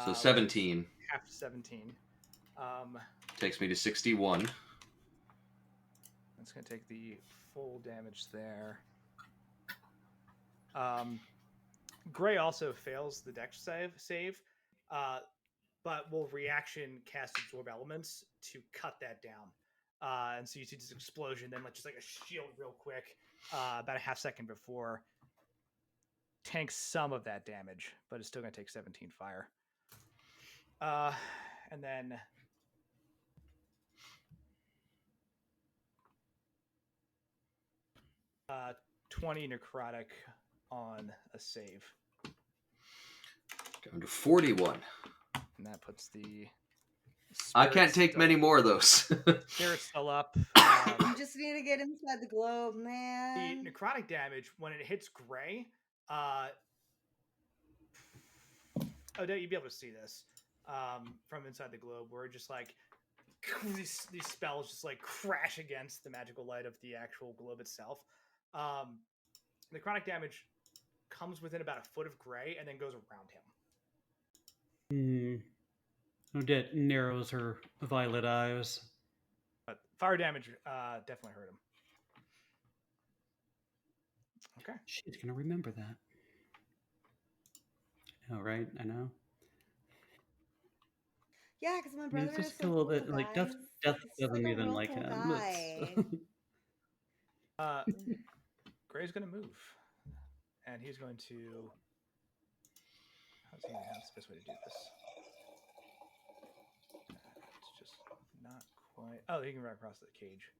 So 17.
Half 17.
Takes me to 61.
That's going to take the full damage there. Gray also fails the dex save, but will reaction cast absorb elements to cut that down. And so you see this explosion, then just like a shield real quick, about a half second before tanks some of that damage, but it's still going to take 17 fire. And then 20 necrotic on a save.
Down to 41.
And that puts the
I can't take many more of those.
Spirit's still up.
You just need to get inside the globe, man.
The necrotic damage, when it hits Gray, you'd be able to see this from inside the globe, where just like these spells just like crash against the magical light of the actual globe itself. Necrotic damage comes within about a foot of Gray and then goes around him.
Odette narrows her violet eyes.
But fire damage definitely hurt him. Okay.
She's going to remember that. I know, right? I know.
Yeah, because my brother
It's
is
just
so
a little
cool,
bit like
guys.
death
He's
doesn't
like a
even
real
like
cool
him.
guy.
Gray's going to move. And he's going to... How's the best way to do this? It's just not quite... Oh, he can run across the cage.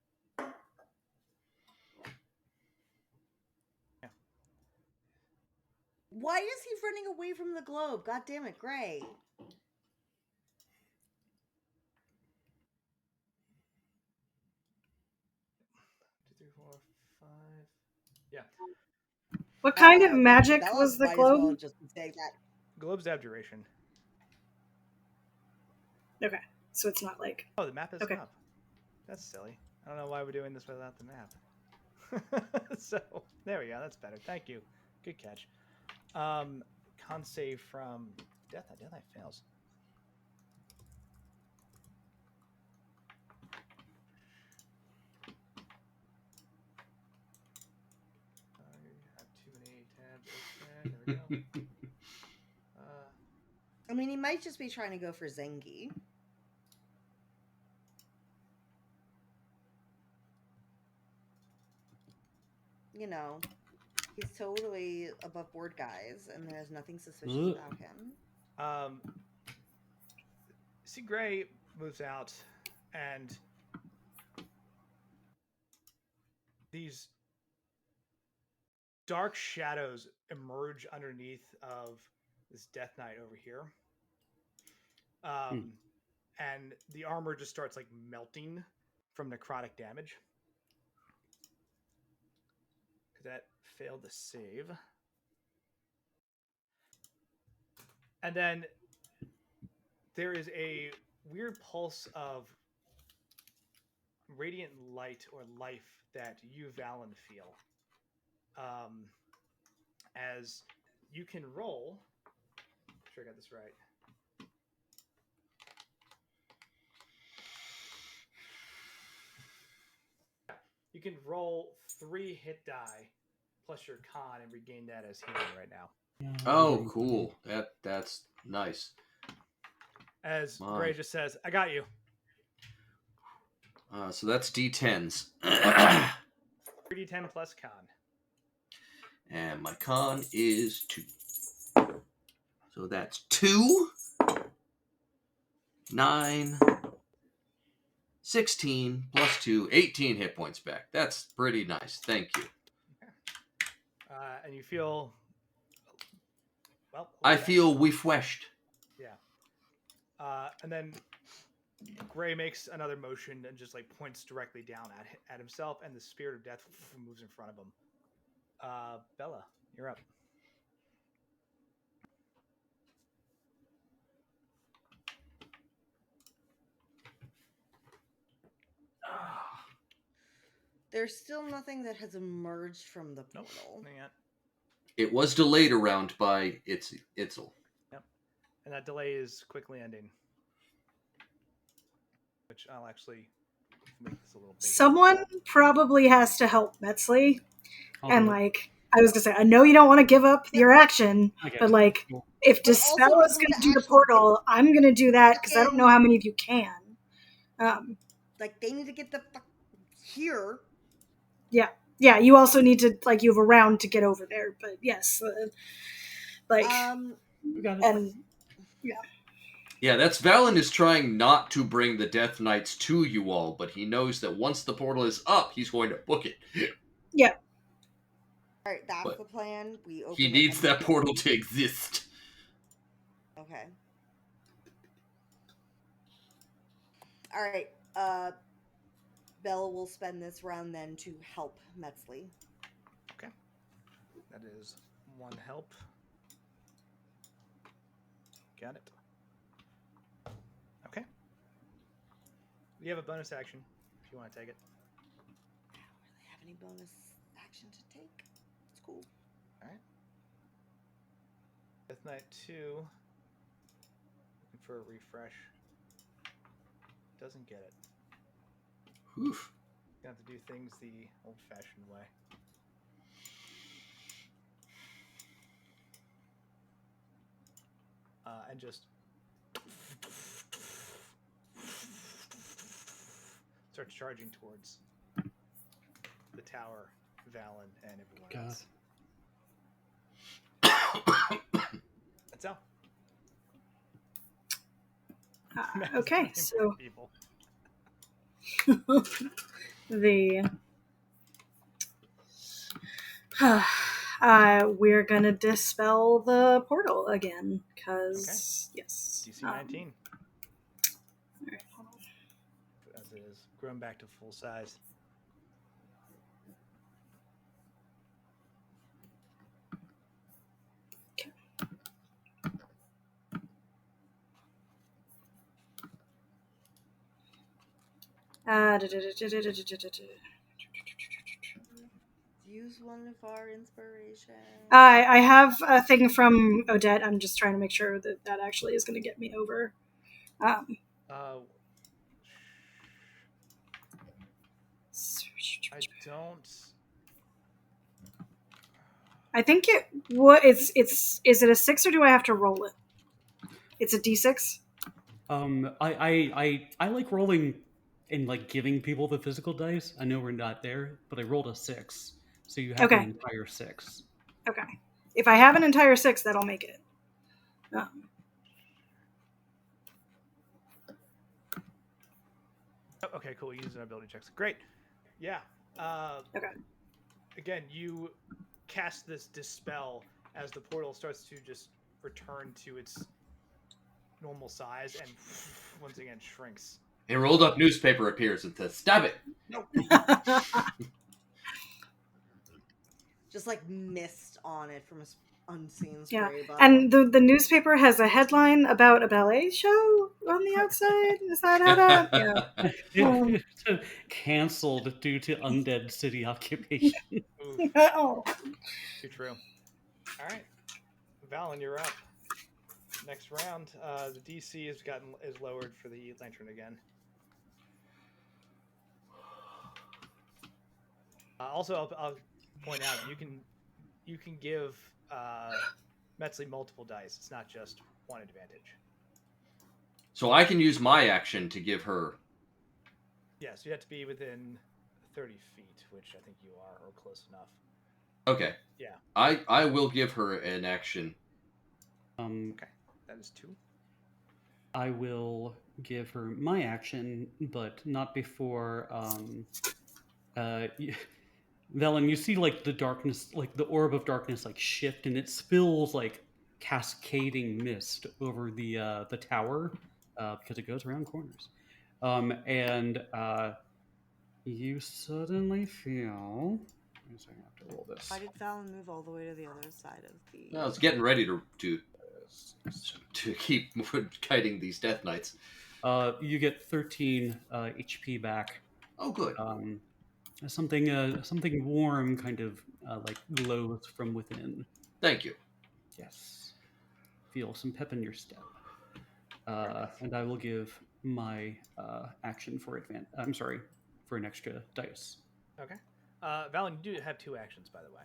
Yeah.
Why is he running away from the globe? God damn it, Gray.
2, 3, 4, 5. Yeah.
What kind of magic
Bella
was the
might
globe?
as well just be saying that.
Globe's abjuration.
Okay, so it's not like...
Oh, the map is
Okay.
up. That's silly. I don't know why we're doing this without the map. So, there we go. That's better. Thank you. Good catch. Con save from death. Death Eye fails. I have too many tabs open. There we go.
I mean, he might just be trying to go for Zengi. You know, he's totally above board, guys, and there's nothing suspicious about him.
See, Gray moves out, and these dark shadows emerge underneath of this Death Knight over here. And the armor just starts like melting from necrotic damage. That failed the save. And then there is a weird pulse of radiant light or life that you, Valen, feel. As you can roll. I'm sure I got this right. You can roll 3 hit die plus your con and regain that as healing right now.
Oh, cool. That's nice.
As Gray just says, I got you.
So that's D10s.
3d10 plus con.
And my con is 2. So that's 2, 9, 16 plus 2, 18 hit points back. That's pretty nice. Thank you.
And you feel... Well,
I feel refreshed.
Yeah. And then Gray makes another motion and just like points directly down at himself, and the spirit of death moves in front of him. Bella, you're up.
There's still nothing that has emerged from the portal.
Nope. Yet.
It was delayed a round by Itzel.
Yep. And that delay is quickly ending. Which I'll actually make this a little bigger.
Someone probably has to help Metzley.
I'll
And
do it.
like, I was gonna say, I know you don't want to give up your action,
Okay.
but like, if
But
Dispel
also
is
for
gonna
the
do the
actual
portal, I'm gonna do that because I don't know how many of you can.
Like, they need to get the fuck here.
Yeah, you also need to, like, you have a round to get over there, but yes, like,
We got it.
and
Yeah, that's Valen is trying not to bring the Death Knights to you all, but he knows that once the portal is up, he's going to book it.
yeah,
All right, that's
But
the plan. We open
He
it
needs
and
that
we go.
portal to exist.
Okay. All right. Bella will spend this round then to help Metzley.
Okay. That is one help. Got it. Okay. You have a bonus action if you want to take it.
I don't really have any bonus action to take. It's cool.
All right. Death Knight 2. Looking for a refresh. Doesn't get it.
Oof.
You have to do things the old-fashioned way. And just starts charging towards the tower, Valen, and everyone else. That's all.
okay, so
People.
the we're gonna dispel the portal again because yes,
DC 19.
All right, hold on.
As it is grown back to full size.
Use one of our inspiration.
I have a thing from Odette. I'm just trying to make sure that that actually is going to get me over.
I don't.
I think it. What it's is it a 6 or do I have to roll it? It's a D6.
I like rolling and like giving people the physical dice. I know we're not there, but I rolled a 6, so you have
Okay.
an entire 6.
Okay. If I have an entire 6, that'll make it.
Okay, cool. Using ability checks. Great. Yeah.
Okay.
Again, you cast this dispel as the portal starts to just return to its normal size and once again shrinks.
A rolled up newspaper appears and says, "Stab it!"
Nope.
Just like mist on it from a unseen
Yeah,
spray bottle.
and the newspaper has a headline about a ballet show on the outside. Is that how that? Yeah.
Cancelled due to undead city occupation.
Oh.
Too true. All right, Valen, you're up. Next round, the DC is lowered for the lantern again. Also, I'll point out you can give Metzley multiple dice. It's not just one advantage.
So I can use my action to give her.
Yes, you have to be within 30 feet, which I think you are, or close enough.
Okay.
Yeah.
I will give her an action.
Okay, that is 2.
I will give her my action, but not before. Velen, you see like the darkness, like the orb of darkness, like shift, and it spills like cascading mist over the tower because it goes around corners. And you suddenly feel. I have to roll this.
Why did Fallon move all the way to the other side of the?
I was getting ready to keep kiting these Death Knights.
You get 13 HP back.
Oh, good.
Something warm kind of like glows from within.
Thank you.
Yes. Feel some pep in your step. And I will give my action for for an extra dice.
Okay. Valen, you do have 2 actions, by the way.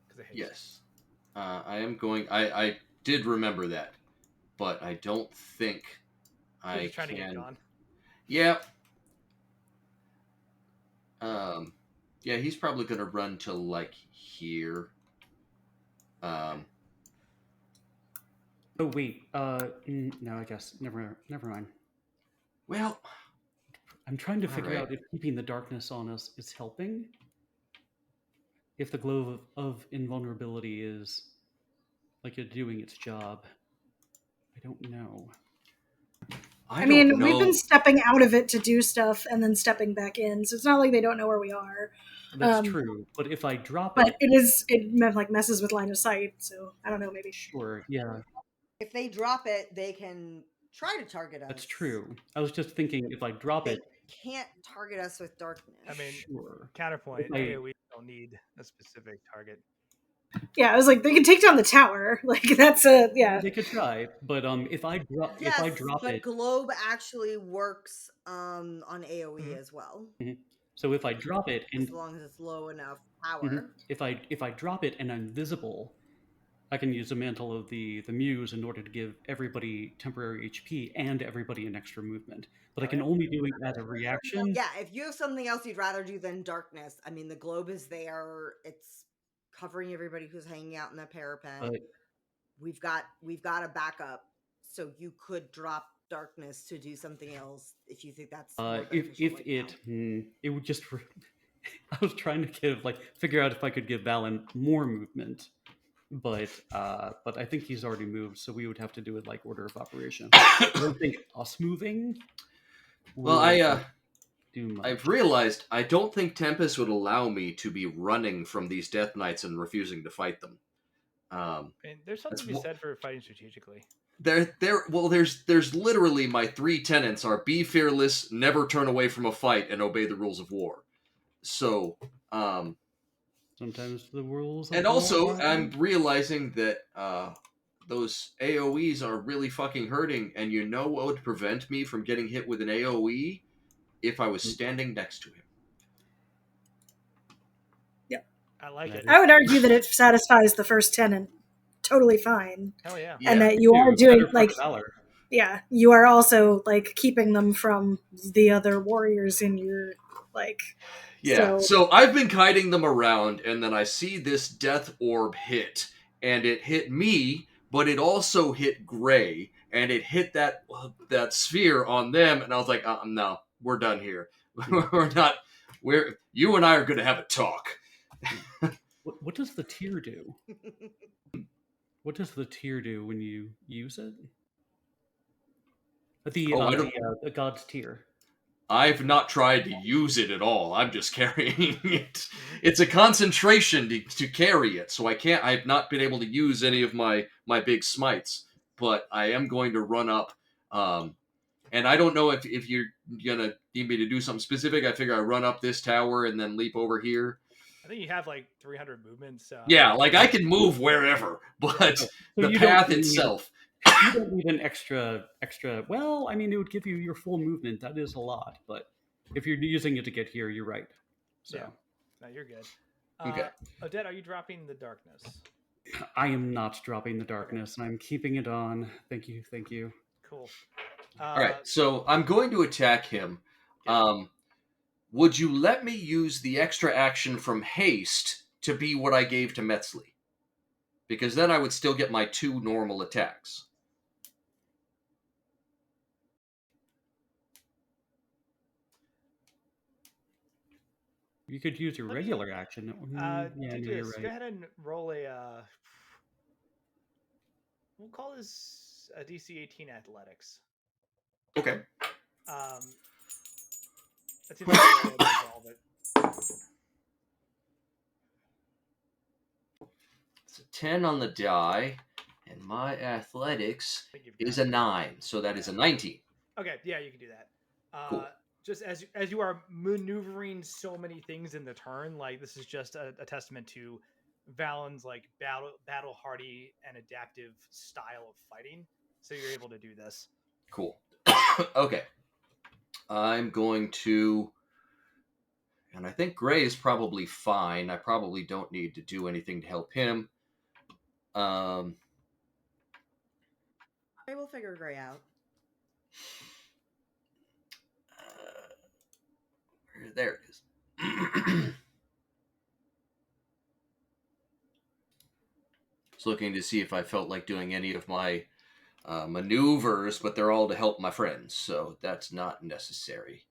Because I hate
Yes. I am going. I did remember that, but I don't think I
just trying
can.
to get gone.
Yeah. Yeah, he's probably gonna run to like here.
Oh wait. No, I guess never mind.
Well,
I'm trying to figure
right.
out if keeping the darkness on us is helping. If the glow of invulnerability is like it's doing its job. I don't know.
I
mean,
don't know.
we've been stepping out of it to do stuff and then stepping back in, so it's not like they don't know where we are.
That's true. But if I drop
but it like messes with line of sight, so I don't know, maybe.
Sure, yeah.
If they drop it, they can try to target us.
That's true. I was just thinking if I drop
They
it,
can't target us with darkness.
I mean,
sure.
Counterpoint, we don't need a specific target.
Yeah, I was like, they can take down the tower. Like that's yeah.
They could try, but if I drop
but
it,
globe actually works on AOE as well.
So if I drop it, and
as long as it's low enough power.
If I drop it and I'm visible, I can use the mantle of the muse in order to give everybody temporary HP and everybody an extra movement. But I can only do it as a reaction.
Yeah, if you have something else you'd rather do than darkness, I mean, the globe is there. It's covering everybody who's hanging out in the parapet. We've got a backup, so you could drop darkness to do something else if you think that's more beneficial
it would just. I was trying to figure out if I could give Valen more movement, but I think he's already moved, so we would have to do it like order of operation. I don't think us moving.
Well, I've realized I don't think Tempest would allow me to be running from these Death Knights and refusing to fight them.
And there's something to be said for fighting strategically.
There's literally my 3 tenets are be fearless, never turn away from a fight, and obey the rules of war. So,
sometimes the rules.
And also, I'm realizing that those AOEs are really fucking hurting, and you know what would prevent me from getting hit with an AOE? If I was standing next to him.
Yep.
I like it.
I would argue that it satisfies the first tenet totally fine.
Hell yeah.
And that you are doing yeah, you are also like keeping them from the other warriors in your
Yeah. So I've been kiting them around, and then I see this death orb hit, and it hit me, but it also hit Gray, and it hit that sphere on them, and I was like, no, we're done here. We're not. You and I are going to have a talk.
What does the tear do? What does the tear do when you use it? The god's tear.
I've not tried to use it at all. I'm just carrying it. It's a concentration to carry it, so I've not been able to use any of my big smites, but I am going to run up. And I don't know if you're gonna need me to do something specific. I figure I run up this tower and then leap over here.
I think you have like 300 movements.
Yeah, like I can move wherever, but the path itself.
You don't need an extra. Well, I mean, it would give you your full movement. That is a lot, but if you're using it to get here, you're right. So,
yeah, no, you're good.
Okay.
Odette, are you dropping the darkness?
I am not dropping the darkness, and I'm keeping it on. Thank you.
Cool.
All right, so I'm going to attack him. Would you let me use the extra action from haste to be what I gave to Metzley? Because then I would still get my 2 normal attacks.
You could use your regular action.
Go ahead and roll a. We'll call this a DC 18 athletics.
Okay.
Let's see if I can resolve it.
It's a 10 on the die, and my athletics is a 9, so that is a 19.
Okay, yeah, you can do that.
Cool.
Just as you are maneuvering so many things in the turn, like this is just a testament to Valen's like battle hardy and adaptive style of fighting. So you're able to do this.
Cool. Okay. I'm going to, and I think Gray is probably fine. I probably don't need to do anything to help him.
Gray will figure Gray out.
There it is. Just looking to see if I felt like doing any of my maneuvers, but they're all to help my friends, so that's not necessary.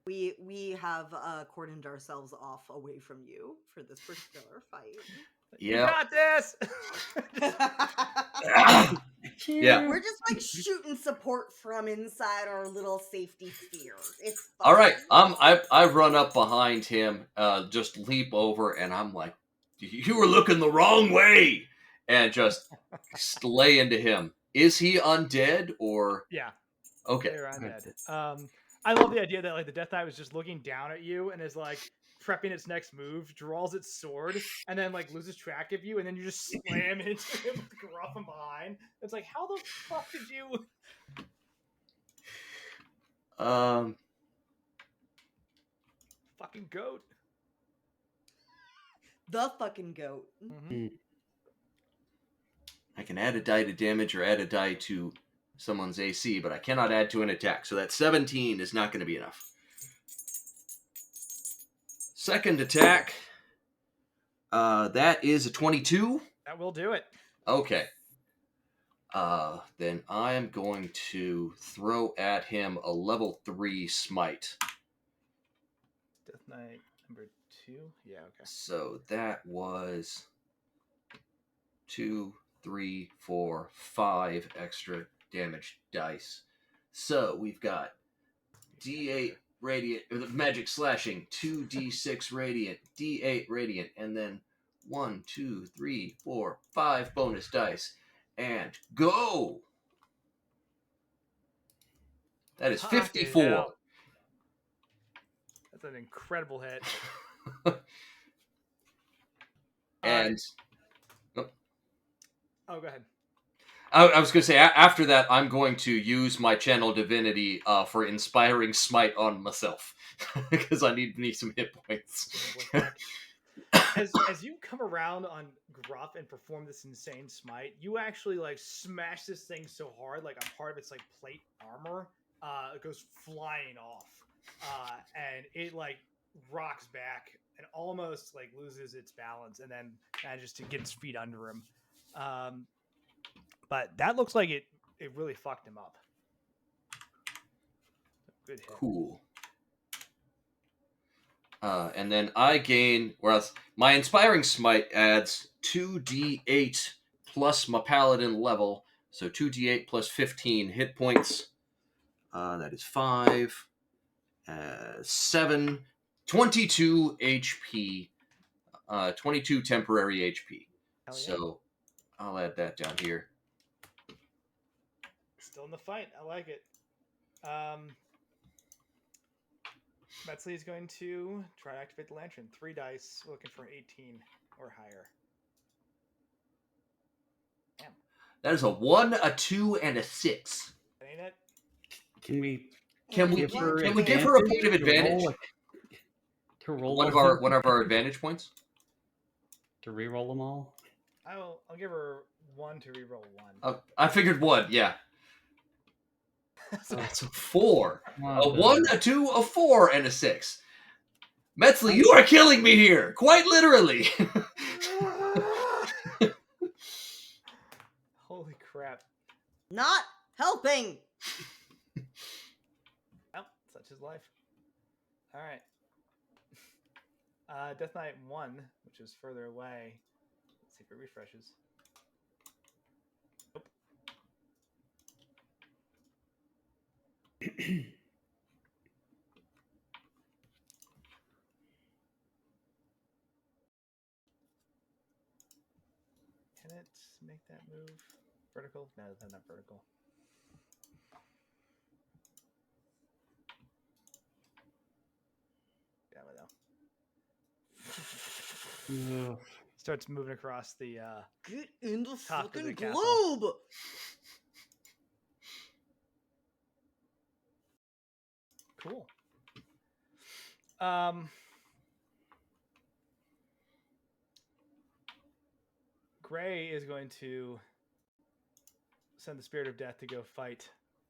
We have cordoned ourselves off away from you for this particular fight.
Yeah.
You got this.
Yeah.
We're just like shooting support from inside our little safety sphere. It's fine.
All right. I run up behind him, just leap over, and I'm like, "You were looking the wrong way," and just lay into him. Is he undead or?
Yeah.
Okay.
They're undead. I love the idea that like the Death Knight was just looking down at you and is like prepping its next move, draws its sword, and then like loses track of you, and then you just slam into him with the gruff from behind. It's like, how the fuck did you? Fucking goat.
The fucking goat.
Mm-hmm.
I can add a die to damage or add a die to someone's AC, but I cannot add to an attack. So that 17 is not going to be enough. Second attack. That is a 22.
That will do it.
Okay. Then I am going to throw at him a level 3 smite.
Death Knight number 2. Yeah. Okay.
So that was 2, 3, 4, 5 extra damage dice. So we've got D8 radiant, or the magic slashing, 2d6 radiant, D8 radiant, and then 1, 2, 3, 4, 5 bonus dice. And go! That is 54.
That's an incredible hit.
And
oh, go ahead.
I was going to say, after that, I'm going to use my channel divinity for inspiring smite on myself. Because I need some hit points.
As you come around on Gruff and perform this insane smite, you actually like smash this thing so hard, like a part of its like plate armor it goes flying off. And it like rocks back and almost like loses its balance and then manages to get its feet under him. But that looks like it really fucked him up. Good hit.
Cool. And then I gain, whereas my Inspiring Smite adds 2d8 plus my Paladin level, so 2d8 plus 15 hit points. That is 5, 7, 22 HP, 22 temporary HP.
Yeah.
So I'll add that down here.
Still in the fight. I like it. Metzley is going to try to activate the lantern. 3 dice, looking for an 18 or higher. Damn.
That is a 1, a 2, and a 6.
Ain't it?
Can we
give her a bit of advantage?
To roll
one of our advantage points?
To re-roll them all?
I'll give her 1 to reroll 1.
I figured 1, yeah. So that's a 4. A 1, a 2, a 4, and a 6. Metzley, you are killing me here! Quite literally!
Holy crap.
Not helping!
Well, such is life. Alright. Death Knight 1, which is further away. Let's see if it refreshes. Nope. Can it make that move vertical? No, that's not vertical. Yeah, I know. Starts moving across the
Get in the
top
fucking
of the castle.
globe.
Cool. Gray is going to send the Spirit of Death to go fight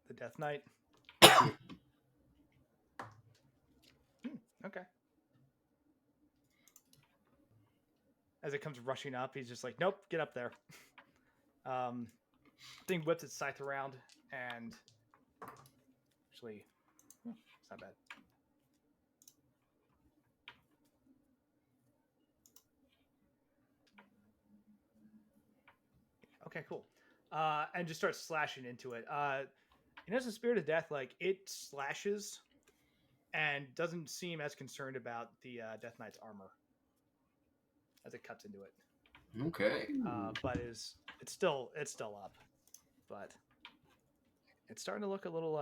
the Death Knight. Okay. As it comes rushing up, he's just like, nope, get up there. Thing whips its scythe around and actually, it's not bad. Okay, cool. And just starts slashing into it. It has a Spirit of Death, like it slashes and doesn't seem as concerned about the Death Knight's armor as it cuts into it.
Okay.
But it's still up, but it's starting to look a little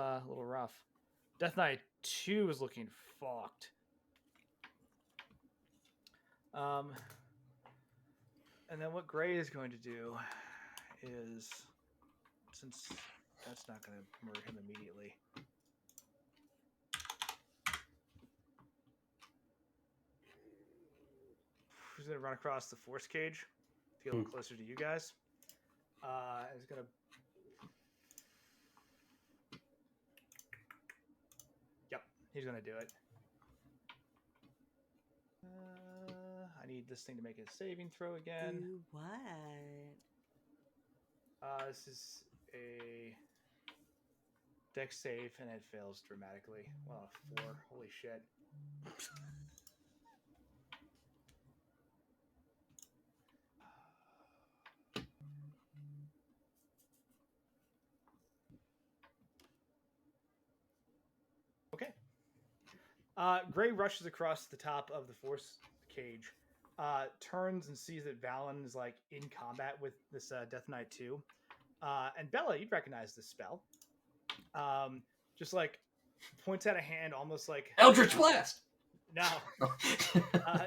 rough. Death Knight 2 is looking fucked. And then what Gray is going to do is, since that's not going to murder him immediately, he's going to run across the force cage to get a little closer to you guys. He's going to... Yep, he's going to do it. I need this thing to make a saving throw again.
Do what?
This is a dex save, and it fails dramatically. Well, 4. Holy shit. Okay. Gray rushes across the top of the force cage, turns and sees that Valen is like in combat with this Death Knight 2. And Bella, you'd recognize this spell. Just like points out a hand, almost like
Eldritch Blast.
No,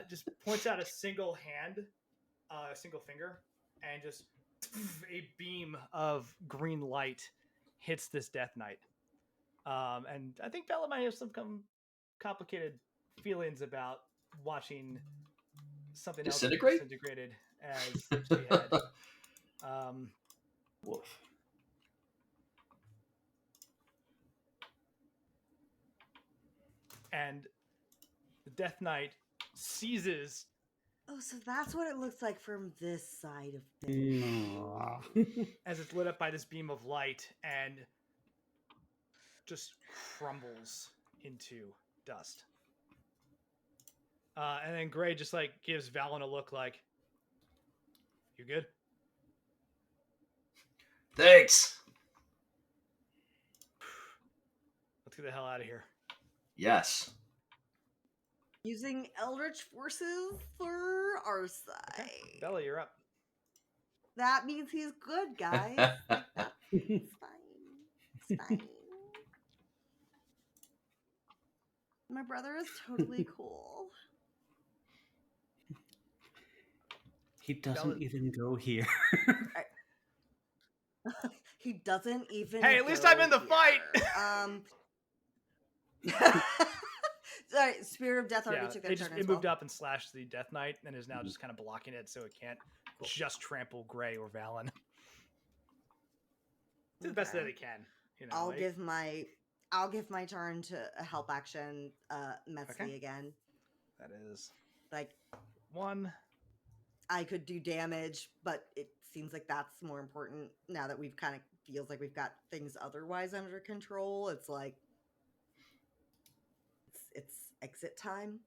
just points out a single hand, a single finger, and just a beam of green light hits this Death Knight. And I think Bella might have some complicated feelings about watching something else disintegrated as she had.
Woof.
And the Death Knight seizes.
Oh, so that's what it looks like from this side of things.
As it's lit up by this beam of light and just crumbles into dust. And then Gray just like gives Valen a look like, you good?
Thanks.
Let's get the hell out of here.
Yes.
Using Eldritch Forces for our side.
Okay. Bella, you're up.
That means he's good, guys. It's fine. It's fine. My brother is totally cool.
He doesn't even go here.
He doesn't even.
Hey, at least I'm in the fight.
Sorry, Spirit of Death already took their turn.
It moved up and slashed the Death Knight and is now just kind of blocking it so it can't just trample Gray or Valen. Do the best that it can. You know,
I'll give my turn to a help action, Metzley again.
That is
like
1.
I could do damage, but it seems like that's more important now that we've kind of feels like we've got things otherwise under control. It's like it's exit time.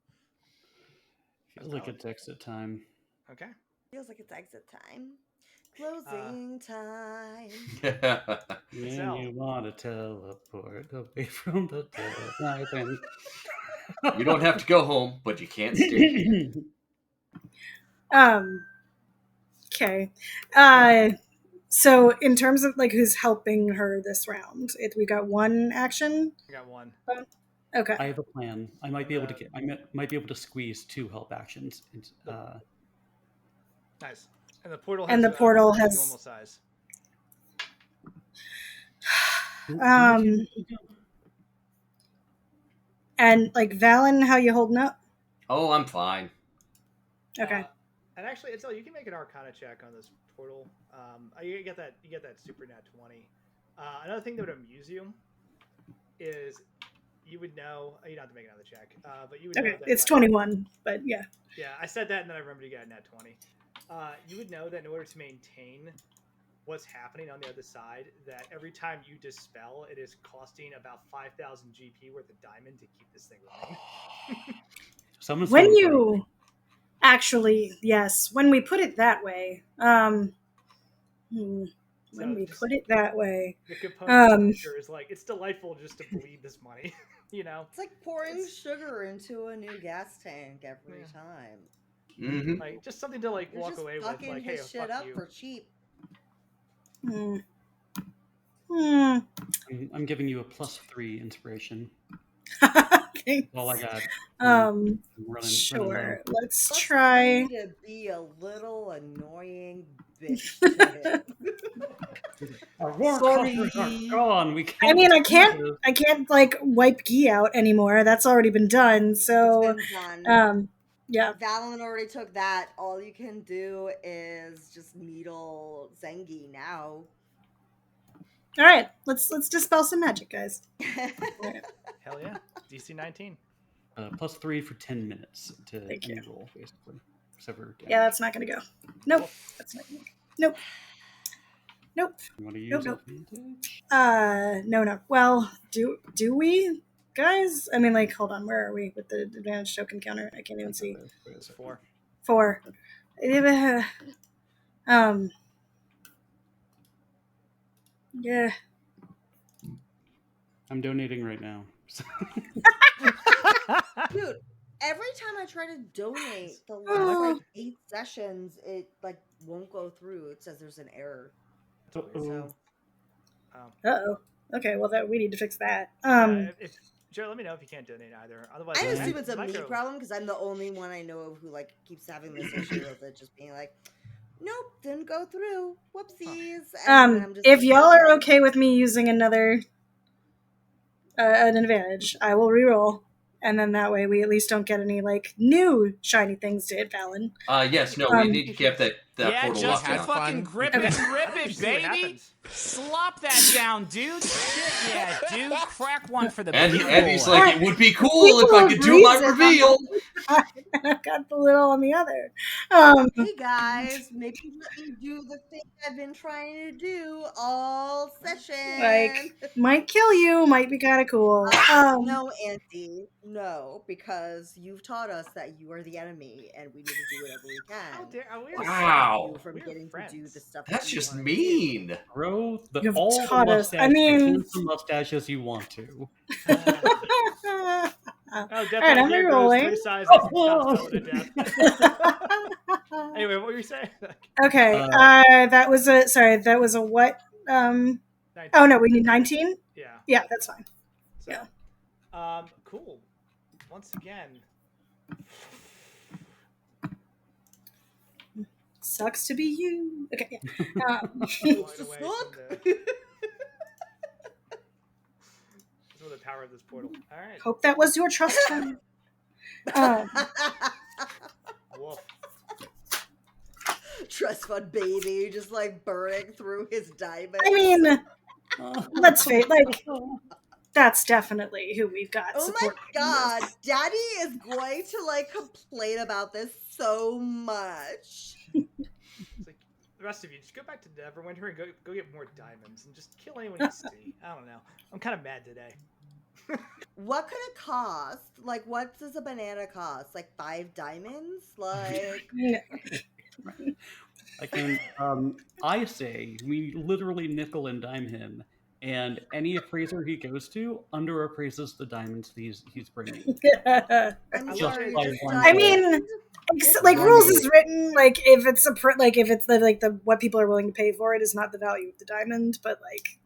Feels like it's exit time.
Okay.
Feels like it's exit time. Closing time.
When you want to teleport away from the Death Knight.
You don't have to go home, but you can't stay here.
Okay. So in terms of like who's helping her this round, we got one action.
I got one.
Okay.
I have a plan. I might be able to get. Might be able to squeeze 2 help actions.
Nice. And the portal has,
And the portal has
normal size.
And like Valen, how you holding up?
Oh, I'm fine.
Okay.
And actually, Itzel, you can make an Arcana check on this portal. You get that super nat 20. Another thing that would amuse you is you would know. You don't have to make another check, but you would know that
it's 21, but yeah.
Yeah, I said that, and then I remembered you got a nat 20. You would know that in order to maintain what's happening on the other side, that every time you dispel, it is costing about 5,000 GP worth of diamond to keep this thing running.
When you actually, yes, when we put it that way, put it that way,
the component is like, it's delightful just to bleed this money. You know,
it's like pouring sugar into a new gas tank every time.
Mm-hmm.
Like just something to like walk away with, like, hey,
shit
fuck
up
you.
for cheap.
I'm giving you a +3 inspiration. All I got.
Sure. Let's
Plus
try
to be a little annoying bitch to
Our war coffers are gone. We can't.
I mean, I can't like wipe Guy out anymore. That's already been done. So,
it's been done.
Yeah.
Valen already took that. All you can do is just needle Zengi now.
All right, let's dispel some magic, guys.
Right.
Hell yeah, DC 19.
+3 for 10 minutes to any roll, basically.
Yeah, that's not gonna go. Nope. That's not gonna go. Nope.
You want to use advantage?
No. Well, do we, guys? I mean, like, hold on. Where are we with the advantage token counter? I can't even see.
It's 4.
4. Yeah.
I'm donating right now.
Dude, every time I try to donate the last like 8 sessions, it like won't go through. It says there's an error. So.
Okay, well we need to fix that.
Joe, let me know if you can't donate either. Otherwise,
I assume it's a me problem because I'm the only one I know of who like keeps having this issue of it just being like, nope, didn't go through. Whoopsies.
If y'all are okay with me using another an advantage, I will reroll, and then that way we at least don't get any like new shiny things to hit Valen.
Yes, no, we need to keep that portal locked down.
Fucking grip it and rip it, baby. Slop that down, dude. Shit, yeah, dude. Crack one for the
and he's like, it would be cool if I could do my reveal.
And I've got the little on the other.
Hey guys, maybe let me do the thing I've been trying to do all session.
Like, might kill you, might be kind of cool.
No, Andy, no, because you've taught us that you are the enemy, and we need to do whatever we can.
Wow,
from getting to do the stuff.
That's just mean.
Grow
You've
all
taught
the
us. I mean,
mustaches you want to.
Definitely.
All right, I'm
rerolling. Anyway, what were you saying?
Okay, that was a what?
19.
Oh no, we need 19.
Yeah,
that's fine.
So, cool. Once again,
sucks to be you. Okay, yeah.
The power of this portal. All right.
Hope that was your trust fund.
Wolf.
Trust fund baby, just like burning through his diamonds.
I mean, let's face like that's definitely who we've got.
Oh my god, Daddy is going to like complain about this so much.
It's like the rest of you, just go back to Neverwinter and go get more diamonds and just kill anyone you see. I don't know. I'm kind of mad today.
What could it cost? Like, what does a banana cost? Like 5 diamonds? Like,
I can. I say we literally nickel and dime him and any appraiser he goes to underappraises the diamonds he's bringing.
I'm
Just
sorry,
by
this
one
I mean,
diamond.
like
One
rules
gold.
is written, like if it's if it's the what people are willing to pay for it is not the value of the diamond, but like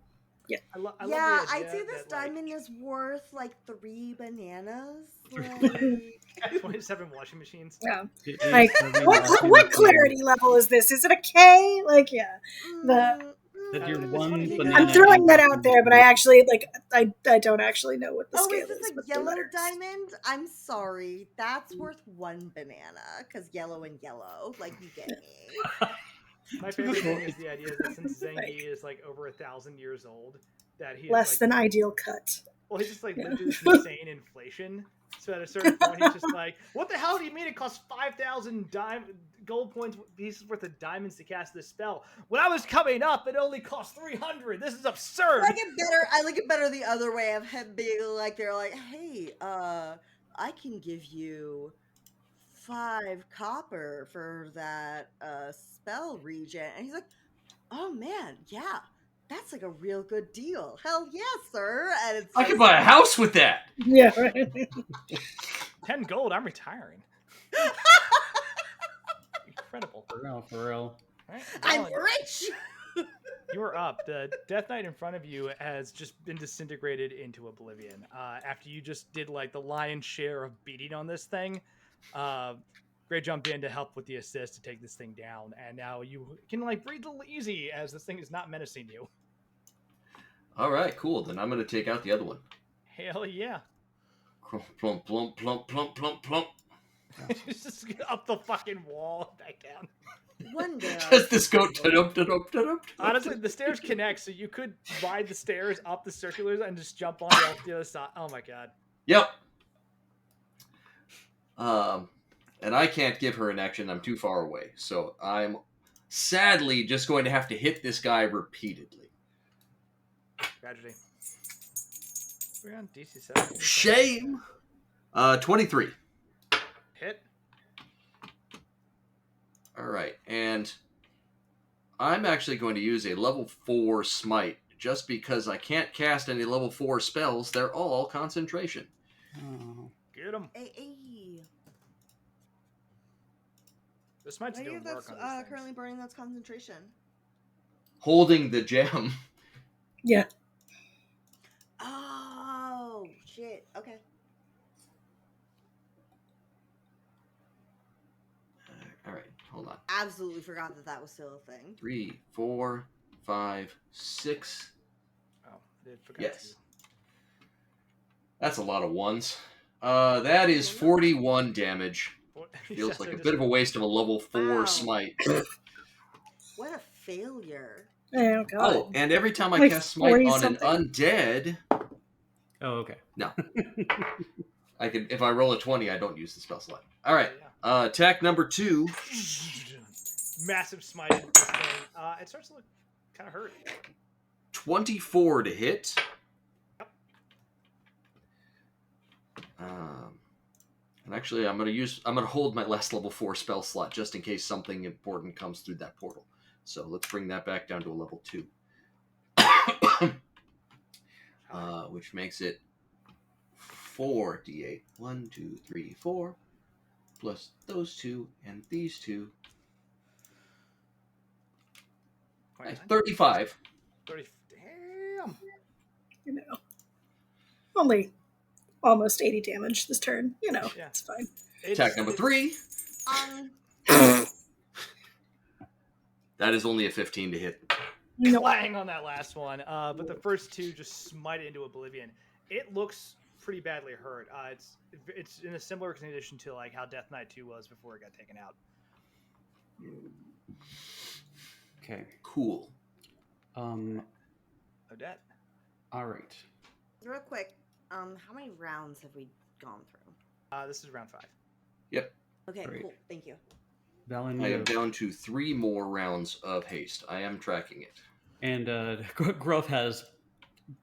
I love the
Yeah,
idea
I'd say this
that, like,
diamond is worth like 3 bananas. Like,
27 washing machines.
yeah.
It is
Like
seven
what
washing
what
machines.
clarity level is this? Is it a K? Like yeah.
That your
It's
one
funny because-
banana
I'm throwing
and
that
washing
out there, but I
machine.
actually like I don't actually know what the
Oh,
scale
is this a
with the
yellow
letters.
diamond? I'm sorry. That's worth 1 banana because yellow and yellow. Like, you get me.
My favorite thing is the idea that since Zengi is like over 1,000 years old, that he is
Less
like,
than ideal cut.
well, he's just like
Yeah.
lived through this insane inflation. So at a certain point, he's just like, "What the hell do you mean it costs 5,000 gold points pieces worth of diamonds to cast this spell? When I was coming up, it only cost 300. This is absurd."
I like it better the other way of him being like, they're like, hey, I can give you 5 copper for that spell regen. And he's like, oh man, yeah, that's like a real good deal. Hell yeah, sir. And it's
I could buy a house with that.
Yeah, right.
10 gold. I'm retiring. Incredible.
For real.
All right,
I'm
Valen,
rich.
you are up. The Death Knight in front of you has just been disintegrated into oblivion. After you just did like the lion's share of beating on this thing, Gray jumped in to help with the assist to take this thing down, and now you can like breathe a little easy as this thing is not menacing you.
All right, cool. Then I'm going to take out the other one.
Hell yeah!
Plump, plump, plump, plump, plump, plump, plump.
Just get up the fucking wall, back down.
One day.
Does this go da-dum, da-dum, da-dum?
Honestly, the stairs connect, so you could ride the stairs up the circulars and just jump on the other side. Oh my god!
Yep. And I can't give her an action. I'm too far away. So I'm sadly just going to have to hit this guy repeatedly.
Tragedy. We're on DC 7.
Shame. 23.
Hit.
All right. And I'm actually going to use a level 4 smite just because I can't cast any level 4 spells. They're all concentration.
Oh.
Get him.
Hey.
This might
What are
do
you
work
that's
on these things.
currently burning that's concentration?
Holding the gem.
Yeah.
Oh, shit. Okay.
All right. Hold on.
Absolutely forgot that was still a thing.
3, 4, 5, 6.
Oh, I did forget
Yes.
to.
That's a lot of ones. That is 41 damage. Feels like a bit of a waste of a level 4
Wow.
smite.
What a failure.
Oh god.
Oh, and every time I
Like
cast smite on an
40-something.
undead,
Oh, okay.
I can. If I roll a 20, I don't use the spell slot. All right. Attack number 2.
Massive smite into this thing. It starts to look kind of hurt.
24 to hit. And actually, I'm gonna hold my last level 4 spell slot just in case something important comes through that portal. So let's bring that back down to a level 2. Which makes it 4d8. 1, 2, 3, 4. Plus those 2 and these 2. 35.
30. Damn.
You know. Only almost 80 damage this turn. You know,
Yeah.
it's fine.
Attack number 3. That is only a 15 to hit.
Clang on that last one. But the first 2 just smite it into oblivion. It looks pretty badly hurt. It's in a similar condition to like how Death Knight 2 was before it got taken out.
Okay.
Cool.
Odette.
All right.
Real quick, how many rounds have we gone through?
This is round 5.
Yep.
Okay,
Great.
cool. Thank you.
Valen,
I am down to 3 more rounds of haste. I am tracking it.
and Gruff has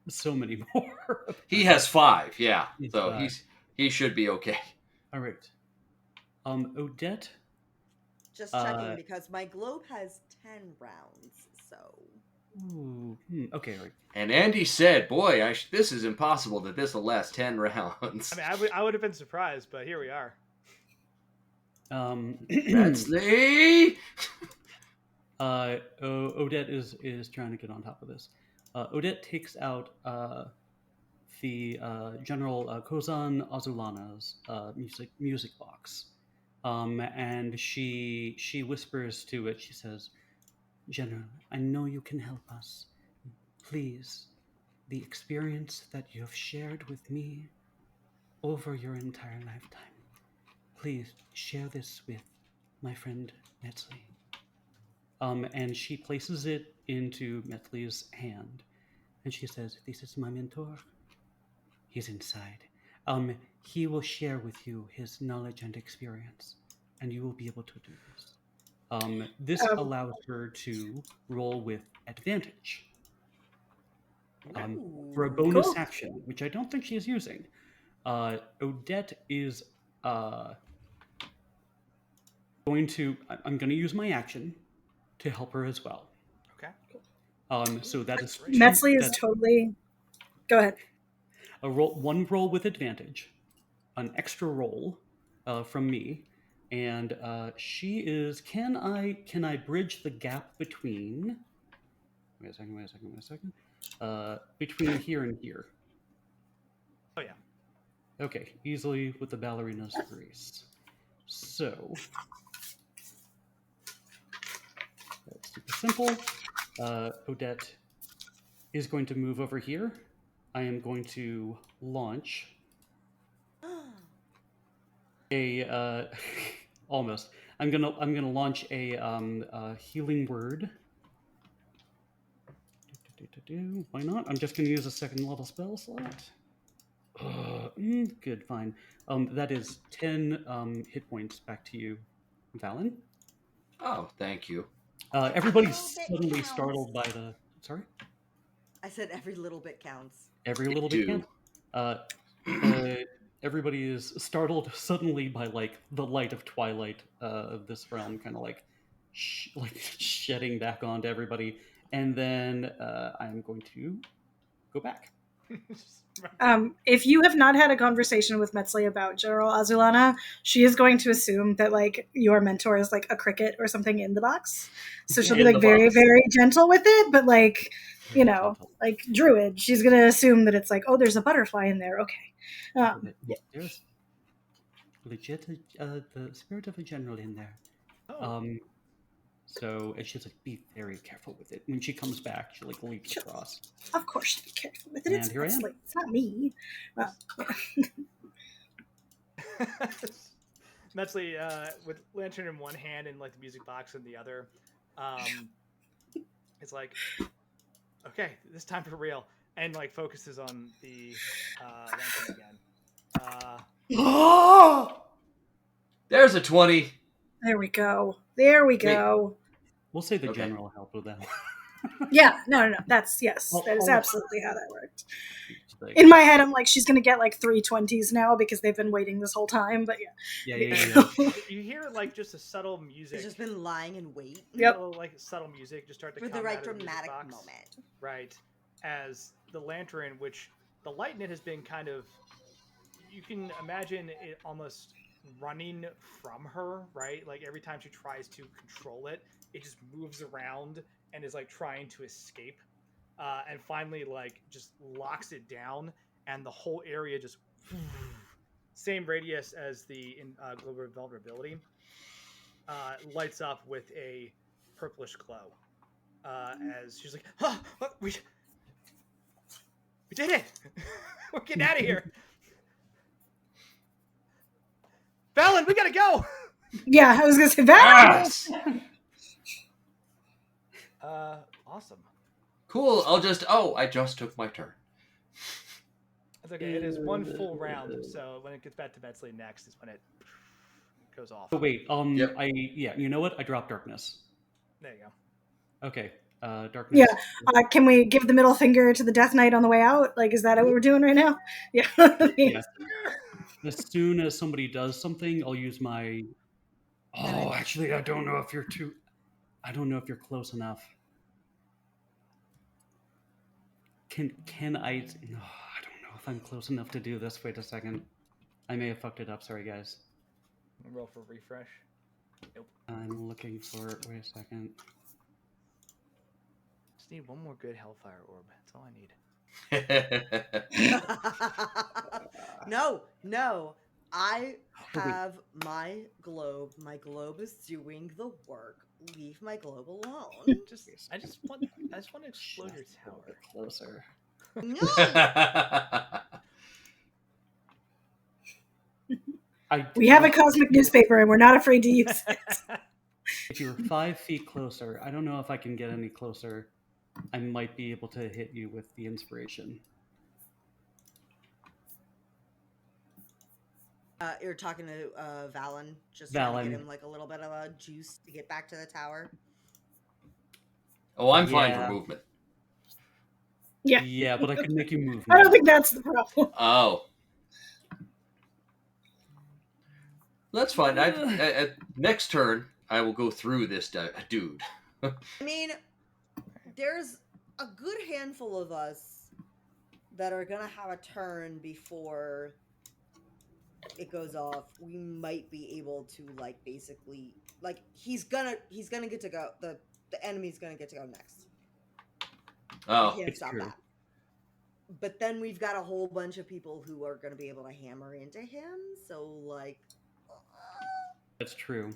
so many more.
He has 5, yeah.
He's
So
5.
he should be okay.
All right. Odette.
Just checking because my globe has 10 rounds, so.
Ooh, okay, right.
And Andy said, "Boy, this is impossible that this will last 10 rounds."
I mean, I would have been surprised, but here we are.
Metzley!
Odette is trying to get on top of this. Odette takes out the General Kozan Azulana's music box, and she whispers to it. She says, "General, I know you can help us. Please, the experience that you have shared with me over your entire lifetime, please share this with my friend Metzley." And she places it into Metzley's hand, and she says, "This is my mentor. He's inside. He will share with you his knowledge and experience, and you will be able to do this." This allows her to roll with advantage for a bonus action, which I don't think she is using. Odette is going to. I'm going to use my action to help her as well.
Okay.
So that is
Metzley is totally. Go ahead.
One roll with advantage, an extra roll from me, and she is. Can I bridge the gap between? Wait a second. Between here and here.
Oh yeah.
Okay, easily with the ballerina's grace. So that's super simple. Odette is going to move over here. I am going to launch a almost. I'm gonna launch a healing word. Why not? I'm just gonna use a second level spell slot. Good, fine. That is 10 hit points back to you, Valen.
Oh, thank you.
Everybody's suddenly startled by the. Sorry.
I said every little bit counts.
Every little bit counts. Everybody is startled suddenly by like the light of twilight of this realm, kind of like shedding back onto everybody, and then I'm going to go back.
If you have not had a conversation with Metzley about General Azulana, she is going to assume that like your mentor is like a cricket or something in the box. So she'll be like very, very gentle with it, but like, you know, like druid, she's gonna assume that it's like, oh, there's a butterfly in there. Okay.
There's legit the spirit of a general in there.
Oh.
So and she's like, be very careful with it. When she comes back, she like leaps across.
Of course, be careful with it. It's Metzley. It's not me.
Metzley, with lantern in one hand and like the music box in the other, it's like, okay, this time for real, and like focuses on the lantern again.
Oh, there's a 20.
There we go. There we go.
We'll say the general helped with that.
Yeah, no. That's yes. That is absolutely how that worked. In my head, I'm like, she's gonna get like 3 20s now because they've been waiting this whole time. But
yeah.
You hear like just a subtle music.
It's just been lying in wait.
Yep.
Like subtle music just start to
for
come
the right
out of
dramatic
the
moment.
Right, as the lantern, which the light in it has been kind of, you can imagine it almost running from her, right? Like every time she tries to control it, it just moves around and is like trying to escape, and finally like just locks it down, and the whole area just same radius as the global vulnerability lights up with a purplish glow, as she's like, oh, we did it. We're getting out of here. Valen, we gotta go.
Yeah, I was gonna say Valen.
Yes!
Awesome.
Cool. I just took my turn.
That's okay. It is one full round, so when it gets back to Metzley next is when it goes off.
Oh wait,
Yep.
You know what? I dropped darkness.
There you go.
Okay, darkness.
Yeah. Can we give the middle finger to the Death Knight on the way out? Like, is that what we're doing right now? Yeah.
Yeah. As soon as somebody does something, I'll use my. Oh, actually, I don't know if you're close enough. Can I? No, I don't know if I'm close enough to do this. Wait a second. I may have fucked it up. Sorry, guys.
Roll for refresh. Nope.
I'm looking for. Wait a second.
Just need one more good Hellfire orb. That's all I need.
No. I have my globe. My globe is doing the work. Leave my globe alone.
I just want to explode your
A little
tower.
bit closer.
No.
We have a cosmic newspaper, and we're not afraid to use it.
If you were 5 feet closer, I don't know if I can get any closer. I might be able to hit you with the inspiration.
You're talking to Valen, just
Valen.
trying to get him like a little bit of a juice to get back to the tower.
Oh, I'm fine for movement.
Yeah.
Yeah, but I could make you move.
I don't think that's the problem.
Oh. That's fine. At next turn, I will go through this dude.
I mean, there's a good handful of us that are gonna have a turn before it goes off. We might be able to basically he's gonna get to go. The enemy's gonna get to go next.
Oh,
We can't stop
true.
that. But then we've got a whole bunch of people who are gonna be able to hammer into him. So
That's true.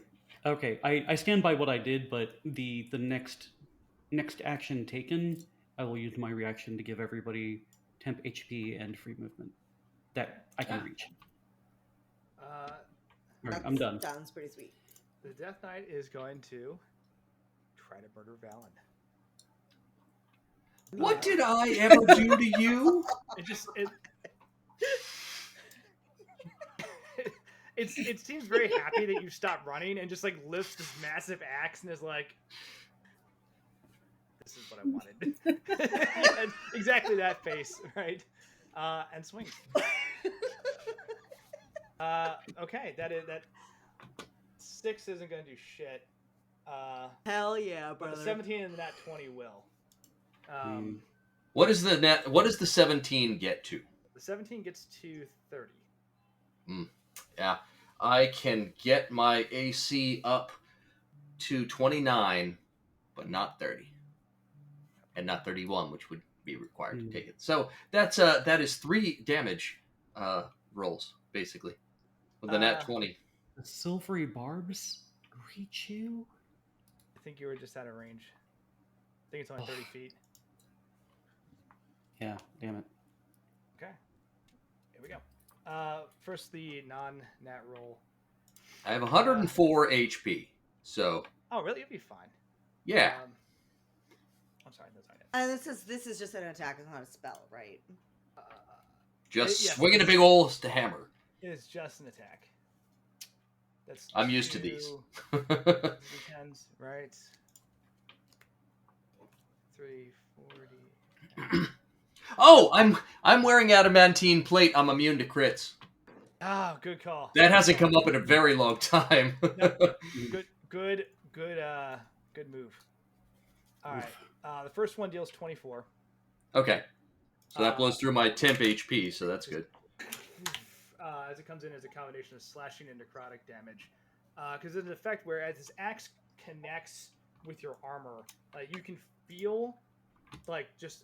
Okay, I stand by what I did, but the next action taken, I will use my reaction to give everybody temp HP and free movement that I can reach. All right, I'm done.
Sounds pretty sweet.
The Death Knight is going to try to murder Valen.
what did I ever do to you?
It seems very happy that you stopped running and just lifts this massive axe and is like, this is what I wanted. And exactly that face, right? And swings. Okay, that 6 isn't gonna do shit.
Hell yeah,
But
brother.
the 17 and that 20 will.
What is the net? What does the 17 get to?
The 17 gets to 30.
Yeah, I can get my AC up to 29, but not 30, and not 31, which would be required to take it. So that is 3 damage rolls basically with the nat 20.
The silvery barbs reach you?
I think you were just out of range. I think it's only 30 feet.
Yeah, damn it.
Okay. Here we go. First, the non-nat roll.
I have 104 HP, so.
Oh, really? You'll be fine.
Yeah.
I'm sorry, that's not it.
And this is just an attack. It's not a spell, right?
Just swinging a big old hammer.
It is just an attack. That's
I'm used to these.
10s, right? 340.
Oh, I'm wearing adamantine plate. I'm immune to crits.
Oh, good call.
That hasn't come up in a very long time.
Good move. All right. The first one deals 24.
Okay. So that blows through my temp HP, so that's good.
As it comes in as a combination of slashing and necrotic damage. Because there's an effect where as this axe connects with your armor, you can feel just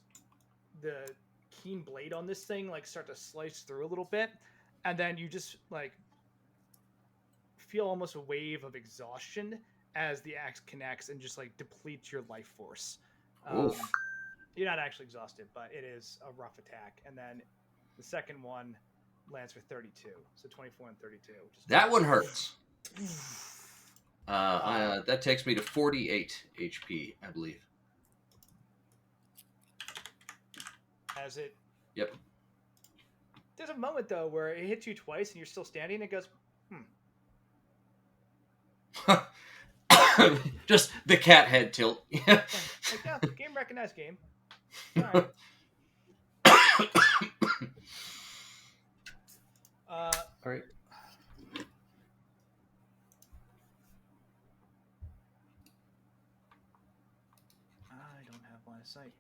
the keen blade on this thing start to slice through a little bit, and then you just feel almost a wave of exhaustion as the axe connects and just depletes your life force. You're not actually exhausted, but it is a rough attack. And then the second one lands for 32, so 24 and 32.
That one hurts. That takes me to 48 HP, I believe.
As it.
Yep.
There's a moment though where it hits you twice and you're still standing. And it goes,
Just the cat head tilt.
yeah, game recognized game. All right.
All right.
I don't have line of sight.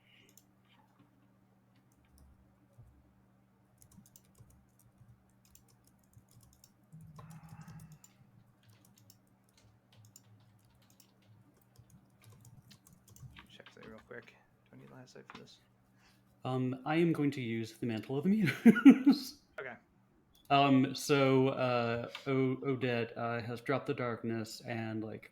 quick. Do I need line of sight for this?
I am going to use the Mantle of the Muse.
Okay.
So Odette has dropped the darkness, and like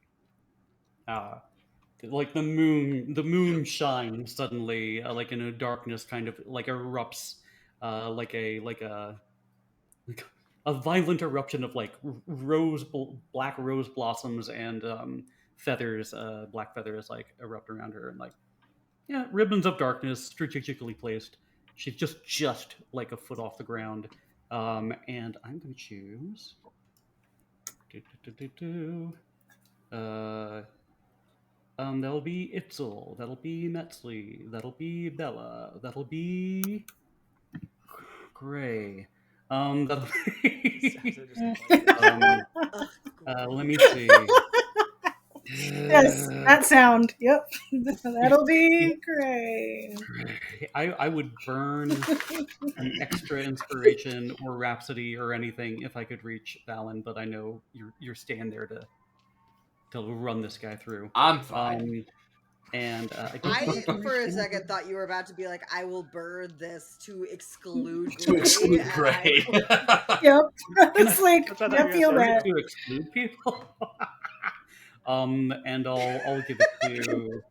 the moon shines suddenly, like in a darkness, kind of like erupts, like a violent eruption of like black rose blossoms and feathers, black feathers, like erupt around her, and like ribbons of darkness strategically placed. She's just like a foot off the ground, and I'm going to choose. That'll be Itzel. That'll be Metzley. That'll be Bella. That'll be Gray. That'll be. Let me see.
Yes, that sound. Yep, that'll be great.
I would burn an extra inspiration or rhapsody or anything if I could reach Valen, but I know you're staying there to run this guy through.
I'm fine.
And
I for a second thought you were about to be like, I will burn this to exclude Gray.
To exclude Gray.
Yep. It's like, I feel that.
To exclude people. And I'll give it to.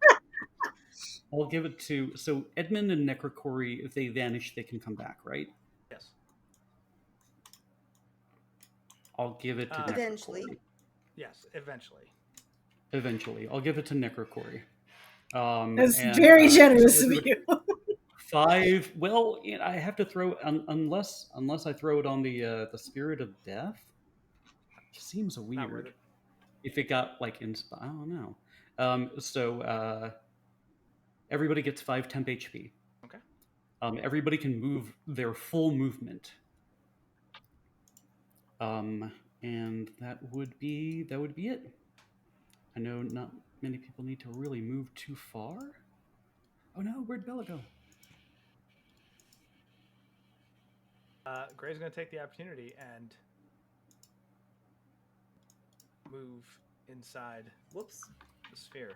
I'll give it to. So Edmund and Necrocory, if they vanish, they can come back, right?
Yes.
I'll give it to
eventually.
Necrocory.
Yes, eventually.
Eventually, I'll give it to Necrocory.
That's very generous of you.
5. Well, I have to throw unless I throw it on the Spirit of Death. It seems weird. If it got like I don't know. So everybody gets 5 temp HP.
Okay.
Everybody can move their full movement. And that would be it. I know not many people need to really move too far. Oh no, where'd Bella go?
Gray's going to take the opportunity and move inside.
Whoops.
The sphere.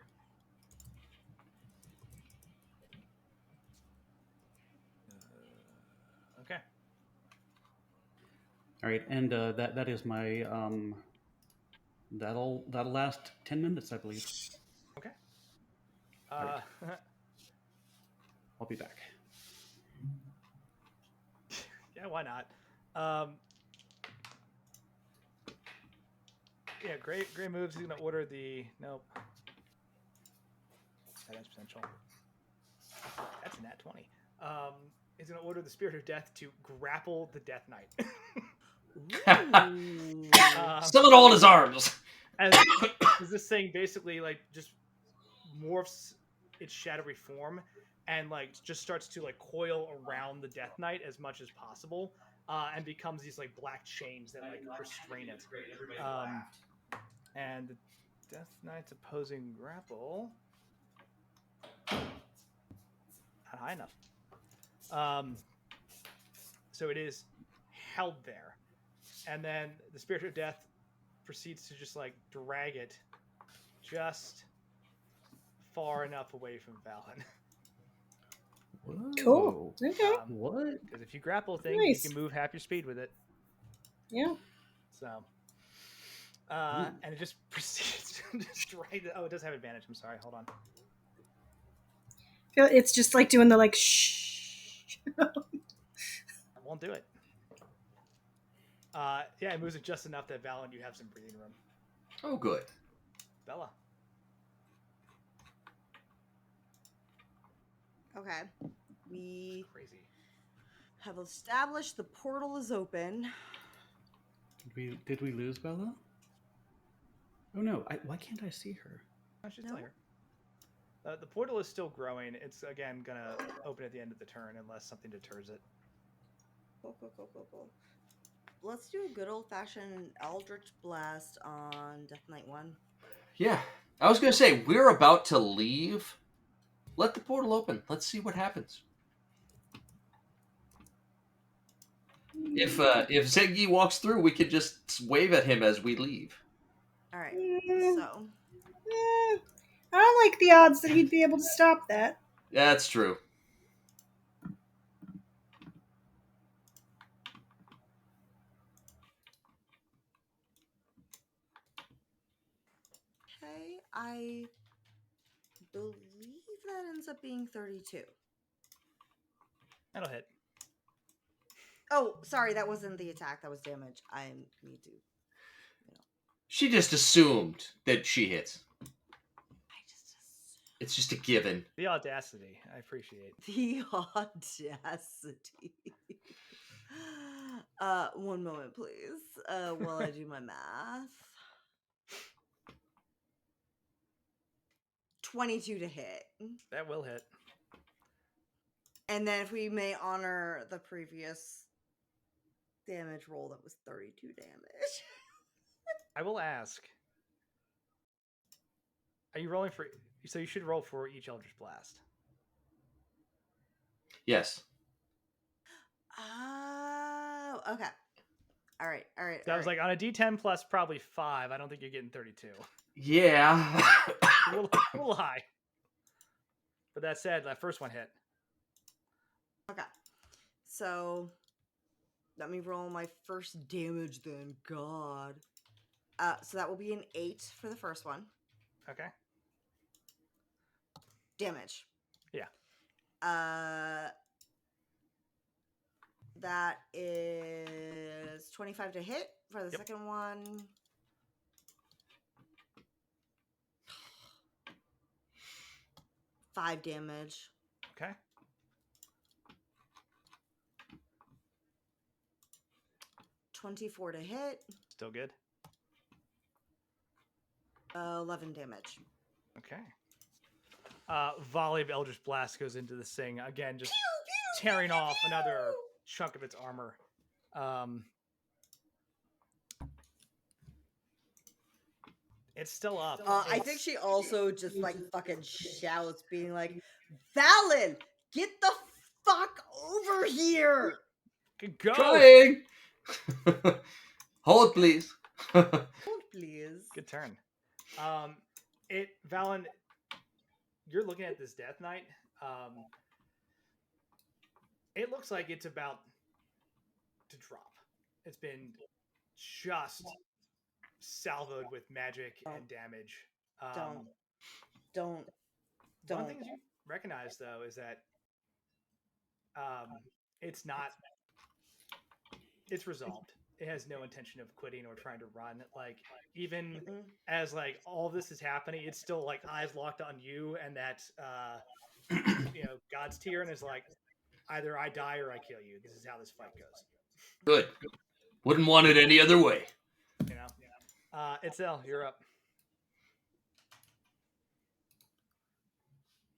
Okay.
All right, and that is my that'll last 10 minutes, I believe.
Okay.
Right. I'll be back.
Yeah, why not? Yeah, Gray moves. He's gonna order the nope. That has potential. That's a nat 20. He's gonna order the Spirit of Death to grapple the Death Knight.
Summon all in his arms.
As this thing basically like just morphs its shadowy form and like just starts to like coil around the Death Knight as much as possible, and becomes these like black chains that like restrain it. And the Death Knight's opposing grapple not high enough. So it is held there, and then the Spirit of Death proceeds to just like drag it just far enough away from Valen.
Whoa.
Cool. Okay.
What?
Because if you grapple things,
Nice.
you can move half your speed with it.
Yeah.
So, and it just proceeds to just drag it. Oh, it does have advantage. I'm sorry. Hold on.
It's just like doing the like shh.
I won't do it. Yeah, it moves it just enough that Valen, you have some breathing room.
Oh, good.
Bella.
Okay. We
Crazy.
have established the portal is open.
Did we lose Bella? Oh no! Why can't I see her?
I should tell her. The portal is still growing. It's again gonna open at the end of the turn unless something deters it.
Cool. Let's do a good old-fashioned Eldritch Blast on Death Knight 1.
Yeah. I was going to say, we're about to leave. Let the portal open. Let's see what happens. If Ziggy walks through, we could just wave at him as we leave.
All right. So
I don't like the odds that he'd be able to stop that.
That's true.
Okay, I believe that ends up being 32.
That'll hit.
Oh, sorry, that wasn't the attack. That was damage. I need to.
She just assumed that she hits.
I just assumed.
It's just a given.
The audacity. I appreciate.
The audacity. 1 moment, please. While I do my math. 22 to hit.
That will hit.
And then if we may honor the previous damage roll, that was 32 damage.
I will ask. Are you rolling for... So you should roll for each Eldritch Blast.
Yes.
Oh, okay. All right.
So I was like, on a D10 plus probably 5, I don't think you're getting 32.
Yeah.
a little high. But that said, that first one hit.
Okay. So let me roll my first damage then. God. So that will be an 8 for the first one.
Okay.
Damage.
Yeah.
That is 25 to hit for the second one. Five damage.
Okay.
$24 to hit.
Still good.
11 damage.
Okay. Volley of Eldritch Blast goes into this thing again, just tearing off another chunk of its armor. It's still up.
I think she also just like fucking shouts, being like, "Valen, get the fuck over here!"
Go.
Trying. Hold, please.
Hold, please.
Good turn. Valen, you're looking at this Death Knight. It looks like it's about to drop. It's been just salvoed with magic and damage.
Don't.
One thing you recognize, though, is that it's not. It's resolved. It has no intention of quitting or trying to run. Like, even as like all this is happening, it's still like eyes locked on you, and that God's tier, and is like, either I die or I kill you. This is how this fight goes.
Good. Wouldn't want it any other way.
You know. Itzel, you're up.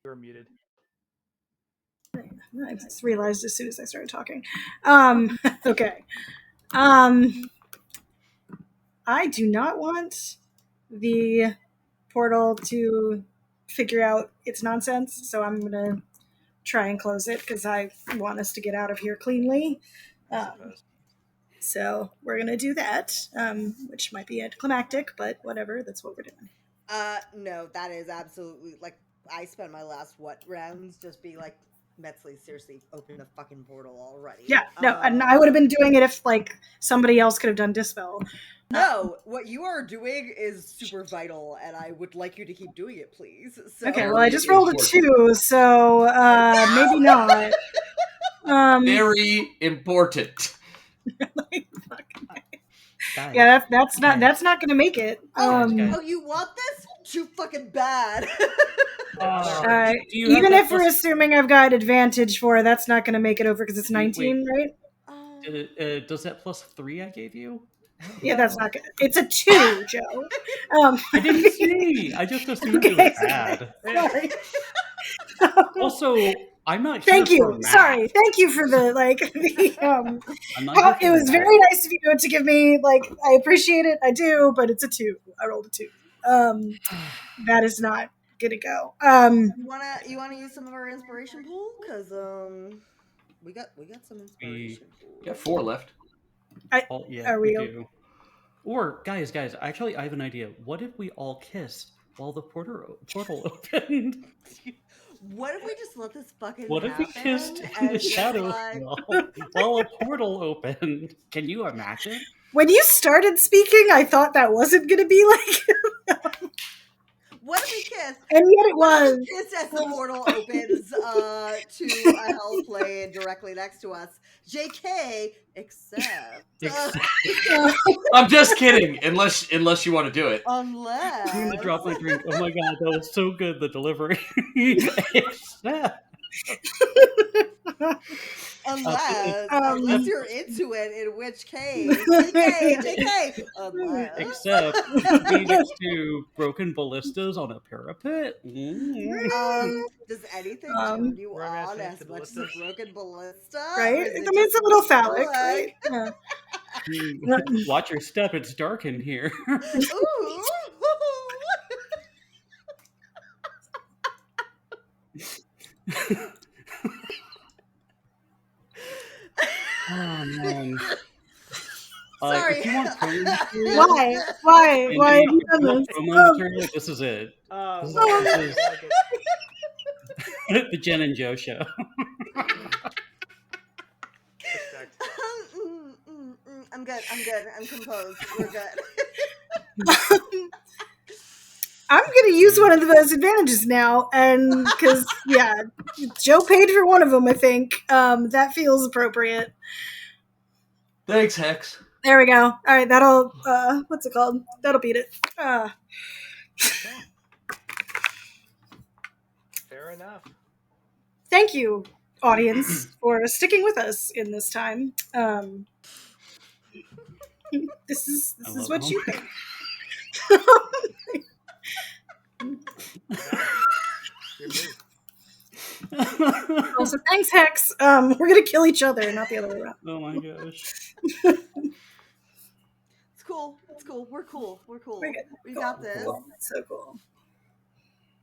You're muted.
I just realized as soon as I started talking. Okay. I do not want the portal to figure out its nonsense, so I'm gonna try and close it because I want us to get out of here cleanly. So we're gonna do that, which might be anticlimactic, but whatever. That's what we're doing.
No, that is absolutely like I spent my last rounds just being like, Metzley, seriously, open the fucking portal already.
Yeah, no, and I would have been doing it if like somebody else could have done Dispel.
No, what you are doing is super vital, and I would like you to keep doing it, please. So.
Okay, well, I just rolled a 2, so maybe not.
Very important.
Yeah, that's not going to make it.
Oh, you want this? Too fucking bad.
Even if we're assuming I've got advantage for, that's not going to make it over because it's 19, right?
Does that +3 I gave you?
Yeah, that's not good. It's a 2, Joe.
I didn't see. I just assumed it was bad.
Sorry.
Also, I'm not.
Thank you. Sorry. Thank you for the it was very nice of you to give me I appreciate it. I do, but it's a 2. I rolled a 2. That is not gonna go.
You wanna use some of our inspiration pool? Because we got some inspiration pool.
We got 4 left.
We do. Or guys, actually, I have an idea. What if we all kissed while the portal opened?
What if we just let this fucking
What if we
happen?
kissed in
and
the
just,
shadow
like,
while a portal opened? Can you imagine?
When you started speaking, I thought that wasn't going to be like.
what if we kiss?
And yet it
What if
was.
we kiss as the portal opens to a hell plane directly next to us? JK, except
I'm just kidding. Unless you want to do it.
I'm gonna
unless
drop my drink. Oh my god, that was so good, the delivery. Except,
unless you're into it, in which case JK,
except me next to broken ballistas on a parapet.
does anything
Um,
turn you
Romance
on
next
as
to
much as a
ballistas.
broken ballista?
Right?
Or
I
is it
mean, it's
just
a little
what you feel
phallic, right?
like?
Yeah.
Watch your step, it's dark in here.
Ooh.
Oh man.
Sorry.
If you want promo material,
Why?
and
Why have you
if you
done
want
this?
promo material, this is it. This is,
Well,
this
I
is
like it.
the Jen and Joe show.
Respect.
I'm good. I'm composed. We're good.
I'm going to use one of those advantages now, and because Joe paid for one of them. I think that feels appropriate.
Thanks, Hex.
There we go. All right, that'll what's it called? That'll beat it.
Okay. Fair enough.
Thank you, audience, for sticking with us in this time. This is what you think.
Good move.
Also, thanks, Hex. We're gonna kill each other, not the other way around.
Oh my gosh.
It's cool. It's cool. We're cool. We're cool.
We're good.
We got this.
Cool. So cool.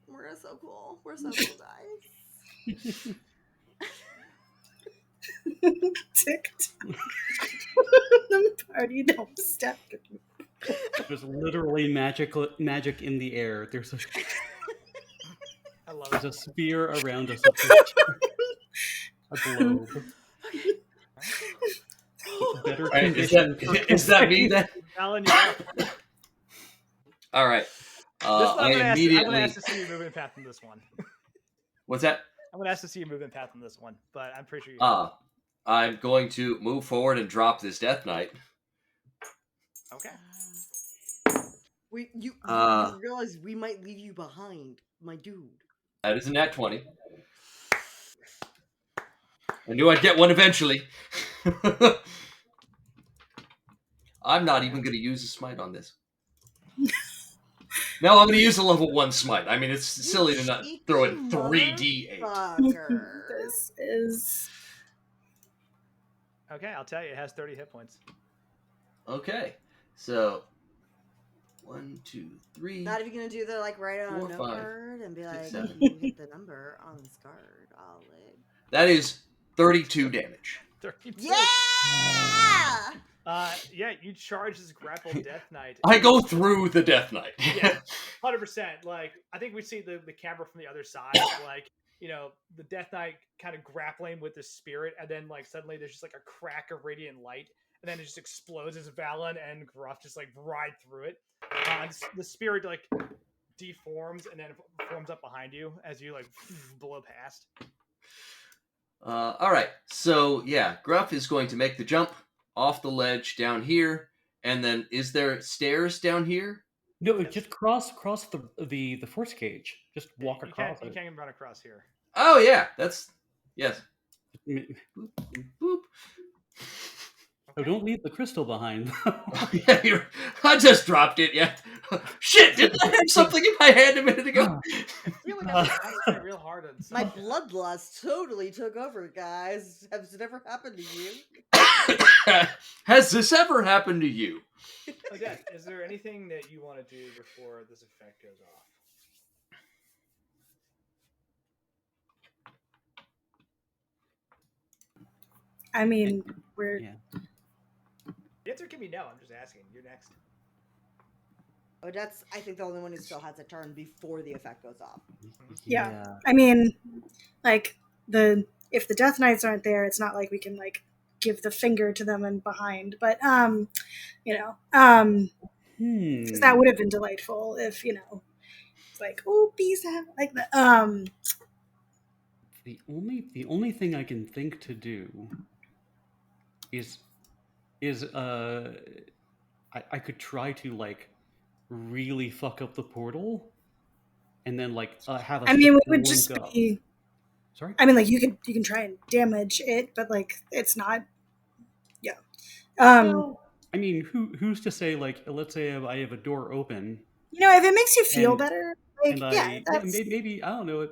We're so cool. We're so cool, guys.
Ticked. The party don't stop.
There's literally magic in the air. There's
I love
a
it.
sphere around us. A globe. Better
Right,
condition for
is that me
kissing.
then?
Alan, you're up.
All right.
This one,
I
I'm gonna
immediately.
ask to see your movement path in this one.
What's that?
I'm gonna ask to see your movement path in this one, but I'm pretty sure you.
I'm going to move forward and drop this Death Knight.
Okay.
You realize we might leave you behind, my dude.
That is a nat 20. I knew I'd get one eventually. I'm not even going to use a smite on this. No, I'm going to use a level 1 smite. I mean, it's silly to not throw in 3d8.
This is...
Okay, I'll tell you, it has 30 hit points.
Okay, so 1, 2, 3.
Not even gonna do the write on
4,
a note
5,
card and be
6,
like,
7.
you hit the number on this card.
That is 32 damage.
32.
Yeah!
Yeah, you charge this grappled Death Knight.
I go through the Death Knight.
Yeah, 100%. Like, I think we see the camera from the other side. Like, the Death Knight kind of grappling with the spirit, and then suddenly there's just a crack of radiant light, and then it just explodes as Valen and Gruff just ride through it. The spirit deforms and then forms up behind you as you blow past.
All right, so yeah, Gruff is going to make the jump off the ledge down here, and then is there stairs down here?
No, just cross the force cage. Just walk across
You
it.
can't even run across here.
Oh yeah, yes.
Mm.
Boop, boop.
Oh, don't leave the crystal behind.
Yeah, I just dropped it. Yeah. Shit! Didn't I have something in my hand a minute ago?
I feel like I concentrate real hard on
My
something.
bloodlust totally took over, guys. Has it ever happened to you?
Has this ever happened to you?
Odette, is there anything that you want to do before this effect goes off?
I mean, we're...
Yeah.
The answer can be no. I'm just asking. You're next.
Odette's, I think, the only one who still has a turn before the effect goes off.
Yeah. I mean, like, if the Death Knights aren't there, it's not like we can, like, give the finger to them and behind. But, you know, 'cause that would have been delightful if, you know, it's like, oh, peace out, like that.
The only thing I can think to do is I could try to like really fuck up the portal and then like have us
I mean,
just
it would
link
just
up.
be.
Sorry?
I mean, like, you can try and damage it, but like, it's not. Yeah.
Well, I mean, who's to say like let's say I have a door open
You know, if it makes you feel
and
better, like,
and
yeah, that's.
maybe I don't know it.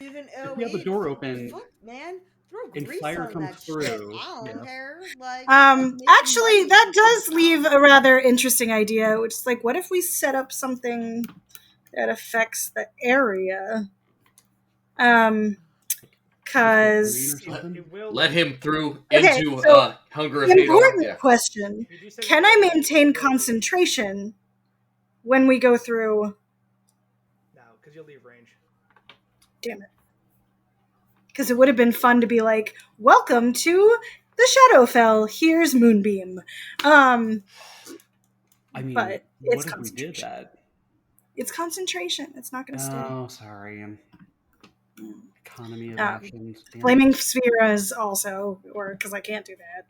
Even
If we have the door open
fuck, man, throw
and
grease
fire
on
comes
that shit.
through,
I don't
yeah.
care. Like, make
Actually,
money
that does
somehow.
leave a rather interesting idea, which is like, what if we set up something that affects the area? Because
Let him through
okay,
into
so
Hunger of Hadar.
important
Yeah.
question: can I maintain concentration when we go through?
No, because you'll leave range.
Damn it! Because it would have been fun to be like, "Welcome to the Shadowfell. Here's Moonbeam."
I mean,
but
what
it's
if we did
concentration.
that?
It's concentration. It's not going to stay.
Oh, sorry. Economy of actions. Damn
Flaming
it.
spheres also, or because I can't do that.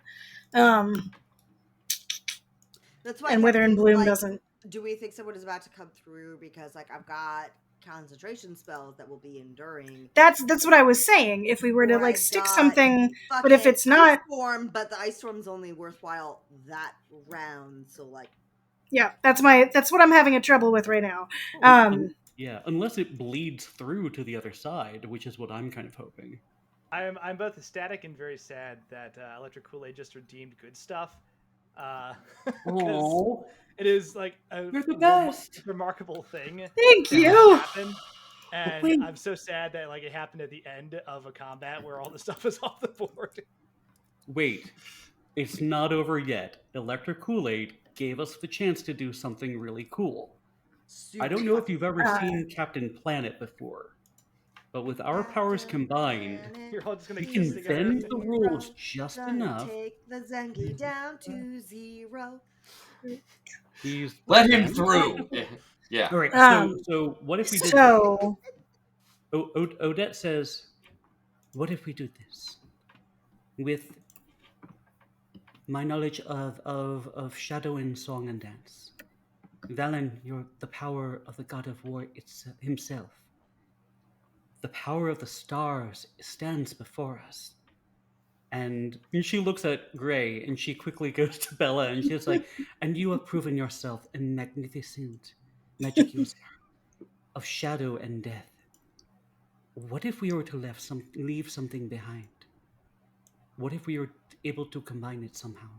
That's why.
And Wither and Bloom doesn't.
Do we think someone is about to come through? Because like I've got concentration spells that will be enduring.
That's what I was saying. If we were to like stick something, but if it's not,
Ice Storm, but the Ice Storm's only worthwhile that round. So like,
yeah, that's what I'm having a trouble with right now.
Yeah, unless it bleeds through to the other side, which is what I'm kind of hoping.
I'm both ecstatic and very sad that Electric Kool-Aid just redeemed good stuff.
Oh,
it is like
you're the best.
Remarkable thing.
Thank you.
Happen. And I'm so sad that like it happened at the end of a combat where all the stuff is off the board.
Wait, it's not over yet. Electric Kool-Aid gave us the chance to do something really cool. I don't know if you've ever seen Captain Planet before, but with our powers combined,
You're all just gonna
we can bend the rules just
gonna
enough.
take the Zengi down to 0.
Let him through. Yeah.
All right. So what if we did? Odette says, "What if we do this with my knowledge of shadow and song and dance? Valen, you're the power of the god of war himself. The power of the stars stands before us." And she looks at Gray and she quickly goes to Bella and she's like, "And you have proven yourself a magnificent magic user of shadow and death. What if we were to leave something behind? What if we were able to combine it somehow?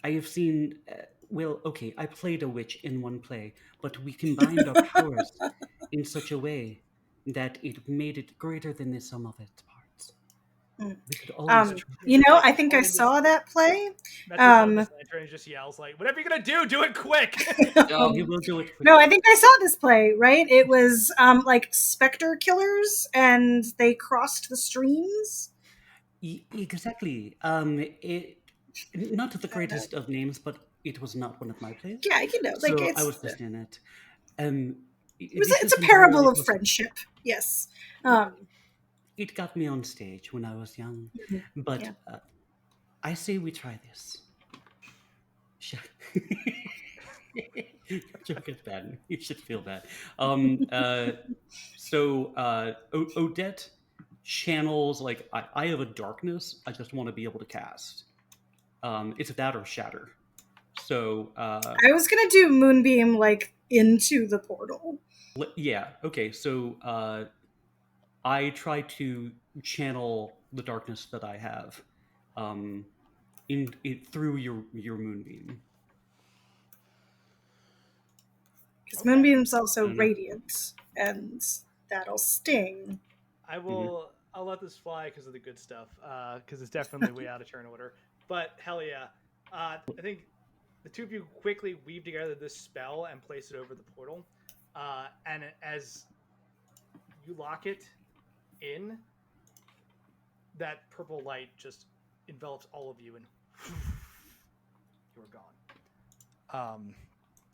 I have seen, I played a witch in one play, but we combined our powers in such a way that it made it greater than the sum of its parts. We could always try.
You know, I think I saw that play.
Lantern just yells like, "Whatever you're gonna do it quick!"
He will do it quick.
No, I think I saw this play. Right? It was like specter killers, and they crossed the streams.
Exactly. Not the greatest of names, but it was not one of my plays.
Yeah, you know, like
so
it's,
I was just in it.
It's a parable of friendship. Yes.
It got me on stage when I was young, but I say we try this. Your joke is bad. You should feel bad. Odette channels, like I have a darkness I just want to be able to cast. It's that or shatter. So
I was gonna do Moonbeam like into the portal.
Yeah. Okay. So I try to channel the darkness that I have through your Moonbeam.
Because Moonbeam's also radiant, and that'll sting.
I'll let this fly because of the good stuff, because it's definitely way out of turn order. But hell yeah, I think the two of you quickly weave together this spell and place it over the portal. And as you lock it in, that purple light just envelops all of you, and you're gone.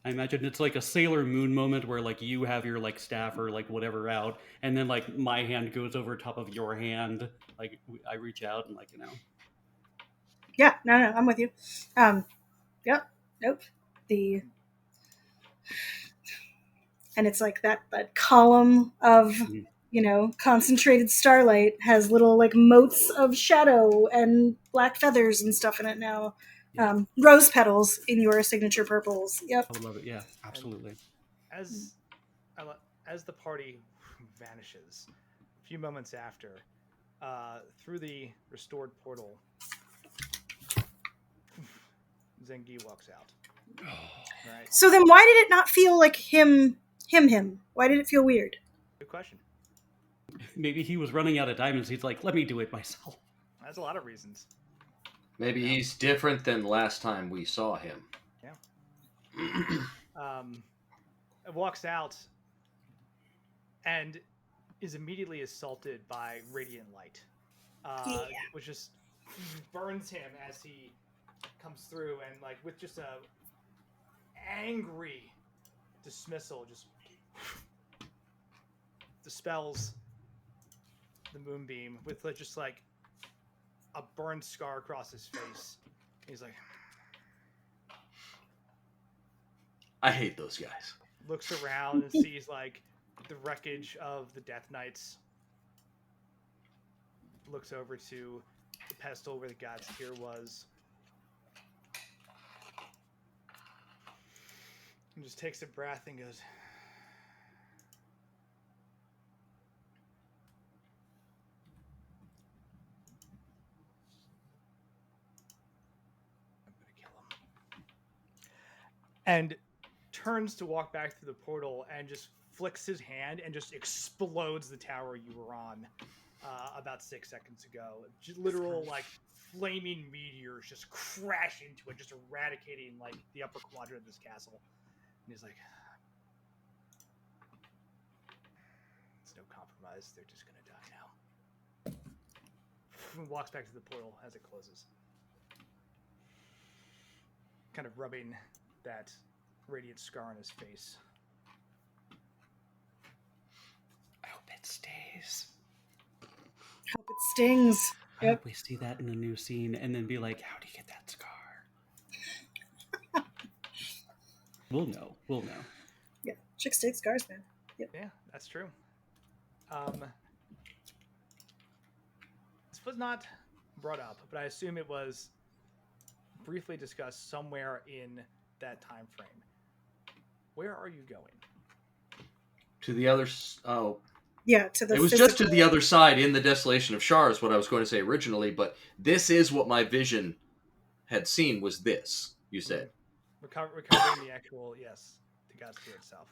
I imagine it's like a Sailor Moon moment where like you have your like staff or like whatever out, and then like my hand goes over top of your hand. Like I reach out and like, you know.
Yeah, no, I'm with you. Yep, nope. And it's like that column of concentrated starlight has little like motes of shadow and black feathers and stuff in it now.
Yeah.
Rose petals in your signature purples. Yep.
I would love it. Yeah, absolutely.
And as the party vanishes, a few moments after, through the restored portal, Zengi walks out. Right.
So then why did it not feel like him? Why did it feel weird?
Good question.
Maybe he was running out of diamonds. He's like, let me do it myself.
That's a lot of reasons.
Maybe he's different than last time we saw him.
Yeah. It walks out and is immediately assaulted by radiant light, which just burns him as he comes through, and like with just a angry dismissal, just dispels the moonbeam with just like a burned scar across his face. He's like,
I hate those guys.
Looks around and sees like the wreckage of the Death Knights. Looks over to the pedestal where the god's tear was. And just takes a breath and goes, I'm gonna kill him. And turns to walk back through the portal and just flicks his hand and just explodes the tower you were on about 6 seconds ago. Just literal like flaming meteors just crash into it, just eradicating like the upper quadrant of this castle. And he's like, it's no compromise. They're just gonna die now. And walks back to the portal as it closes, kind of rubbing that radiant scar on his face.
I hope it stays.
Hope it stings.
I hope we see that in a new scene and then be like, how do you get that scar? We'll know.
Yeah, chicks take scars, man. Yep.
Yeah, that's true. This was not brought up, but I assume it was briefly discussed somewhere in that time frame. Where are you going?
To the other...
Yeah, to the
It was just to the other side in the Desolation of Shar is what I was going to say originally, but this is what my vision had seen was this, you said.
Recovering the actual, yes, the God's Tear itself.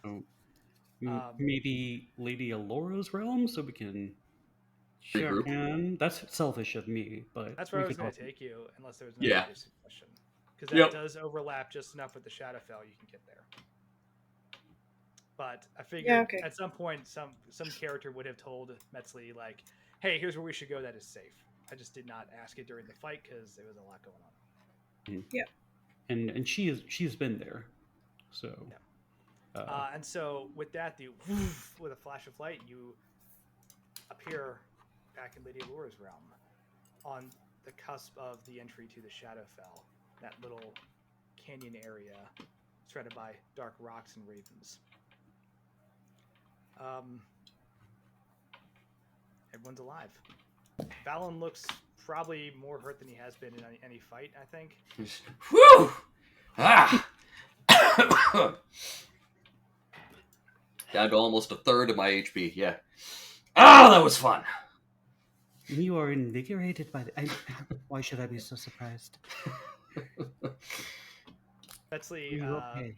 Maybe Lady Alora's realm, so we can check
Regroup.
in. That's selfish of me, but
that's where I was going to take you, unless there was no other suggestion. Because that does overlap just enough with the Shadowfell, you can get there. But I figured at some point, some character would have told Metzli, like, hey, here's where we should go that is safe. I just did not ask it during the fight because there was a lot going on.
Yeah.
And she's been there. So
and so with that, with a flash of light, you appear back in Lady Alora's realm on the cusp of the entry to the Shadowfell, that little canyon area surrounded by dark rocks and ravens. Everyone's alive. Valen looks probably more hurt than he has been in any fight, I think.
Whew! Ah! Down to almost a third of my HP, yeah. Ah, that was fun!
You are invigorated by why should I be so surprised?
Metzli,
okay.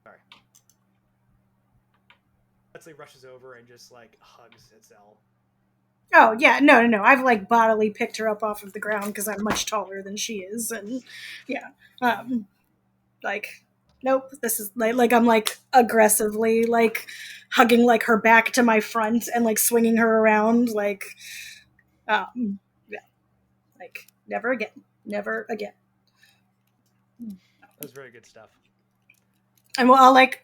Sorry. Metzli rushes over and just like hugs Itzel.
Oh yeah, no. I've like bodily picked her up off of the ground because I'm much taller than she is, and yeah, like nope. This is like I'm like aggressively like hugging like her back to my front and like swinging her around like, yeah, like never again.
That was very good stuff.
And well, I'll like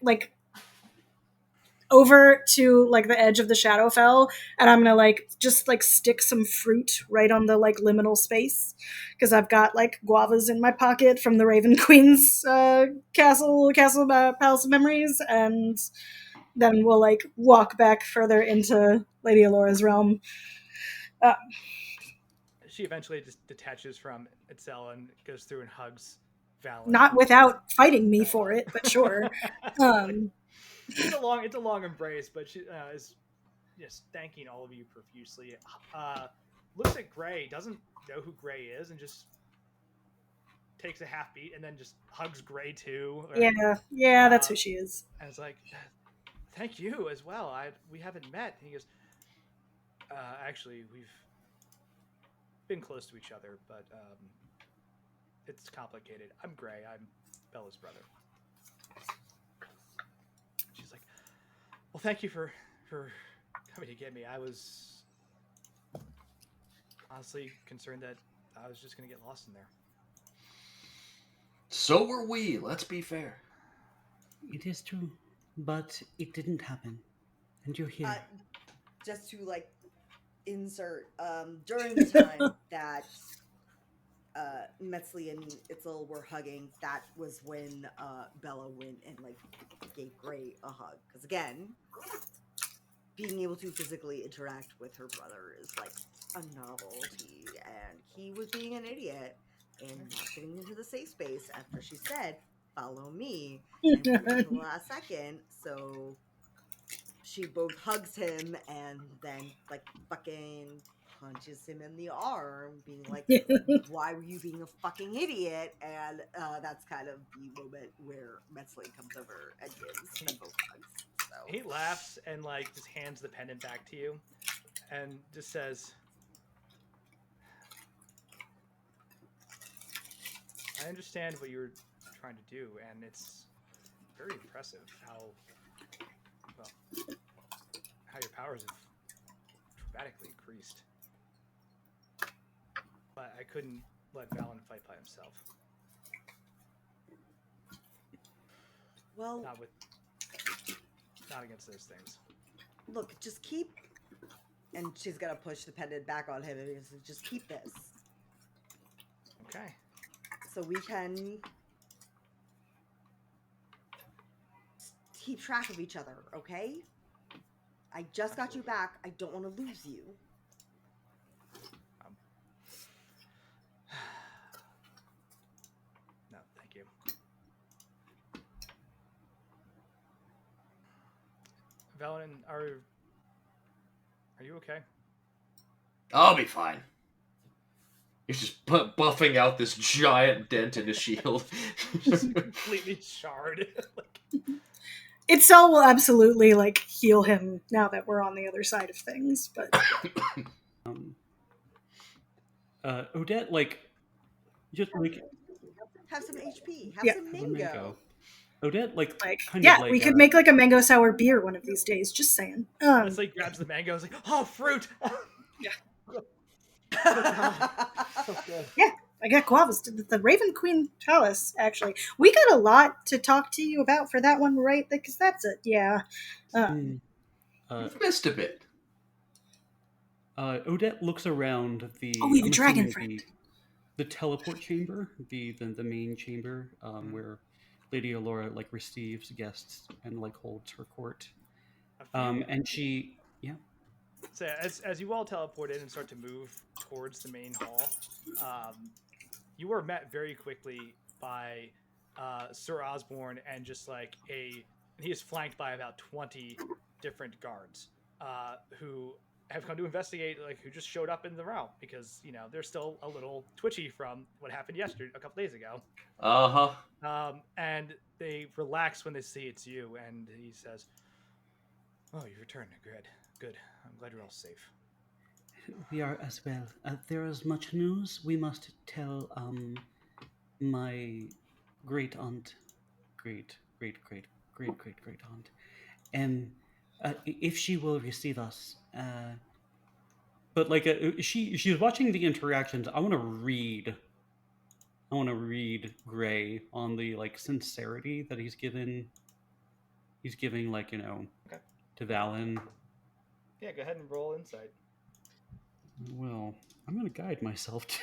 over to like the edge of the Shadowfell, and I'm gonna like just like stick some fruit right on the like liminal space because I've got like guavas in my pocket from the Raven Queen's castle palace of memories, and then we'll like walk back further into Lady Alora's realm. Uh,
She eventually just detaches from Itzel and goes through and hugs Valen.
Not without fighting me for it, but sure.
It's a long embrace, but she is just thanking all of you profusely. Looks at Gray, doesn't know who Gray is, and just takes a half beat and then just hugs Gray too.
Yeah, that's who she is.
And it's like, thank you as well. We haven't met. And he goes, actually, we've been close to each other, but it's complicated. I'm Gray. I'm Bella's brother. She's like, well, thank you for coming to get me. I was honestly concerned that I was just going to get lost in there.
So were we. Let's be fair.
It is true, but it didn't happen, and you're here.
Just to like insert during the time that Metzli and Itzel were hugging, that was when Bella went and like gave Gray a hug. Because again, being able to physically interact with her brother is like a novelty, and he was being an idiot and not getting into the safe space after she said, "Follow me," and at the last second, so she both hugs him and then like fucking punches him in the arm, being like, why were you being a fucking idiot? And that's kind of the moment where Metzli comes over and gives them both hugs. So
he laughs and like just hands the pendant back to you and just says, I understand what you were trying to do, and it's very impressive how your powers have dramatically increased. But I couldn't let Valen fight by himself.
well,
not against those things.
Look, just keep, and she's gonna push the pendant back on him and just keep this.
Okay.
So we can keep track of each other, okay? I just got you back. I don't want to lose you.
No, thank you. Valen, are you okay?
I'll be fine. He's just buffing out this giant dent in his shield.
Just completely charred.
Itzel will absolutely like heal him now that we're on the other side of things, but
Odette, like, just like
Have some HP. Have
Yeah.
some
have a
mango.
Odette, like kind
yeah,
of like
we could make like a mango sour beer one of these days. Just saying.
It's like grabs the mango. It's like, oh, fruit.
Yeah.
So good.
Yeah, I got guavas. The Raven Queen Palace, actually. We got a lot to talk to you about for that one, right? Because that's it, yeah.
You've missed a bit.
Odette looks around the
The dragon friend.
The teleport chamber, the main chamber, where Lady Alora like receives guests and like holds her court. And she, yeah.
So as you all teleport in and start to move towards the main hall, you are met very quickly by Sir Osborne and just like he is flanked by about 20 different guards who have come to investigate, like who just showed up in the realm because they're still a little twitchy from what happened a couple days ago. And they relax when they see it's you, and he says, "Oh, you returned. Good. I'm glad you're all safe."
We are as well. There is much news. We must tell my great aunt, great aunt, um, if she will receive us. But like she's watching the interactions. I want to read Gray on the like sincerity that he's giving like
Okay.
to Valen.
Yeah, go ahead and roll insight.
Well, I'm gonna guide myself too.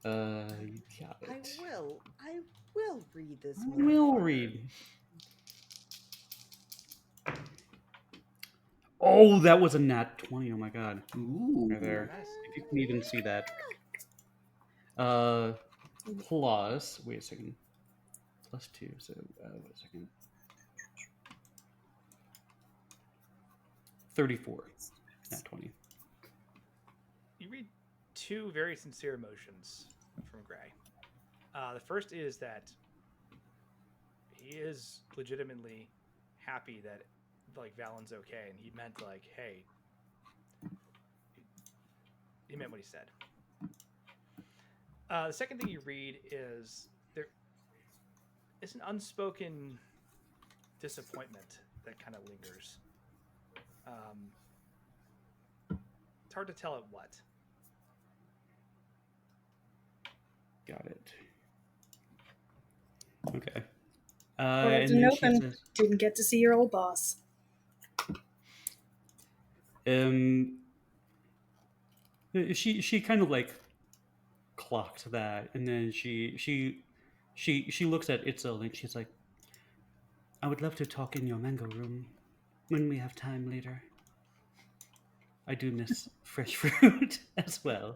You got
I
it.
will read this.
I will
motherfucker.
read. Oh, that was a nat 20. Oh my god.
Ooh.
Right there.
Nice.
If you can even see that. Plus, wait a second. Plus 2. So, wait a second. 34. Nat 20.
You read two very sincere emotions from Gray. The first is that he is legitimately happy that like Valen's okay, and he meant like, hey, he meant what he said. The second thing you read is there is an unspoken disappointment that kind of lingers. It's hard to tell at what.
Got it. Okay.
Doors
And then
didn't
she
open.
says,
Didn't get to see your old boss.
she kind of like clocked that, and then she looks at Itzel and she's like, I would love to talk in your mango room when we have time later. I do miss fresh fruit as well.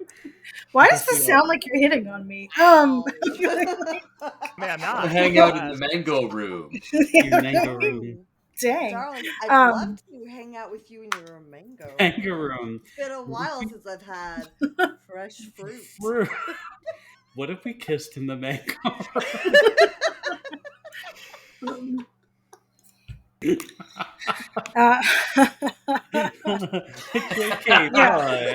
Why
I
does
guess
this
we all
sound like you're hitting on me?
Ow.
I feel like-
Man, I'm
We'll
not.
hang out in the mango room.
your mango room.
Dang.
Darling, I'd
Um,
love to hang out with you in your mango.
Mango room.
It's been a while since I've had fresh fruit.
Fruit. What if we kissed in the mango room?
uh,
Okay,
Yeah.
bye.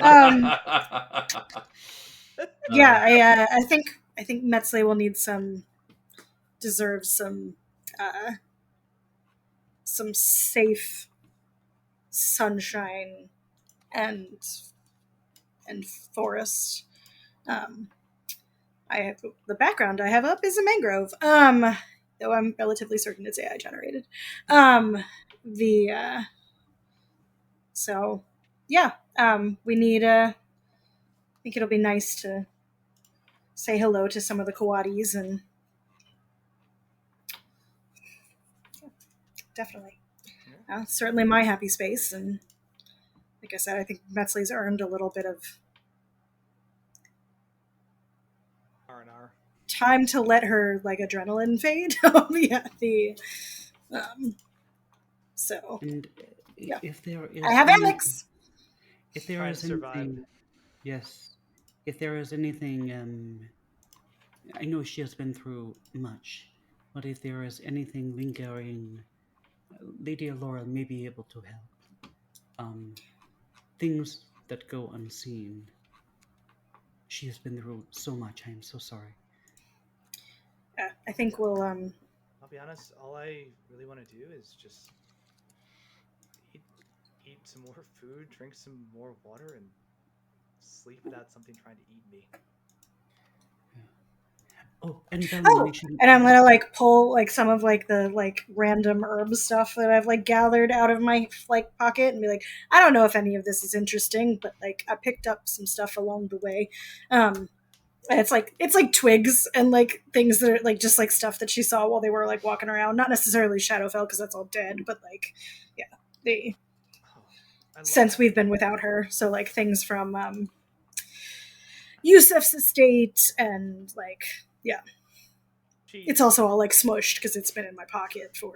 yeah, I think Metzley will need deserves some safe sunshine and forest. I have the background I have up is a mangrove. Though I'm relatively certain it's AI generated. The so yeah. We need I think it'll be nice to say hello to some of the Kawatis and definitely. Certainly my happy space, and like I said, I think Metzley's earned a little bit of
R&R.
time to let her like adrenaline fade. Yeah, so
And
Yeah.
if there is
I have
any-
Alex.
If there
Trying
is
to survive.
anything, yes. If there is anything, I know she has been through much, but if there is anything lingering, Lady Alora may be able to help. Things that go unseen. She has been through so much. I am so sorry.
I think we'll
I'll be honest, all I really want to do is just eat some more food, drink some more water, and sleep without something trying to eat me.
Oh, and
and I'm gonna like pull like some of like the like random herb stuff that I've like gathered out of my like pocket and be like, I don't know if any of this is interesting, but like I picked up some stuff along the way. And it's like twigs and like things that are like just like stuff that she saw while they were like walking around. Not necessarily Shadowfell because that's all dead, but like since we've been without her, so like things from Yusuf's estate and like it's also all like smushed because it's been in my pocket for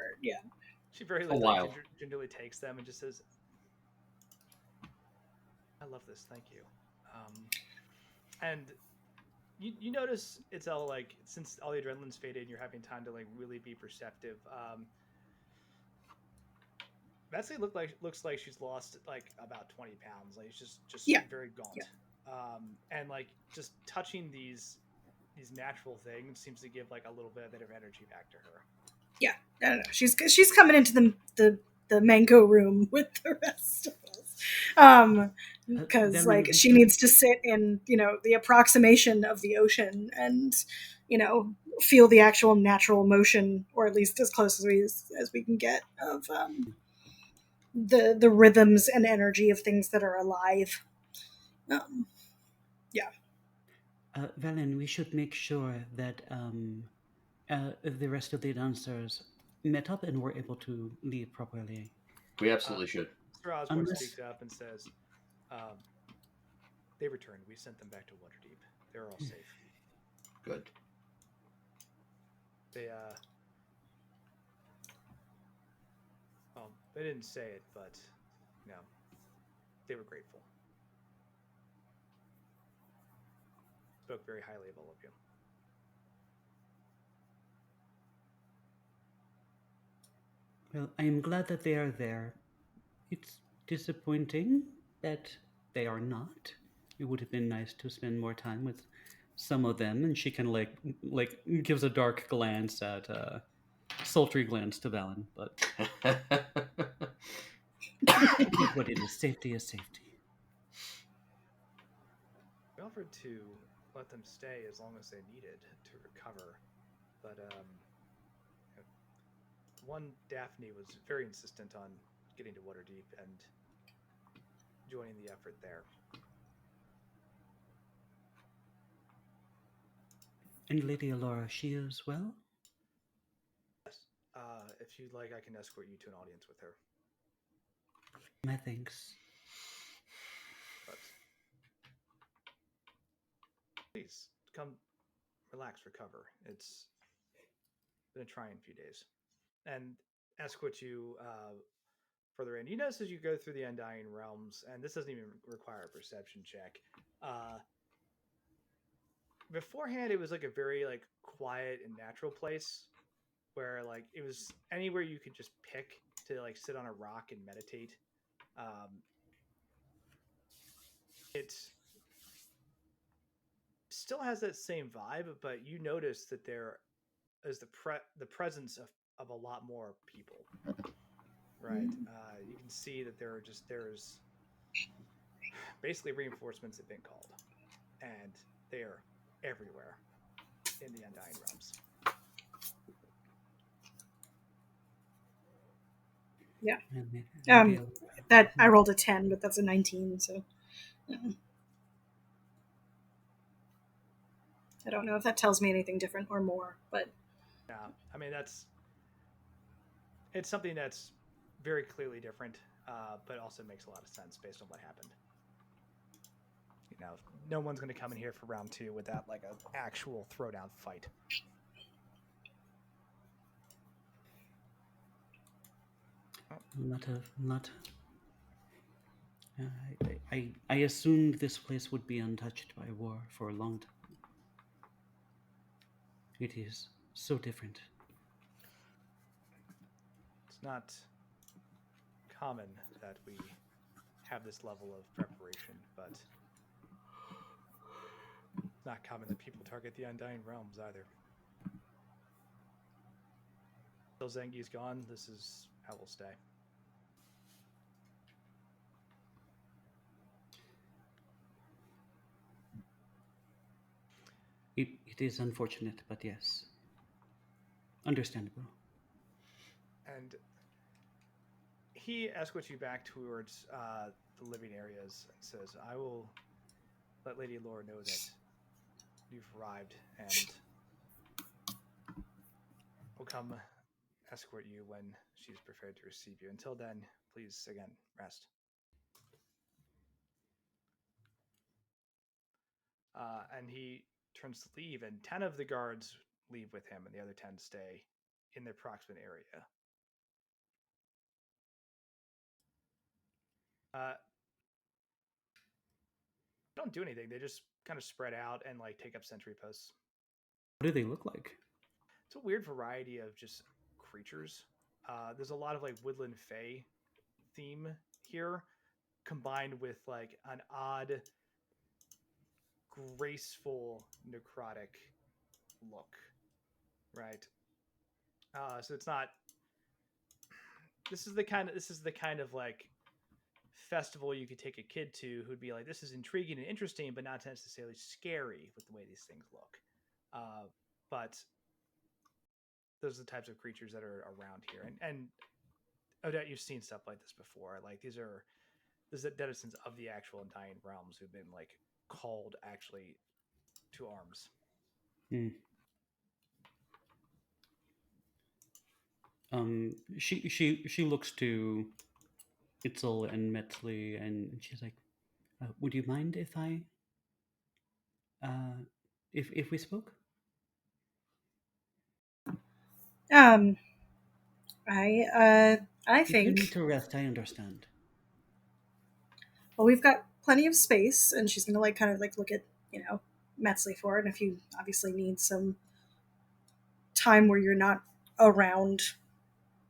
She very
A while.
gingerly takes them and just says, I love this, thank you. And you notice it's all like, since all the adrenaline's faded and you're having time to like really be perceptive, Betsy looks like she's lost like about 20 pounds. Like she's just
Yeah.
very gaunt.
Yeah.
And like just touching these natural things seems to give like a little bit of energy back to her.
Yeah, no. She's coming into the mango room with the rest of us, because like she needs to sit in the approximation of the ocean and feel the actual natural motion, or at least as close as we can get of the rhythms and energy of things that are alive. Yeah.
Valen, we should make sure that the rest of the dancers met up and were able to leave properly.
We absolutely should.
Mr. Osborne speaks up and says, they returned. We sent them back to Waterdeep. They're all safe.
Good.
They didn't say it, but they were grateful. Spoke very highly of all of you.
Well, I am glad that they are there. It's disappointing that they are not. It would have been nice to spend more time with some of them. And she kind of like gives a dark glance at sultry glance to Valen, but what it is, safety is safety.
We offered to let them stay as long as they needed to recover, but one Daphne was very insistent on getting to Waterdeep and joining the effort there.
And Lady Alora, she is well?
Yes. If you'd like, I can escort you to an audience with her.
My thanks.
But please, come relax, recover. It's been a trying few days. And escort you further in. You notice as you go through the Undying Realms, and this doesn't even require a perception check. Beforehand, it was like a very like quiet and natural place where like it was anywhere you could just pick to like sit on a rock and meditate. It still has that same vibe, but you notice that there is the presence of a lot more people. Right. You can see that there's basically reinforcements have been called, and they are everywhere in the Undying Realms.
Yeah. That I rolled a 10, but that's a 19, so I don't know if that tells me anything different or more, but
yeah, I mean it's something that's very clearly different, but also makes a lot of sense based on what happened. No one's going to come in here for round 2 without like an actual throwdown fight.
I assumed this place would be untouched by war for a long time. It is so different.
It's not common that we have this level of preparation, but it's not common that people target the Undying Realms either. Until Zengi's gone, this is how we'll stay.
It is unfortunate, but yes. Understandable.
And he escorts you back towards the living areas and says, I will let Lady Laura know that you've arrived, and we'll come escort you when she's prepared to receive you. Until then, please, again, rest. And he turns to leave, and 10 of the guards leave with him, and the other 10 stay in the approximate area. Don't do anything. They just kind of spread out and like take up sentry posts.
What do they look like?
It's a weird variety of just creatures. There's a lot of like woodland fae theme here, combined with like an odd, graceful necrotic look, right? So it's not. This is the kind of like festival you could take a kid to who'd be like, this is intriguing and interesting, but not necessarily scary with the way these things look. But those are the types of creatures that are around here, and Odette, you've seen stuff like this before. Like this is the denizens of the actual Undying Realms who've been like called actually to arms.
She looks to Itzel and Metzli, and she's like, "Would you mind if I, if we spoke?"
I
If you need
think.
to rest, I understand.
Well, we've got plenty of space, and she's gonna like kind of like look at Metzli for it. And if you obviously need some time where you're not around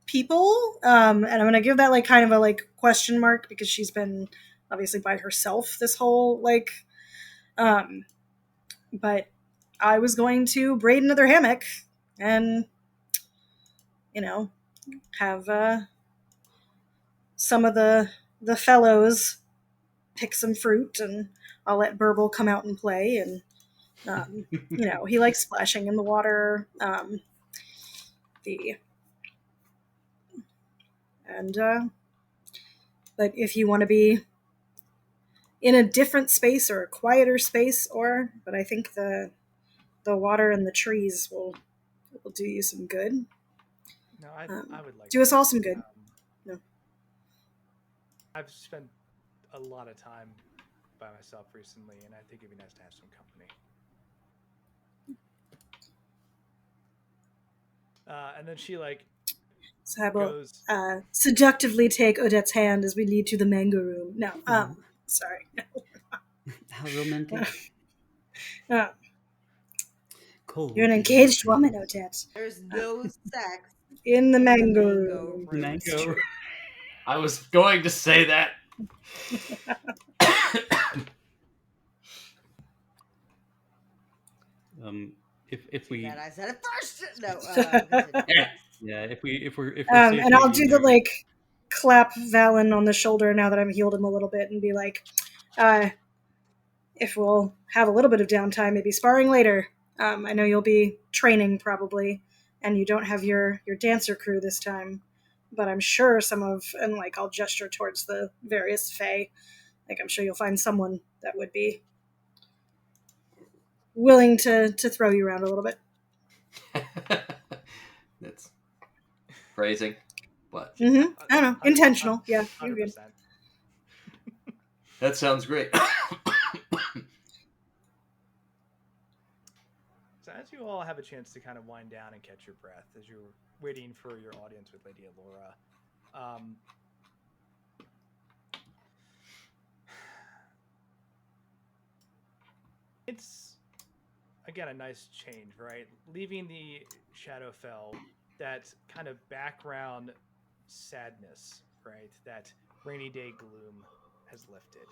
people, and I'm gonna give that like kind of a like question mark because she's been obviously by herself this whole like, but I was going to braid another hammock and have some of the fellows pick some fruit, and I'll let Burble come out and play. And he likes splashing in the water. But if you want to be in a different space or a quieter space, but I think the water and the trees will do you some good.
No, I would like
do us all some good. No.
I've spent a lot of time by myself recently, and I think it'd be nice to have some company. And then she like
So I will
goes
seductively take Odette's hand as we lead to the mango room. No, sorry.
How romantic. Cool.
You're an engaged woman, Odette.
There's no sex
in the mango
room.
Mango.
I was going to say that.
If we
that I said it first. No.
yeah, if we're
and I'll do the like clap Valen on the shoulder now that I've healed him a little bit and be like, if we'll have a little bit of downtime, maybe sparring later. I know you'll be training probably, and you don't have your dancer crew this time, but I'm sure and like I'll gesture towards the various fae, like I'm sure you'll find someone that would be willing to throw you around a little bit.
That's phrasing, but
I don't know, intentional. Yeah,
100%.
you're good.
That sounds great.
So as you all have a chance to kind of wind down and catch your breath as you're waiting for your audience with Lady Alora, it's again a nice change, right? Leaving the Shadowfell, that kind of background sadness, right? That rainy day gloom has lifted.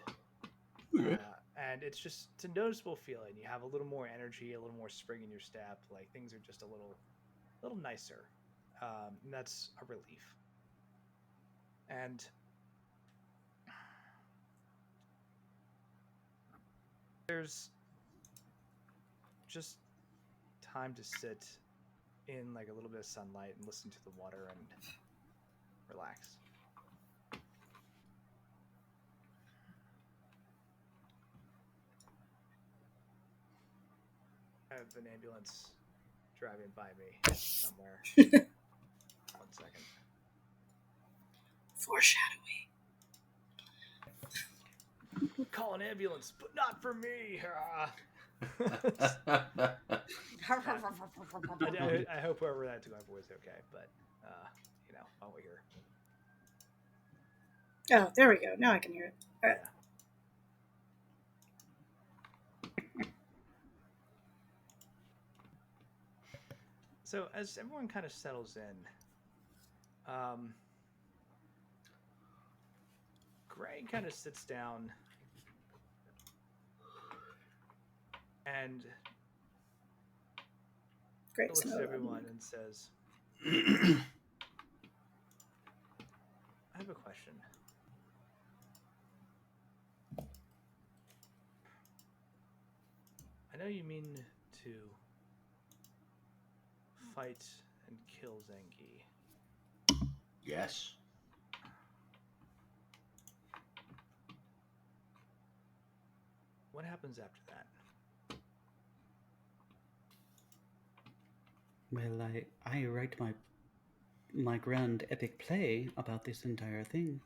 And it's a noticeable feeling. You have a little more energy, a little more spring in your step. Like things are just a little nicer. And that's a relief. And there's just time to sit in like a little bit of sunlight and listen to the water and relax. I have an ambulance driving by me somewhere. 1 second.
Foreshadowing.
Call an ambulance, but not for me. I hope whoever that took my voice okay, but while we're here.
Oh, there we go. Now I can hear it. All right.
Yeah. So as everyone kind of settles in, Crane kind of sits down and
Great.
looks
So,
at everyone and says, I have a question. I know you mean to fight and kill Zengi.
Yes.
What happens after that?
Well, I write my grand epic play about this entire thing,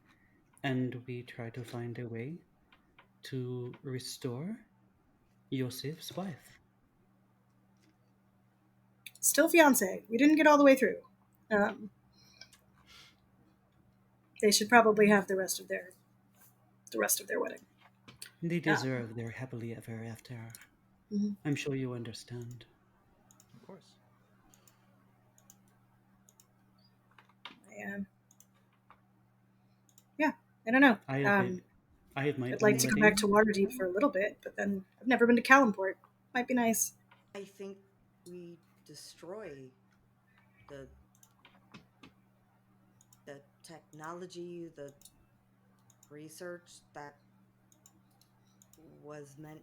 and we try to find a way to restore Yosef's wife.
still fiance. We didn't get all the way through. They should probably have the rest of their wedding.
They deserve their happily ever after.
Mm-hmm.
I'm sure you understand.
Of course.
Yeah, I don't know.
I have my
I'd
own
like to go
wedding.
back to Waterdeep for a little bit, but then I've never been to Calimport. Might be nice.
I think we destroy the technology, the research that was meant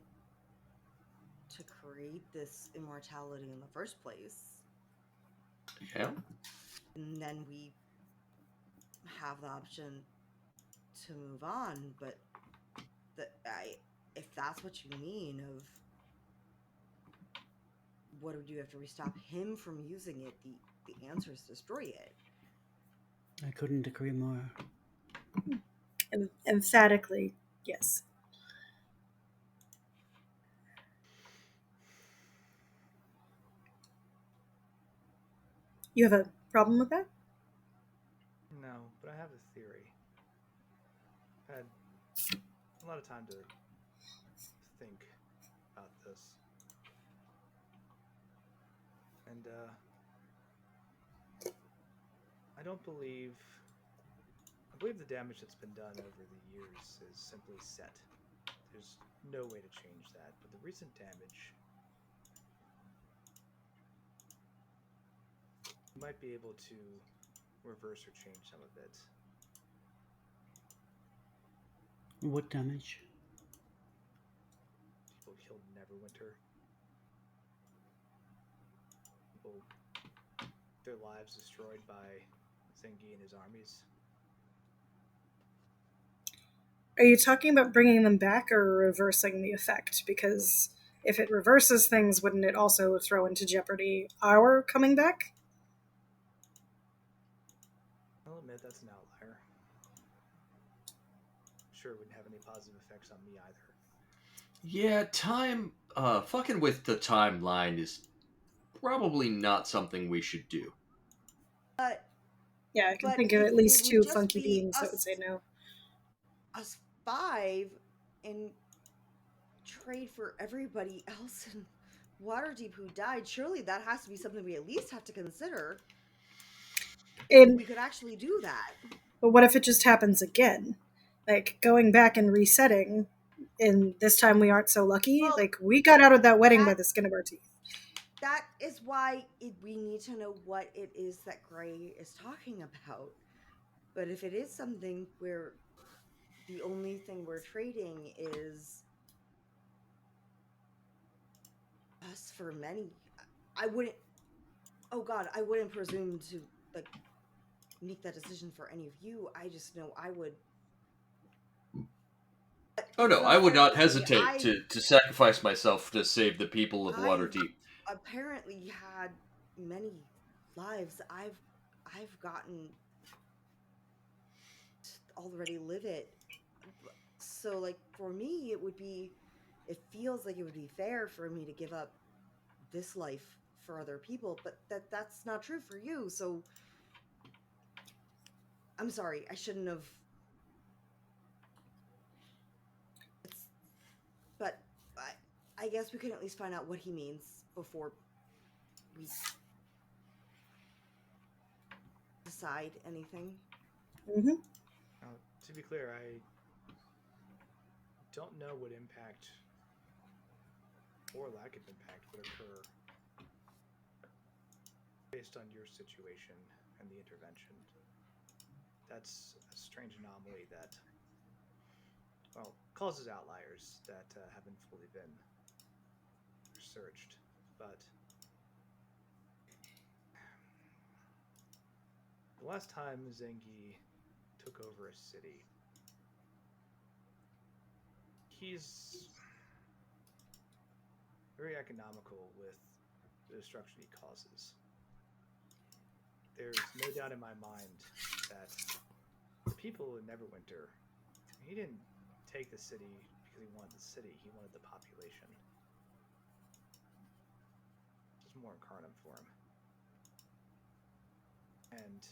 to create this immortality in the first place.
Yeah.
And then we have the option to move on, but if that's what you mean of what do we do after we stop him from using it, the answer is destroy it.
I couldn't agree more.
Emphatically, yes. You have a problem with that?
No, but I have a theory. I've had a lot of time to think about this. And I believe the damage that's been done over the years is simply set. There's no way to change that, but the recent damage, you might be able to reverse or change some of it.
What damage?
People killed Neverwinter. People, their lives destroyed by Zengi and his armies.
Are you talking about bringing them back or reversing the effect? Because if it reverses things, wouldn't it also throw into jeopardy our coming back?
I'll admit that's an outlier. Sure, it wouldn't have any positive effects on me either.
Yeah, fucking with the timeline is probably not something we should do.
Yeah, I can think of at least two funky beings that would say no.
Us 5 and trade for everybody else in Waterdeep who died. Surely that has to be something we at least have to consider. We could actually do that.
But what if it just happens again? Like, going back and resetting, and this time we aren't so lucky?
Well,
like, we got out of that wedding by the skin of our teeth.
That is why we need to know what it is that Gray is talking about. But if it is something where the only thing we're trading is us for many, I wouldn't presume to make that decision for any of you. I just know I would.
Oh no, I would not hesitate to sacrifice myself to save the people of Waterdeep.
Apparently had many lives. I've gotten to already live it. So for me it feels like it would be fair for me to give up this life for other people, but that's not true for you. So I'm sorry, I shouldn't have. But I guess we can at least find out what he means before we decide anything.
Mm-hmm.
Now, to be clear, don't know what impact or lack of impact would occur based on your situation and the intervention. That's a strange anomaly that, well, causes outliers that haven't fully been researched. But the last time Zengi took over a city, he's very economical with the destruction he causes. There's no doubt in my mind that the people in Neverwinter, he didn't take the city because he wanted the city, he wanted the population. There's more incarnate for him. And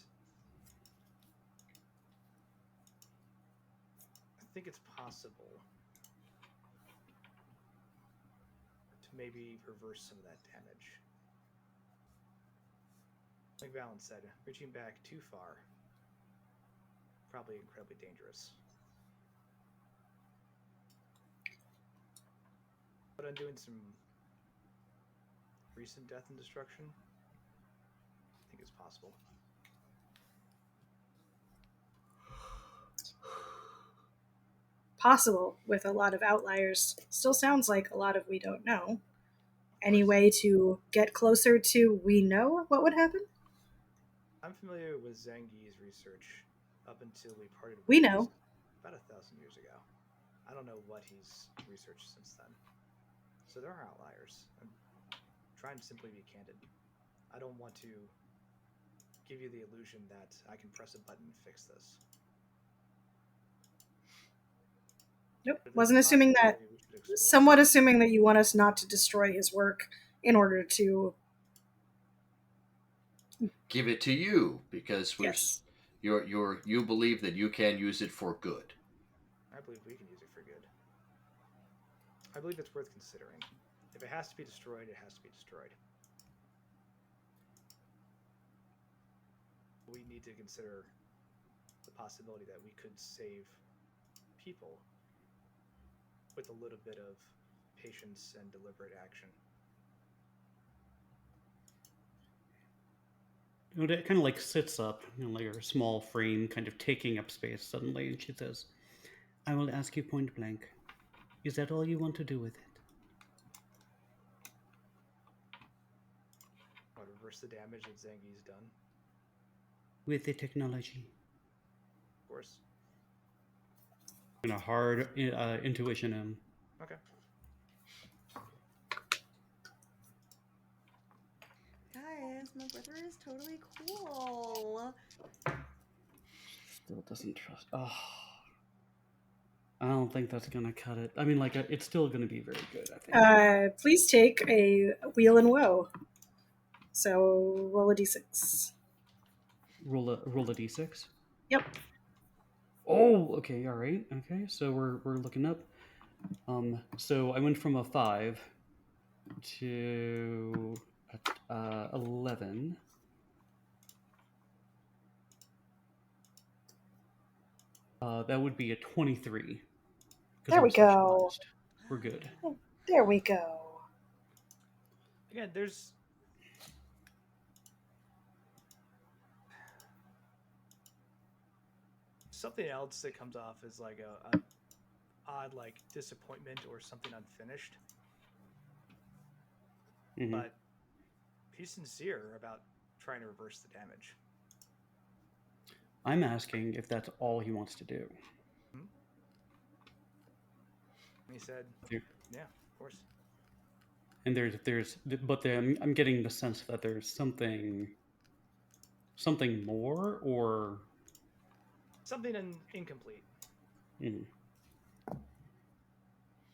I think it's possible to maybe reverse some of that damage. Like Valen said, reaching back too far, probably incredibly dangerous. But undoing some recent death and destruction, I think it's possible.
Possible with a lot of outliers. Still sounds like a lot of we don't know. Any way to get closer to we know what would happen?
I'm familiar with Zangi's research up until we parted
We
ways
know.
about 1,000 years ago. I don't know what he's researched since then. So there are outliers. I'm trying to simply be candid. I don't want to give you the illusion that I can press a button and fix this.
Nope. Wasn't assuming that. Somewhat assuming that you want us not to destroy his work in order to
give it to you because
yes.
you believe that you can use it for good.
I believe we can use it for good. I believe it's worth considering. If it has to be destroyed, it has to be destroyed. We need to consider the possibility that we could save people with a little bit of patience and deliberate action.
It kind of like sits up, like her small frame kind of taking up space suddenly, and she says, I will ask you point blank, is that all you want to do with it?
What, reverse the damage that Zangi's done?
With the technology.
Of course.
And a hard intuition.
Okay.
Guys, my brother is totally cool.
Still doesn't trust. Oh. I don't think that's gonna cut it. I mean, like, it's still gonna be very good, I think.
Please take a wheel and woe. So roll a d6.
Roll a d6.
Yep.
Oh, okay, all right, okay. So we're looking up. So I went from a 5 to 11. That would be a 23.
There we go.
We're good.
There we go.
Again, there's something else that comes off as like a odd like disappointment or something unfinished.
Mm-hmm.
But he's sincere about trying to reverse the damage.
I'm asking if that's all he wants to do.
He said, "Yeah, of course."
And I'm getting the sense that there's something more, or
something incomplete.
Mm-hmm.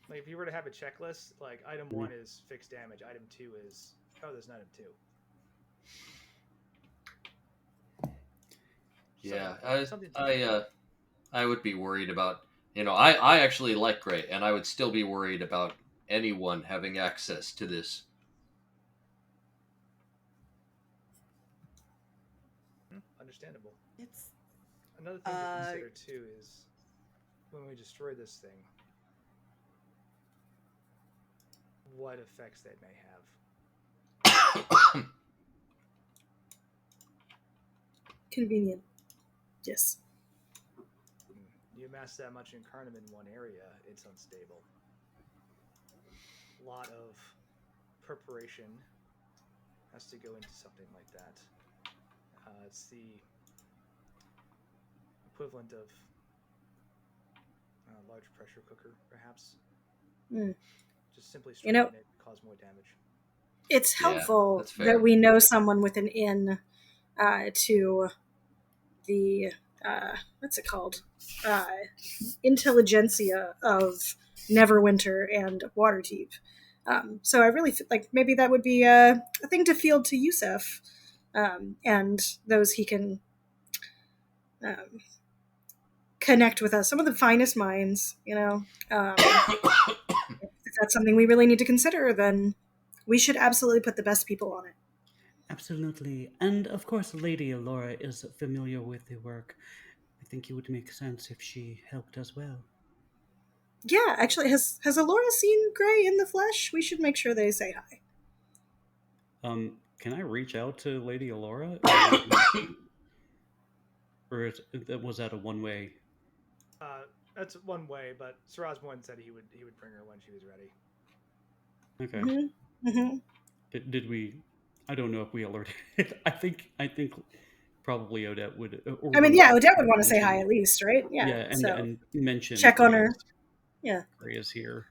Like if you were to have a checklist, like item 1 is fixed damage, item 2 is there's an item 2.
Yeah, I would be worried about, I actually like Gray, and I would still be worried about anyone having access to this.
Understandable.
It's
another thing to consider too is when we destroy this thing, what effects they may have.
Convenient. Yes.
You amass that much incarnum in one area, it's unstable. A lot of preparation has to go into something like that. It's the equivalent of a large pressure cooker, perhaps. Just simply striking it cause more damage.
It's helpful
fair.
that we know someone with an in to the what's it called? Intelligentsia of Neverwinter and Waterdeep. So I really like maybe that would be a thing to field to Yusef and those he can connect with us. Some of the finest minds, if that's something we really need to consider, then we should absolutely put the best people on it.
Absolutely. And of course, Lady Alora is familiar with the work. I think it would make sense if she helped as well.
Yeah, actually, has Alora seen Gray in the flesh? We should make sure they say hi.
Can I reach out to Lady Alora? Or was that a one-way?
That's one way, but Sir Osborne said he would bring her when she was ready.
Okay.
Mm-hmm.
Did we? I don't know if we alerted. I think probably Odette would.
Odette would want to say hi at least, right? Yeah.
Yeah, and mention
check on her. Yeah.
Gray is here.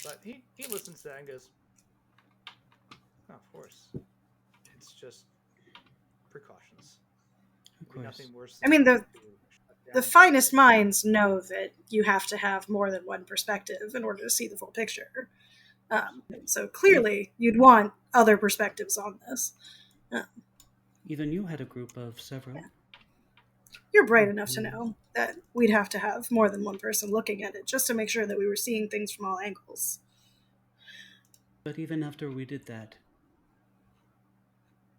But he listens to that and goes, "Oh, of course. It's just precautions.
Of course.
Nothing worse.
The finest minds know that you have to have more than one perspective in order to see the full picture. So clearly, you'd want other perspectives on this.
Even you had a group of several.
Yeah. You're bright enough to know that we'd have to have more than one person looking at it just to make sure that we were seeing things from all angles.
But even after we did that,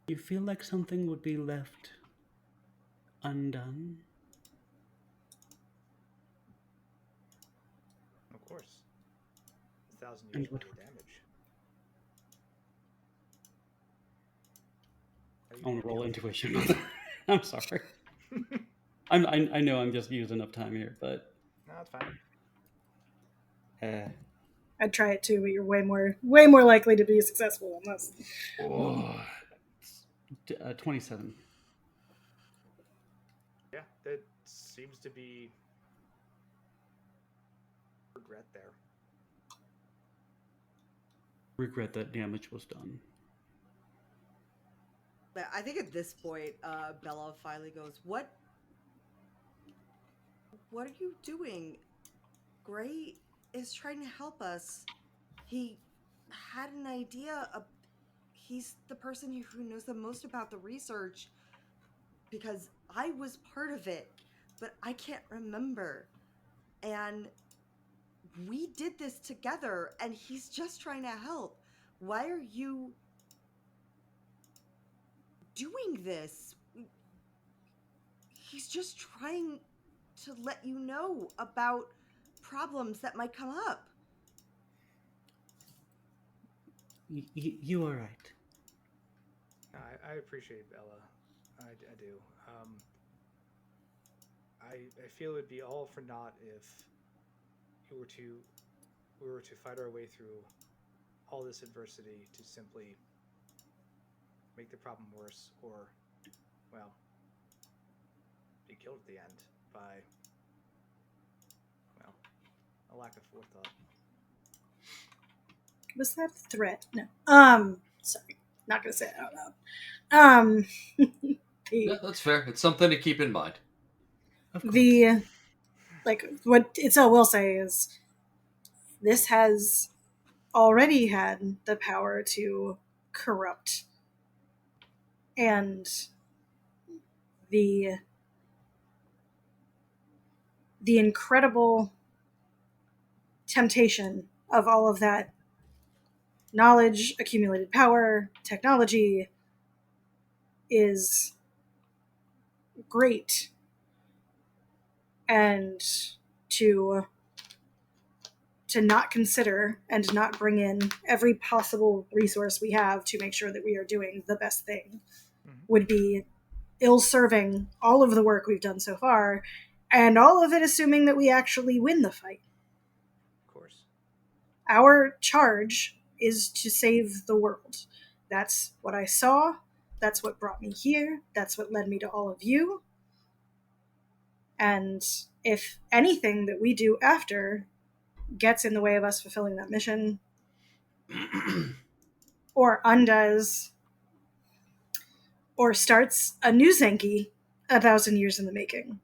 you feel like something would be left undone?
Of course. 1,000 years worth of damage.
I want to roll intuition. I'm sorry. I know I'm just using up time here, but
no, it's fine.
I'd try it too, but you're way more likely to be successful on this.
27.
Yeah, that seems to be regret there.
Regret that damage was done.
I think at this point, Bella finally goes, What are you doing? Gray is trying to help us. He had an idea. He's the person who knows the most about the research because I was part of it, but I can't remember. And we did this together, and he's just trying to help. Why are you doing this? He's just trying to let you know about problems that might come up.
You are right.
I appreciate Bella. I do. I feel it would be all for naught if we were to fight our way through all this adversity to simply make the problem worse, or, well, be killed at the end by, well, a lack of forethought.
Was that a threat? No. Sorry. Not gonna say it out loud.
Yeah, that's fair. It's something to keep in mind.
What Itzel will say is this has already had the power to corrupt, and the incredible temptation of all of that knowledge, accumulated power, technology is great. And to to not consider and not bring in every possible resource we have to make sure that we are doing the best thing would be ill-serving all of the work we've done so far, and all of it assuming that we actually win the fight.
Of course.
Our charge is to save the world. That's what I saw. That's what brought me here. That's what led me to all of you. And if anything that we do after gets in the way of us fulfilling that mission, or undoes, or starts a new Zenki 1,000 years in the making,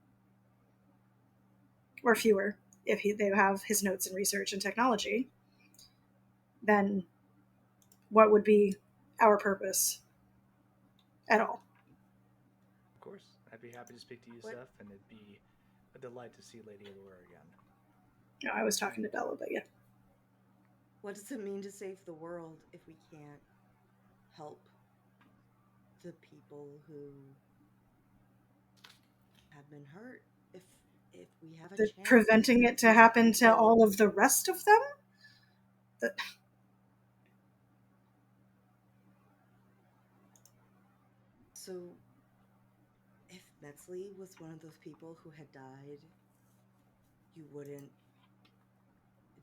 or fewer, if they have his notes in research and technology, then what would be our purpose at all?
Of course. I'd be happy to speak to you, Seth, and it'd be a delight to see Lady Allure again.
No, I was talking to Bella, but yeah.
What does it mean to save the world if we can't help the people who have been hurt? If we have a chance,
preventing it to happen to all of the rest of them?
So, if Metzley was one of those people who had died, you wouldn't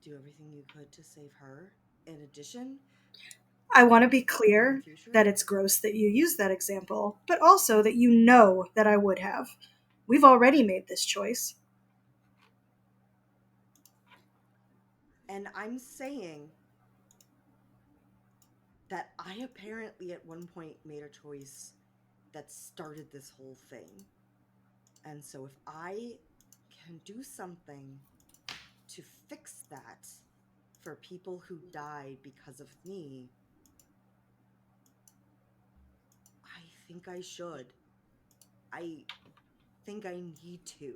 do everything you could to save her? In addition,
I want to be clear that it's gross that you use that example, but also that you know that I would have. We've already made this choice.
And I'm saying that I apparently at one point made a choice that started this whole thing. And so if I can do something to fix that for people who died because of me, I think I should. I think I need to.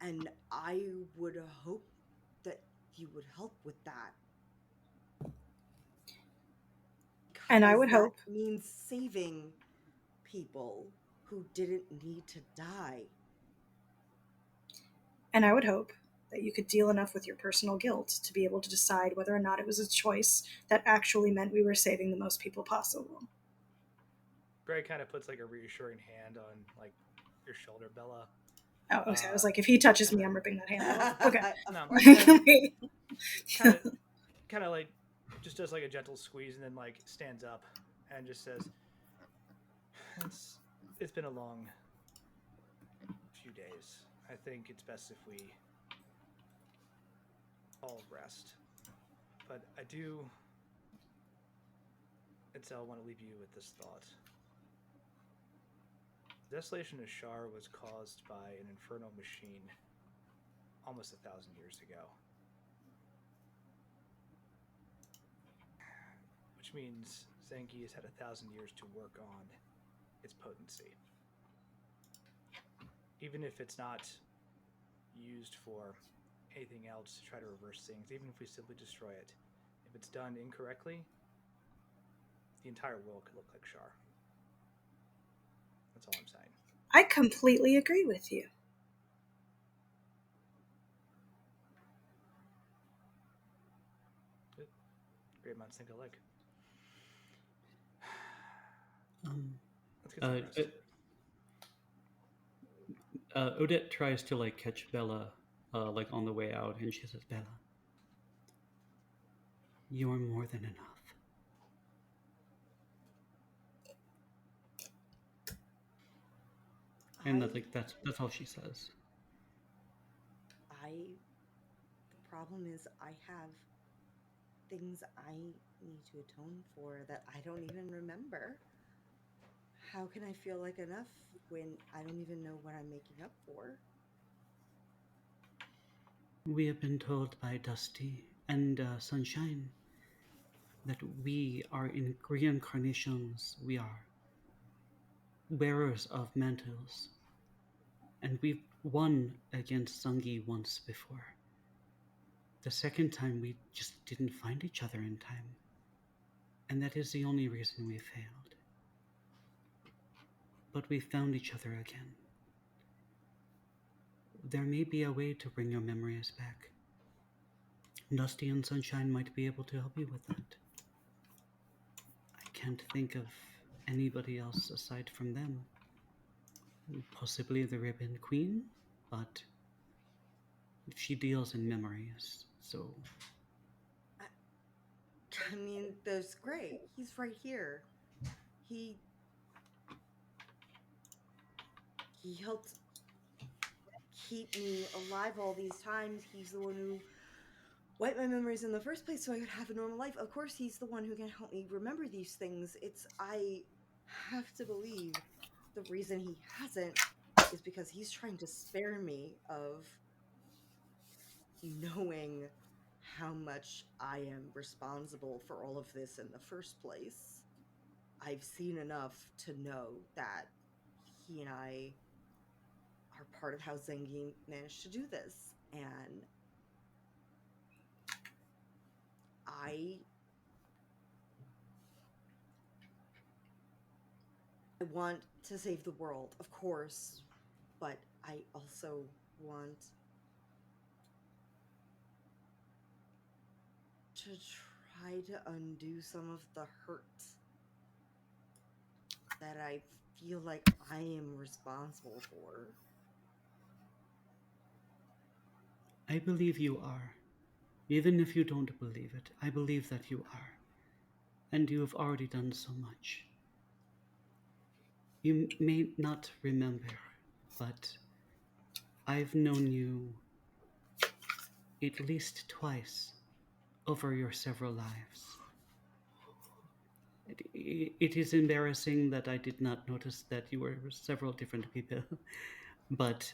And I would hope that you would help with that.
And I would hope
that means saving people who didn't need to die.
And I would hope that you could deal enough with your personal guilt to be able to decide whether or not it was a choice that actually meant we were saving the most people possible.
Greg kind of puts like a reassuring hand on like your shoulder, Bella.
Oh, okay. I was like, if he touches me, I'm ripping that hand off. Okay.
No. kind of like just does like a gentle squeeze and then like stands up and just says, it's been a long few days. I think it's best if we all rest. But I do, Itzel, want to leave you with this thought. The desolation of Shar was caused by an infernal machine almost 1,000 years ago. Which means Zenki has had 1,000 years to work on its potency. Even if it's not used for anything else to try to reverse things, even if we simply destroy it, if it's done incorrectly, the entire world could look like Shar. That's all I'm saying.
I completely agree with you.
Good. Great minds think alike. Let's get some rest.
Odette tries to like catch Bella like on the way out, and she says, Bella, you are more than enough. And that's all she says.
The problem is I have things I need to atone for that I don't even remember. How can I feel like enough when I don't even know what I'm making up for?
We have been told by Dusty and Sunshine that we are in reincarnations. We are wearers of mantles. And we've won against Sungi once before. The second time we just didn't find each other in time. And that is the only reason we failed. But we found each other again. There may be a way to bring your memories back. Dusty and Sunshine might be able to help you with that. I can't think of anybody else aside from them. Possibly the Ribbon Queen, but she deals in memories, so...
I mean, there's Gray. He's right here. He helped keep me alive all these times. He's the one who wiped my memories in the first place so I could have a normal life. Of course, he's the one who can help me remember these things. I have to believe the reason he hasn't is because he's trying to spare me of knowing how much I am responsible for all of this in the first place. I've seen enough to know that he and I are part of how Zengi managed to do this, and I want to save the world, of course, but I also want to try to undo some of the hurt that I feel like I am responsible for.
I believe you are. Even if you don't believe it, I believe that you are. And you have already done so much. You may not remember, but I've known you at least twice over your several lives. It is embarrassing that I did not notice that you were several different people, but,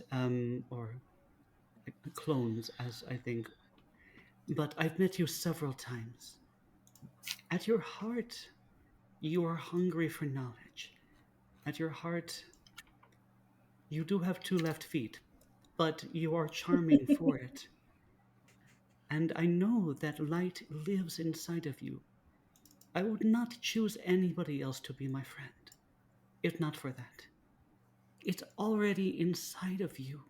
or clones, as I think. But I've met you several times. At your heart, you are hungry for knowledge. At your heart, you do have 2 left feet, but you are charming for it. And I know that light lives inside of you. I would not choose anybody else to be my friend, if not for that. It's already inside of you.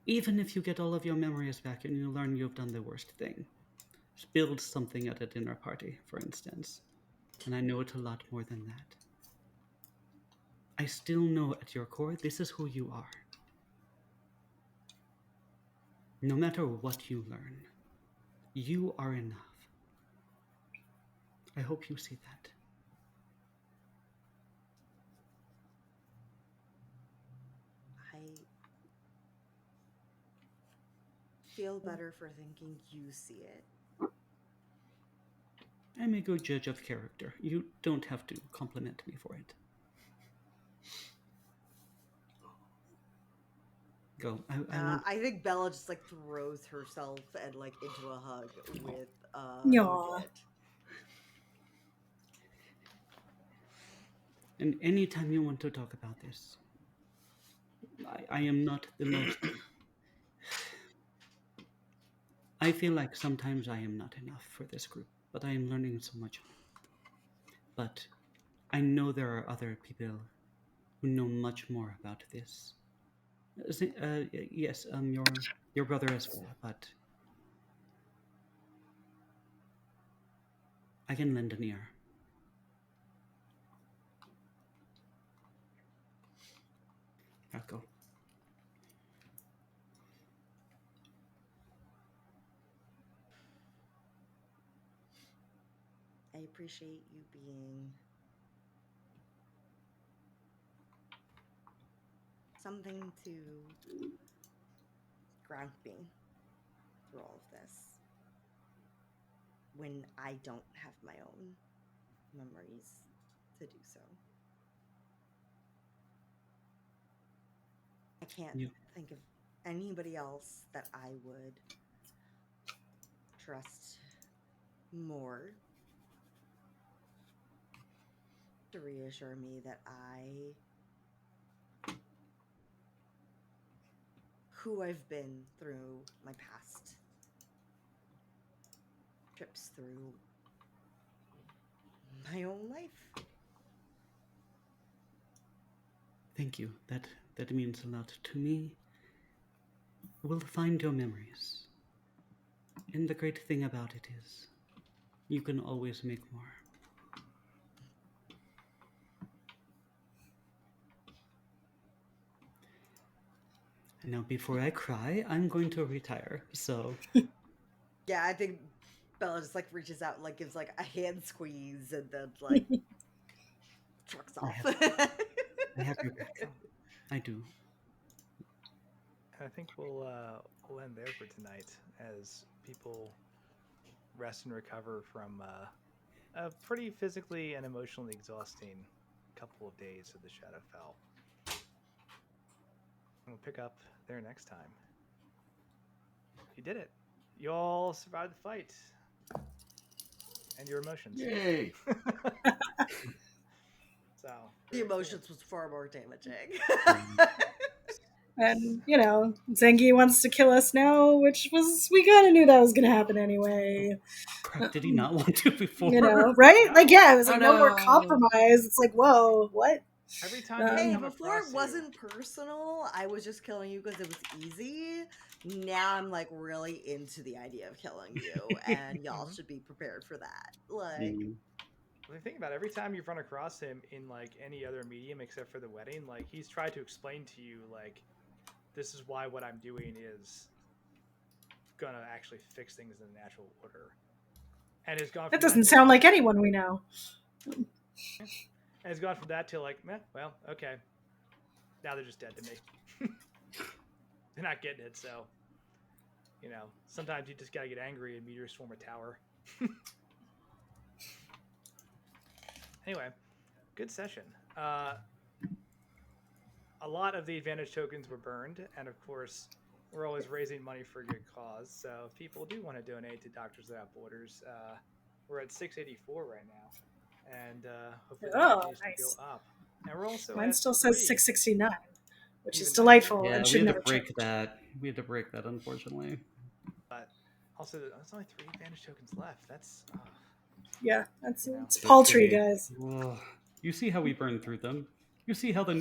Even if you get all of your memories back and you learn you've done the worst thing. Spilled something at a dinner party, for instance. And I know it a lot more than that. I still know at your core, this is who you are. No matter what you learn, you are enough. I hope you see that.
I feel better for thinking you see it.
I'm a good judge of character. You don't have to compliment me for it. Go.
I think Bella just like throws herself and like into a hug with
Yaw.
Legit.
And anytime you want to talk about this, I am not the most... I feel like sometimes I am not enough for this group, but I am learning so much. But I know there are other people who know much more about this. Yes, your brother as well, but I can lend an ear. I'll go.
I appreciate you being something to ground me through all of this when I don't have my own memories to do so. I can't think of anybody else that I would trust more to reassure me that who I've been through my past trips through my own life.
Thank you. That means a lot to me. We'll find your memories. And the great thing about it is, you can always make more. And now, before I cry, I'm going to retire. So,
Yeah, I think Bella just like reaches out and like gives like a hand squeeze and then like trucks
I
off.
I have your back. I do.
I think we'll end there for tonight as people rest and recover from a pretty physically and emotionally exhausting couple of days of the Shadowfell. We'll pick up there next time. You did it. You all survived the fight. And your emotions.
Yay!
So
The emotions was far more damaging.
And, you know, Zengi wants to kill us now, which was, we kind of knew that was going to happen anyway.
Crap, did he not want to before?
You know, right? Like, yeah, it was like,
Oh,
no more
no.
compromise. It's like, whoa, what?
every time you
Hey,
come
before
across
it wasn't personal, I was just killing you because it was easy. Now I'm like really into the idea of killing you, and y'all should be prepared for that. Like,
The thing about it, every time you've run across him in like any other medium except for the wedding, like he's tried to explain to you like this is why what I'm doing is gonna actually fix things in the natural order. And it's gone from
That doesn't
to,
sound like anyone we know.
and it's gone from that to like, well, okay. Now they're just dead to me. They're not getting it, so you know, sometimes you just gotta get angry and meteor swarm a tower. Anyway, good session. A lot of the advantage tokens were burned, and of course, we're always raising money for a good cause. So if people do want to donate to Doctors Without Borders, we're at 684 right now, and hopefully that continues
nice.
to go up. And we're also
Mine
at
still
3.
says 669, which
Even
is
nicer.
delightful
Yeah,
and
we
should
had
never
to break
change.
that. We had to break that, unfortunately.
But also, there's only 3 advantage tokens left. That's
Yeah, that's
You know.
it's paltry,
Okay.
guys.
Ugh. You see how we burn through them. You see how we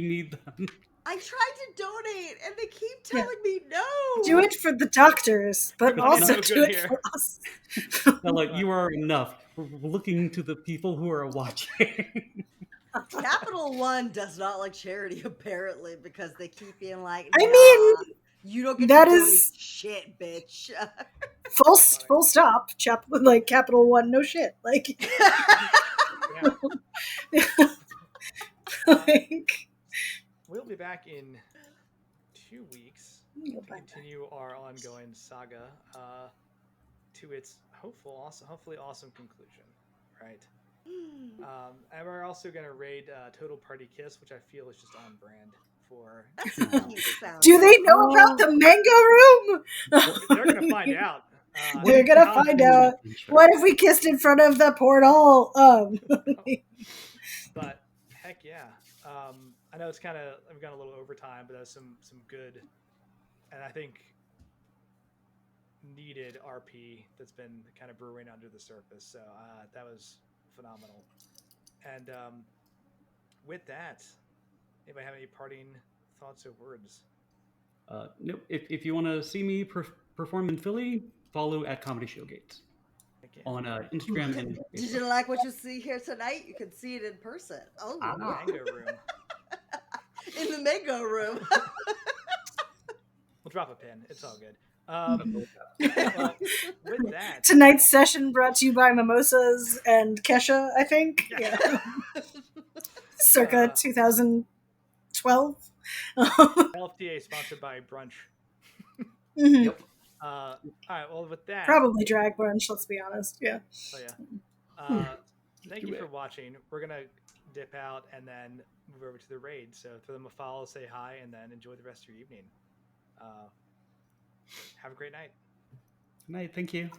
need them.
I tried to donate, and they keep telling me no.
Do it for the doctors, but
Money's
also
no
do
good
it
here.
for us.
Like, you are enough. We're looking to the people who are watching.
Capital One does not like charity, apparently, because they keep being like,
I
nah,
mean,
you don't get
that
to donate
is-
shit, bitch.
full stop. Like Capital One, no shit. Like,
Yeah.
like
We'll be back in 2 weeks to continue our ongoing saga to its hopefully awesome conclusion, right? And we're also going to raid Total Party Kiss, which I feel is just on brand for.
do they know about the manga room?
They're going to find out.
They're gonna find out. What if we kissed in front of the portal?
But heck yeah. I know it's kind of, I've gone a little overtime, but that's some good, and I think needed RP that's been kind of brewing under the surface. So that was phenomenal. And with that, anybody have any parting thoughts or words?
Nope. If you want to see me perform in Philly, follow at Comedy Showgate on Instagram and Facebook.
Did you like what you see here tonight? You can see it in person. Oh,
Mango room.
In the mango room.
We'll drop a pin. It's all good. Well, with that,
Tonight's session brought to you by Mimosas and Kesha, I think. Yeah. Circa 2012.
LFTA sponsored by Brunch.
Mm-hmm.
Yep.
All right. Well, with that,
Probably drag brunch, let's be honest. Yeah.
Oh yeah. Thank you for watching. We're gonna dip out and then move over to the raid. So throw them a follow, say hi, and then enjoy the rest of your evening. Have a great night.
Good night. Thank you.